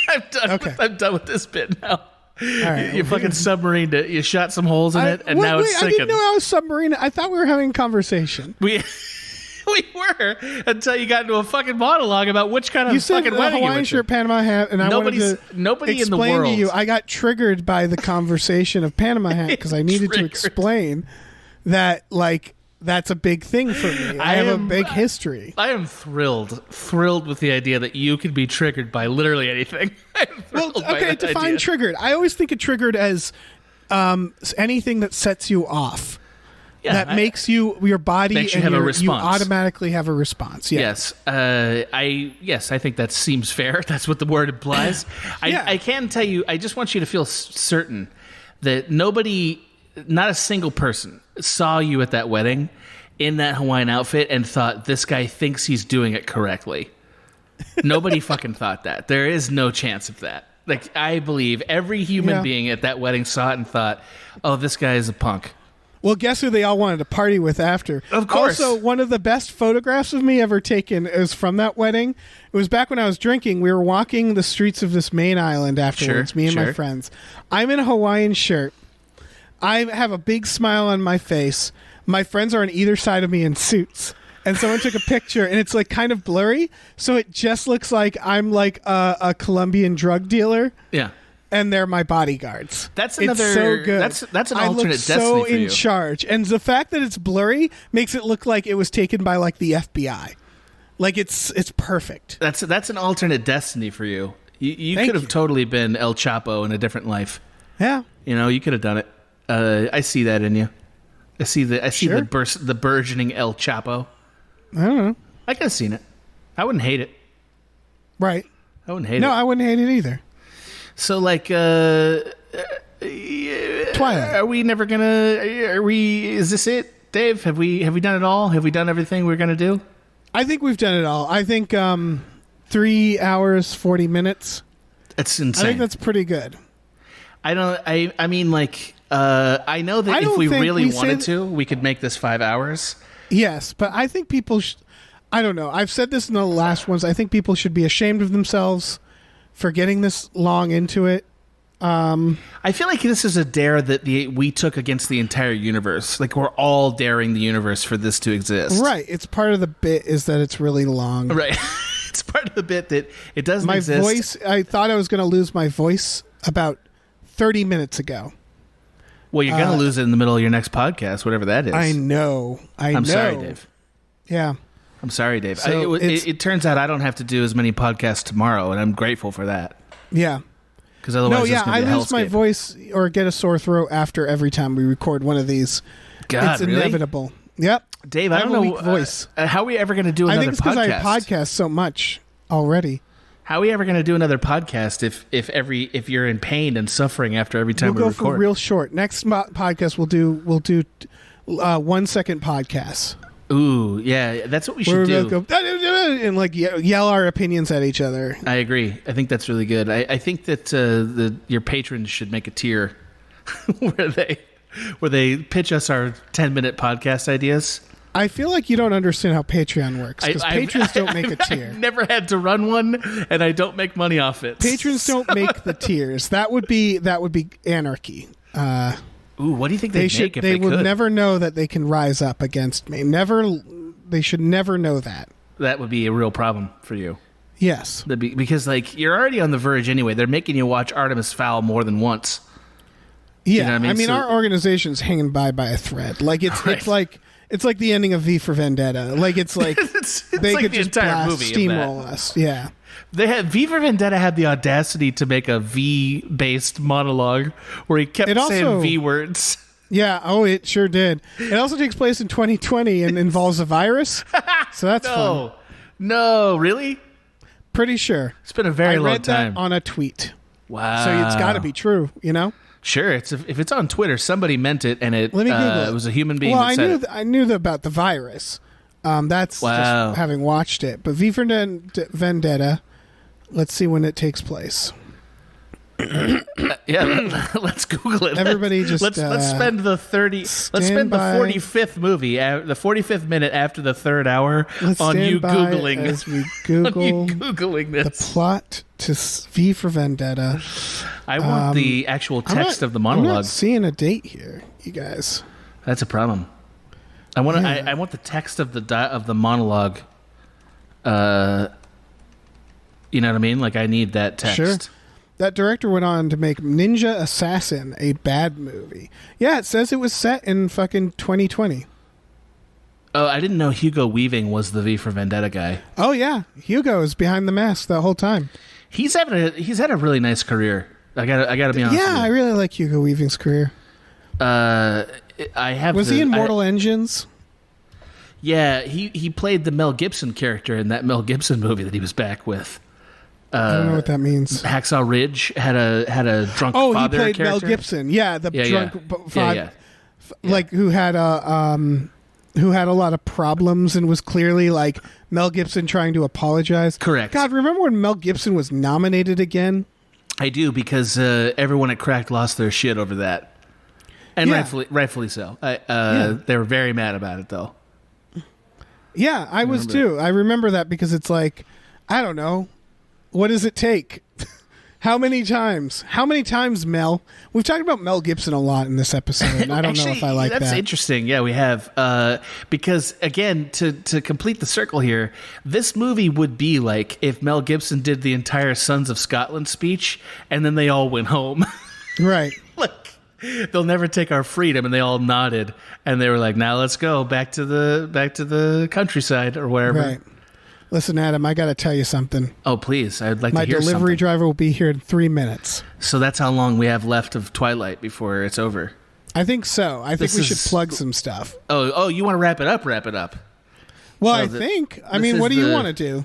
I'm done with this bit now. All right, you fucking submarined it. You shot some holes in it, and now it's sinking. I didn't know I was submarine. I thought we were having a conversation. We were until you got into a fucking monologue about which kind of fucking wedding you went to. shirt, Panama hat, and nobody in the world. To you, I got triggered by the conversation of Panama hat because I needed to explain that that's a big thing for me. I have a big history. I am thrilled with the idea that you can be triggered by literally anything. Well, okay, define triggered. I always think of triggered as anything that sets you off. Yeah, that makes your body makes you have a response. You automatically have a response. Yeah. Yes. I think that seems fair. That's what the word implies. I can tell you. I just want you to feel certain that not a single person saw you at that wedding in that Hawaiian outfit and thought, this guy thinks he's doing it correctly. Nobody fucking thought that. There is no chance of that. Like, I believe every human being at that wedding saw it and thought, oh, this guy is a punk. Well, guess who they all wanted to party with after? Of course. Also, one of the best photographs of me ever taken is from that wedding. It was back when I was drinking. We were walking the streets of this main island afterwards, me and my friends. I'm in a Hawaiian shirt. I have a big smile on my face. My friends are on either side of me in suits. And someone took a picture, and it's like kind of blurry, so it just looks like I'm like a Colombian drug dealer. Yeah. And they're my bodyguards. That's another. It's so good. That's an alternate destiny so for you. in charge, and the fact that it's blurry makes it look like it was taken by like the FBI. Like it's perfect. That's an alternate destiny for you. You could have totally been El Chapo in a different life. Yeah. You could have done it. I see that in you. I see the burgeoning El Chapo. I don't know. I could have seen it. I wouldn't hate it. Right. I wouldn't hate it. No, I wouldn't hate it either. So, like, Twilight. Are we never gonna? Is this it, Dave? Have we done it all? Have we done everything we're gonna do? I think we've done it all. I think 3 hours 40 minutes. That's insane. I think that's pretty good. I mean, like, I know that if we really wanted to, we could make this 5 hours. Yes, but I think people. I don't know. I've said this in the last ones. I think people should be ashamed of themselves for getting this long into it. I feel like this is a dare that we took against the entire universe. Like, we're all daring the universe for this to exist. Right. It's part of the bit is that it's really long. Right. It's part of the bit that it doesn't exist. My voice, I thought I was going to lose my voice about 30 minutes ago. Well, you're going to lose it in the middle of your next podcast, whatever that is. I know. I'm sorry, Dave. Yeah. I'm sorry, Dave. So it turns out I don't have to do as many podcasts tomorrow, and I'm grateful for that. Yeah. Because otherwise, I lose my voice or get a sore throat after every time we record one of these. God, it's really? inevitable. Yep. Dave, I don't know. Weak voice. How are we ever going to do another podcast? I think it's because I podcast so much already. How are we ever going to do another podcast if you're in pain and suffering after every time we record? We'll go for real short. Next podcast we'll do 1 second podcasts. Ooh, yeah, that's what we should do. Go, and like yell our opinions at each other. I agree. I think that's really good. I think that your patrons should make a tier where they pitch us our 10-minute podcast ideas. I feel like you don't understand how Patreon works because patrons don't make a tier. I've never had to run one, and I don't make money off it. Patrons don't make the tiers. That would be anarchy. Ooh, what do you think they make if they would could? Never know that they can rise up against me. They should never know that. That would be a real problem for you. Yes. Because like you're already on the verge anyway. They're making you watch Artemis Fowl more than once. Yeah, you know what I mean? Our organization's hanging by a thread. Like it's like the ending of V for Vendetta. Like it's like it's they like could the just entire movie steamroll us. Yeah. V for Vendetta had the audacity to make a V-based monologue where he kept saying V words. Yeah, it sure did. It also takes place in 2020 and involves a virus, so that's fun. No, really? Pretty sure. It's been a very long time. I read that on a tweet. Wow. So it's got to be true, you know? Sure. If it's on Twitter, somebody meant it, and Let me Google it. It was a human being Well, that said it. I knew about the virus. That's just having watched it. But V for Vendetta, let's see when it takes place. Let's Google it. Everybody let's spend the 45th movie, the 45th minute after the third hour on you googling as we Google this. The plot to V for Vendetta. I want the actual text of the monologue. I'm not seeing a date here, you guys. That's a problem. I want I want the text of the monologue. You know what I mean? Like I need that text. Sure. That director went on to make Ninja Assassin, a bad movie. Yeah, it says it was set in fucking 2020. Oh, I didn't know Hugo Weaving was the V for Vendetta guy. Oh yeah, Hugo is behind the mask the whole time. He's had a really nice career. I gotta be honest. Yeah, I really like Hugo Weaving's career. Was he in Mortal Engines? Yeah, he played the Mel Gibson character in that Mel Gibson movie that he was back with. I don't know what that means. Hacksaw Ridge had a drunk father character. Oh, he played Mel Gibson. Yeah, the drunk father, like who had a lot of problems and was clearly like Mel Gibson trying to apologize. Correct. God, remember when Mel Gibson was nominated again? I do, because everyone at Cracked lost their shit over that, and rightfully so. They were very mad about it, though. Yeah, I was too. I remember that because it's like, I don't know. What does it take? How many times? How many times, Mel? We've talked about Mel Gibson a lot in this episode, and I don't know if I like that. That's interesting. Yeah, we have. Because, again, to complete the circle here, this movie would be like if Mel Gibson did the entire Sons of Scotland speech, and then they all went home. Right. Like, they'll never take our freedom, and they all nodded, and they were like, now let's go back to the countryside or wherever. Right. Listen, Adam, I got to tell you something. Oh, please. I'd like to hear something. My delivery driver will be here in 3 minutes. So that's how long we have left of Twilight before it's over. I think so. I think we should plug some stuff. Oh, you want to wrap it up? Wrap it up. Well, I mean, what do you want to do?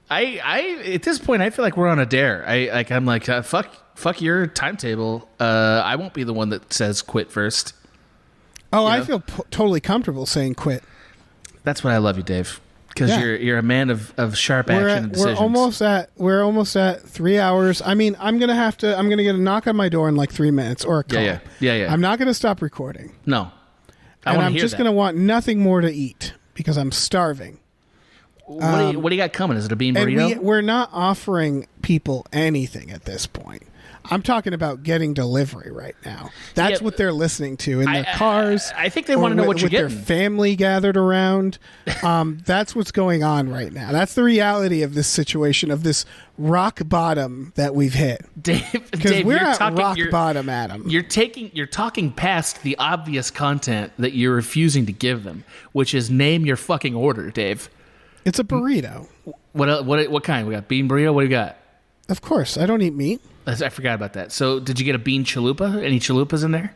I at this point, I feel like we're on a dare. I'm like, fuck your timetable. I won't be the one that says quit first. Oh, I feel totally comfortable saying quit. That's why I love you, Dave. Because you're a man of sharp action and decisions. We're almost at 3 hours. I mean, I'm gonna get a knock on my door in like 3 minutes or a call. Yeah. I'm not gonna stop recording. No, I'm just gonna want nothing more to eat because I'm starving. What do you got coming? Is it a bean burrito? And we're not offering people anything at this point. I'm talking about getting delivery right now. That's what they're listening to in their cars. I think they want to know what you're getting. With their family gathered around. That's what's going on right now. That's the reality of this situation, of this rock bottom that we've hit. Dave, because we're at rock bottom, Adam. You're talking past the obvious content that you're refusing to give them, which is name your fucking order, Dave. It's a burrito. What kind? We got bean burrito. What do you got? Of course, I don't eat meat. I forgot about that. So, did you get a bean chalupa? Any chalupas in there?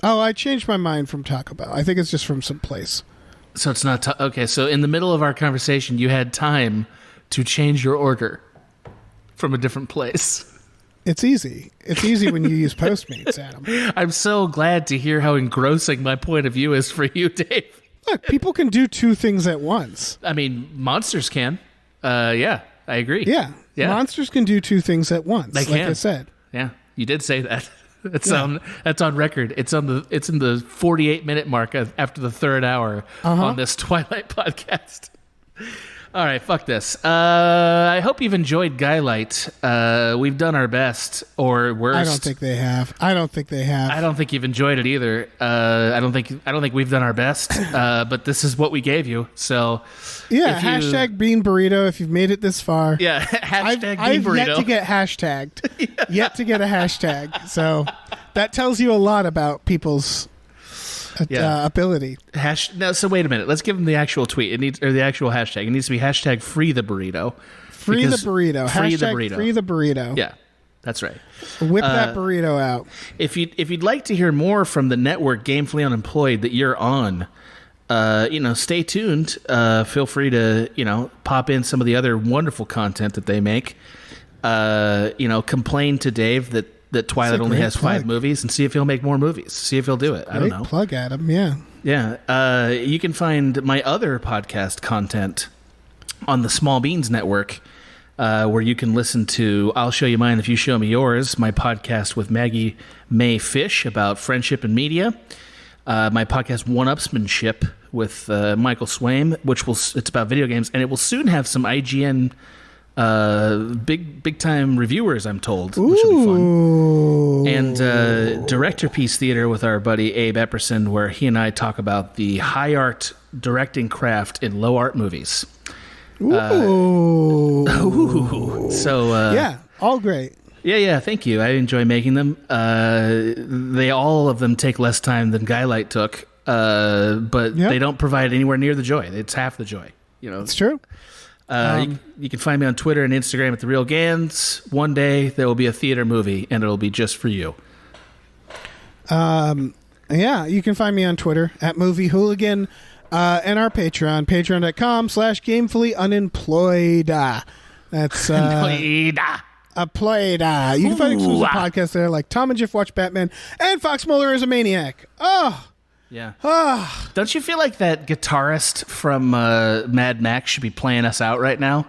Oh, I changed my mind from Taco Bell. I think it's just from some place. So it's not okay. So in the middle of our conversation, you had time to change your order from a different place. It's easy. It's easy when you use Postmates, Adam. I'm so glad to hear how engrossing my point of view is for you, Dave. Look, people can do two things at once. I mean, monsters can. Yeah, I agree. Yeah. Monsters can do two things at once. They can. Like I said. Yeah, you did say that. That's on record. It's in the 48-minute mark after the third hour on this Twilight podcast. All right, fuck this. I hope you've enjoyed Guylight. We've done our best or worst. I don't think they have. I don't think you've enjoyed it either. I don't think we've done our best. But this is what we gave you. So yeah, hashtag bean burrito if you've made it this far. Yeah, hashtag bean burrito. I've yet to get hashtagged. Yet to get a hashtag. So that tells you a lot about people's ability. So wait a minute. Let's give them the actual tweet. The actual hashtag. It needs to be hashtag free the burrito. Free the burrito. Free the Hashtag burrito. free the burrito. Yeah, that's right. Whip that burrito out. If you'd like to hear more from the network Gamefully Unemployed that you're on, stay tuned. Feel free to pop in some of the other wonderful content that they make. Complain to Dave that Twilight only has 5 movies, and see if he'll make more movies. See if he'll do it. I don't know. Plug at him, yeah. Yeah. You can find my other podcast content on the Small Beans Network, where you can listen to I'll Show You Mine If You Show Me Yours, my podcast with Maggie May Fish about friendship and media. My podcast One-Upsmanship with Michael Swaim, it's about video games, and it will soon have some IGN big time reviewers, I'm told, which will be fun. And Director Piece Theater with our buddy Abe Epperson, where he and I talk about the high art directing craft in low art movies. Ooh. So yeah, all great. Yeah, thank you. I enjoy making them. All of them take less time than Guylight took, but they don't provide anywhere near the joy. It's half the joy. It's true. You can find me on Twitter and Instagram at The Real Gans. One day there will be a theater movie, and it'll be just for you. Yeah, you can find me on Twitter at Movie Hooligan, and our Patreon, patreon.com/gamefully unemployed. That's Employed. You can find exclusive podcasts there like Tom and Jeff Watch Batman and Fox Mulder is a Maniac. Oh. Yeah. Don't you feel like that guitarist from Mad Max should be playing us out right now?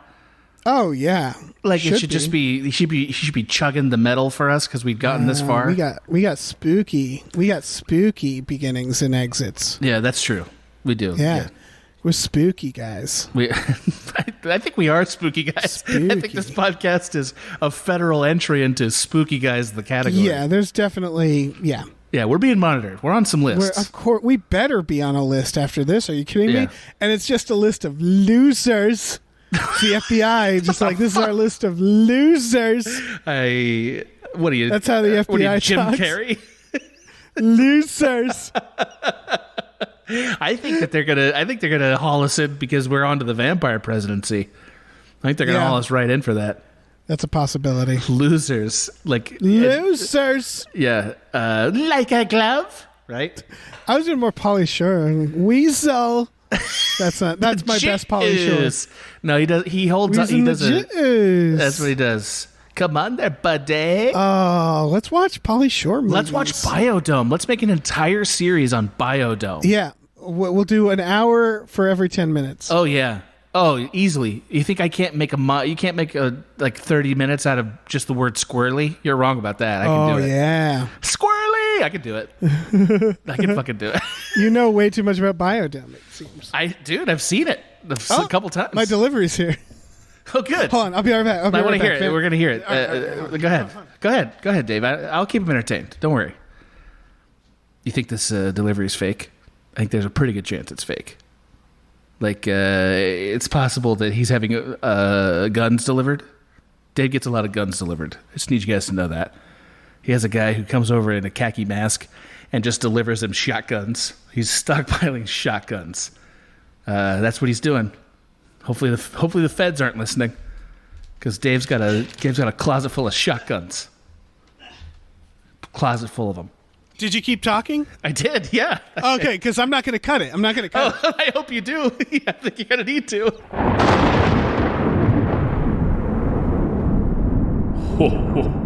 Oh yeah. Like he should be chugging the metal for us because we've gotten this far. We got spooky beginnings and exits. Yeah, that's true. We do. Yeah. We're spooky guys. I think we are spooky guys. Spooky. I think this podcast is a federal entry into spooky guys, the category. Yeah, there's definitely Yeah, we're being monitored. We're on some lists. Of course, we better be on a list after this. Are you kidding me? And it's just a list of losers. The FBI, just like, this is our list of losers. What are you? That's how the FBI what are you, Jim talks. Carrey? Losers. I think they're gonna haul us in because we're on to the vampire presidency. I think they're gonna haul us right in for that. That's a possibility. Losers. Losers. Yeah. Like a glove, right? I was doing more Pauly Shore. Weasel. That's my best Pauly Shore. No, he does. He holds up. He does it. That's what he does. Come on there, buddy. Oh, let's watch Pauly Shore movies. Let's watch Biodome. Let's make an entire series on Biodome. Yeah. We'll do an hour for every 10 minutes. Oh, yeah. Oh, easily. You think I can't make you can't make 30 minutes out of just the word squirrely? You're wrong about that. I can do it. Oh, yeah. Squirrely! I can do it. I can fucking do it. You know way too much about Biodome, it seems. I've seen it a couple times. My delivery's here. Oh, good. Hold on. I'll be right back. I want to hear it. We're going to hear it. Go ahead. Go ahead, Dave. I'll keep him entertained. Don't worry. You think this delivery is fake? I think there's a pretty good chance it's fake. Like, it's possible that he's having guns delivered. Dave gets a lot of guns delivered. I just need you guys to know that. He has a guy who comes over in a khaki mask and just delivers them shotguns. He's stockpiling shotguns. That's what he's doing. Hopefully the feds aren't listening, because Dave's got a closet full of shotguns. Closet full of them. Did you keep talking? I did, yeah. Okay, because I'm not going to cut it. I hope you do. I think you're going to need to. Ho, ho,